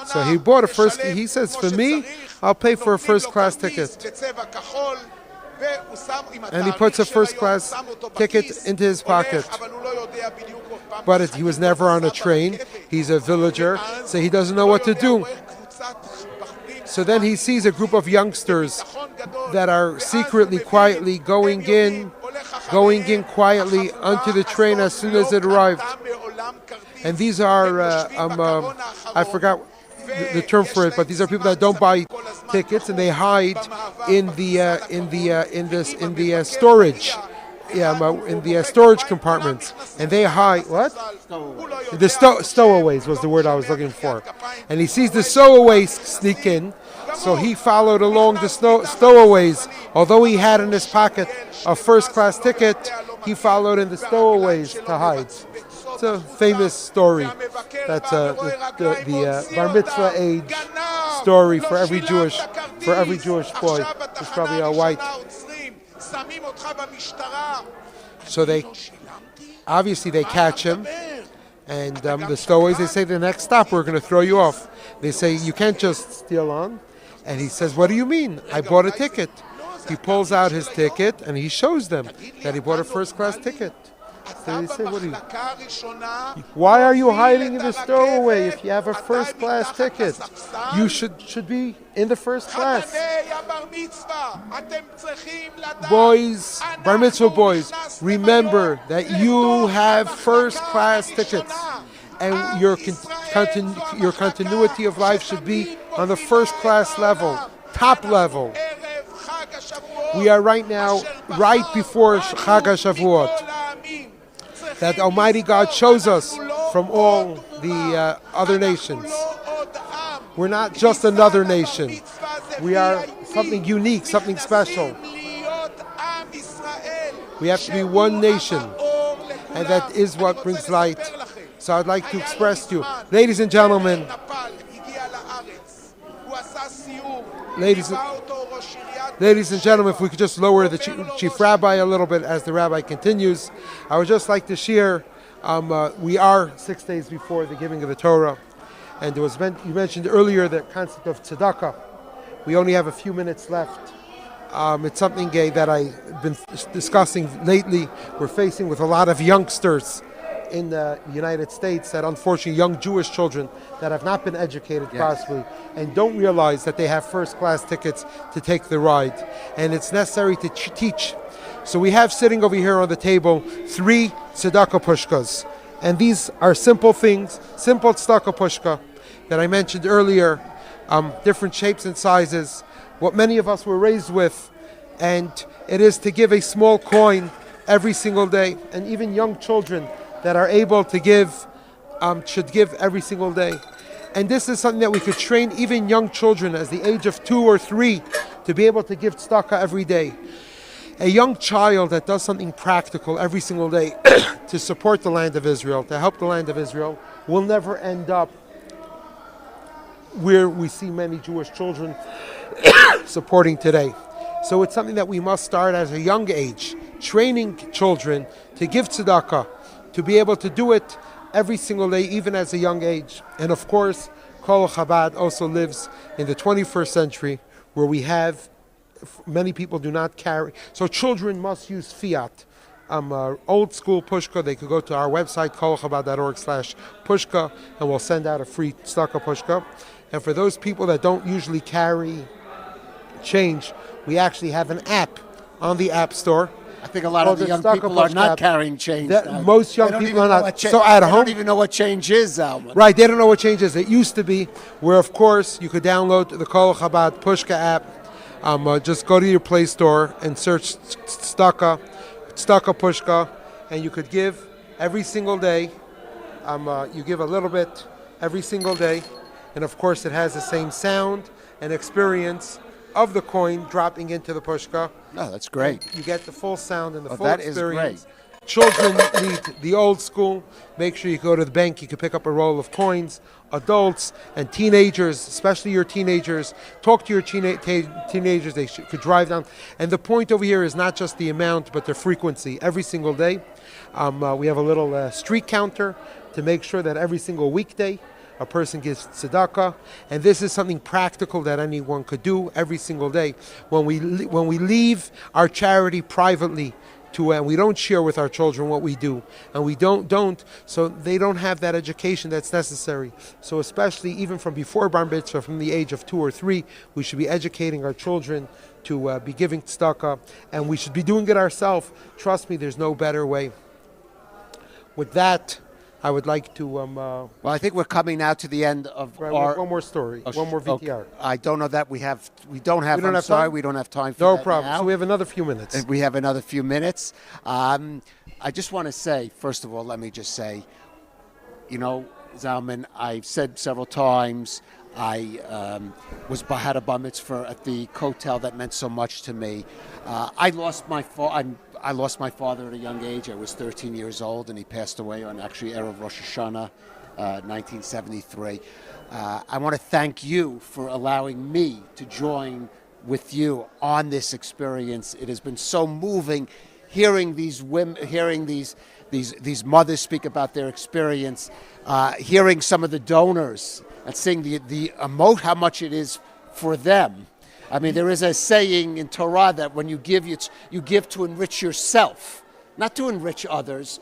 So he bought a first. He says, "For me, I'll pay for a first-class ticket." And he puts a first-class ticket into his pocket. But he was never on a train. He's a villager, so he doesn't know what to do. So then he sees a group of youngsters that are secretly, quietly going in quietly onto the train as soon as it arrived. And these are, I forgot the term for it, but these are people that don't buy tickets and they hide in the storage. In the storage compartments, and they hide the stowaways was the word I was looking for. And he sees the stowaways sneak in, so he followed along the stowaways. Although he had in his pocket a first-class ticket, he followed in the stowaways to hide. It's a famous story. That's the bar mitzvah age story for every Jewish boy. It's probably a white. So they catch him, and the stowaways, they say, the next stop, we're going to throw you off. They say, you can't just steal on. And he says, what do you mean? I bought a ticket. He pulls out his ticket and he shows them that he bought a first-class ticket. So they say, why are you hiding in the stowaway if you have a first-class ticket? You should be in the first class. Boys, bar mitzvah boys, remember that you have first-class tickets, and your continuity of life should be on the first-class level, top level. We are right now, right before Chag HaShavuot, that Almighty God chose us from all the other nations. We're not just another nation. We are something unique, something special. We have to be one nation, and that is what brings light. So I'd like to express to you, ladies and gentlemen, ladies and gentlemen, if we could just lower the chief rabbi a little bit as the rabbi continues. I would just like to share, we are 6 days before the giving of the Torah, and you mentioned earlier the concept of tzedakah. We only have a few minutes left. It's something that I've been discussing lately. We're facing with a lot of youngsters in the United States, that unfortunately young Jewish children that have not been educated properly and don't realize that they have first-class tickets to take the ride. And it's necessary to teach. So we have sitting over here on the table 3 tzedakah pushkas. And these are simple things, simple tzedakah pushka that I mentioned earlier, different shapes and sizes, what many of us were raised with. And it is to give a small coin every single day. And even young children that are able to give, should give every single day. And this is something that we could train even young children as the age of 2 or 3 to be able to give tzedakah every day. A young child that does something practical every single day to support the land of Israel, to help the land of Israel, will never end up where we see many Jewish children supporting today. So it's something that we must start at a young age, training children to give tzedakah, to be able to do it every single day, even as a young age. And of course, Colel Chabad also lives in the 21st century, where we have many people do not carry. So children must use fiat. Old school pushka, they could go to our website, kolechabad.org/pushka, and we'll send out a free tzedakah pushka. And for those people that don't usually carry change, we actually have an app on the App Store. I think a lot of the young people are not carrying change. Most young people are not. So at home, they don't even know what change is, Alman. Right, they don't know what change is. It used to be where, of course, you could download the Colel Chabad Pushka app. Just go to your Play Store and search tzedakah pushka, and you could give every single day. You give a little bit every single day, and of course it has the same sound and experience of the coin dropping into the pushka. No, that's great. You get the full sound and the full that experience. Is great. Children need the old school. Make sure you go to the bank. You can pick up a roll of coins. Adults and teenagers, especially your teenagers, talk to your teenagers. They could drive down. And the point over here is not just the amount, but the frequency. Every single day. We have a little street counter to make sure that every single weekday a person gives tzedakah, and this is something practical that anyone could do every single day. When we leave our charity privately, and we don't share with our children what we do, and we don't, so they don't have that education that's necessary. So especially even from before bar mitzvah, from the age of 2 or 3, we should be educating our children to be giving tzedakah, and we should be doing it ourselves. Trust me, there's no better way. With that, I would like to. Well, I think we're coming now to the end of our. One more story. One more VTR. Okay. I don't know that we have. We don't have. I'm sorry, we don't have time for no that problem. now. So we have another few minutes. We have another few minutes. I just want to say, first of all, let me just say, Zalman, I've said several times, I had a bar mitzvah at the Kotel that meant so much to me. I lost my father at a young age. I was 13 years old, and he passed away on actually Erev Rosh Hashanah, 1973. I want to thank you for allowing me to join with you on this experience. It has been so moving hearing these women, hearing these mothers speak about their experience, hearing some of the donors and seeing the how much it is for them. I mean, there is a saying in Torah that when you give to enrich yourself, not to enrich others,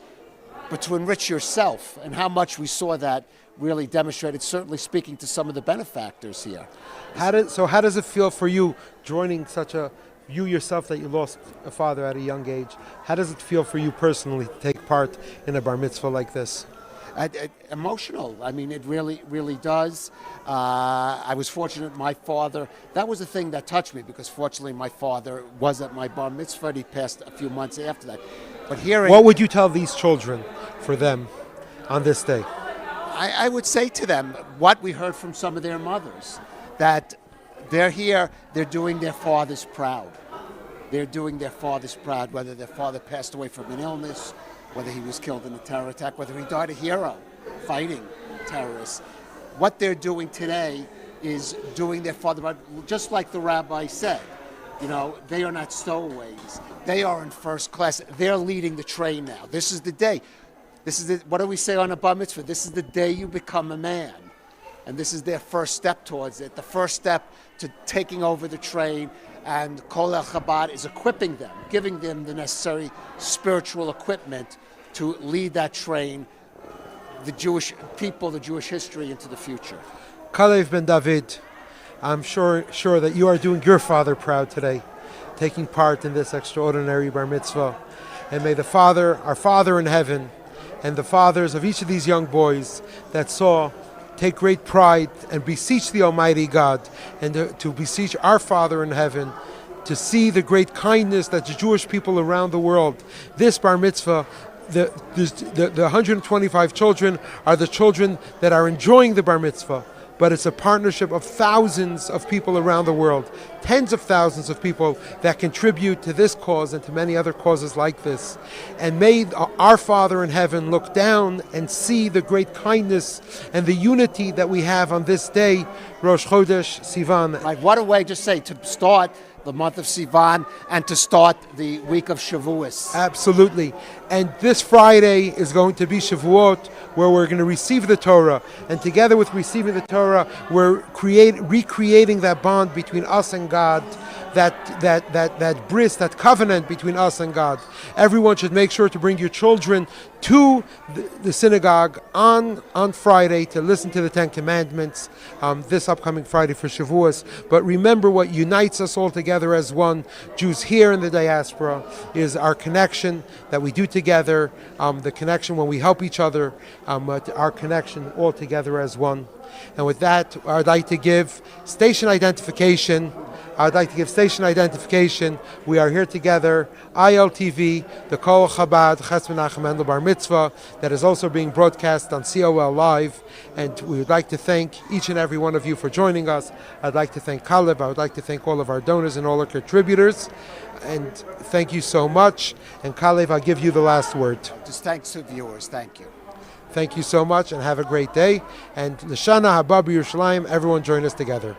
but to enrich yourself. And how much we saw that really demonstrated, certainly speaking to some of the benefactors here. How does it feel for you joining you yourself that you lost a father at a young age? How does it feel for you personally to take part in a bar mitzvah like this? Emotional. I mean, it really, really does. I was fortunate my father, that was the thing that touched me, because fortunately my father was at my bar mitzvah. He passed a few months after that. But hearing... What would you tell these children for them on this day? I would say to them what we heard from some of their mothers, that they're here, they're doing their fathers proud. They're doing their fathers proud, whether their father passed away from an illness, whether he was killed in a terror attack, whether he died a hero fighting terrorists. What they're doing today is doing their father proud, just like the rabbi said. They are not stowaways. They are in first class. They're leading the train now. This is the day. What do we say on a bar mitzvah? This is the day you become a man. And this is their first step towards it, the first step to taking over the train. And Colel Chabad is equipping them, giving them the necessary spiritual equipment to lead that train, the Jewish people, the Jewish history into the future. Kalev Ben David, I'm sure that you are doing your father proud today, taking part in this extraordinary bar mitzvah. And may our Father in heaven, and the fathers of each of these young boys that take great pride and beseech the Almighty God, and to beseech our Father in heaven, to see the great kindness that the Jewish people around the world, this bar mitzvah, the 125 children are the children that are enjoying the bar mitzvah, but it's a partnership of thousands of people around the world, tens of thousands of people that contribute to this cause and to many other causes like this. And may our Father in heaven look down and see the great kindness and the unity that we have on this day, Rosh Chodesh Sivan. Right, what a way to say, to start the month of Sivan and to start the week of Shavuos. Absolutely. And this Friday is going to be Shavuot, where we're going to receive the Torah. And together with receiving the Torah, we're recreating that bond between us and God, that bris, that covenant between us and God. Everyone should make sure to bring your children to the synagogue on Friday to listen to the Ten Commandments this upcoming Friday for Shavuos. But remember, what unites us all together as one, Jews here in the diaspora, is our connection that we do together, the connection when we help each other, our connection all together as one. And with that, I'd like to give station identification. We are here together, ILTV, the Colel Chabad, Ches Menachem Mendel Bar Mitzvah, that is also being broadcast on COL Live. And we would like to thank each and every one of you for joining us. I'd like to thank Kalev. I would like to thank all of our donors and all our contributors. And thank you so much. And Kalev, I'll give you the last word. Just thanks to viewers. Thank you. Thank you so much and have a great day. And L'Shana Haba B'Yerushalayim, everyone join us together.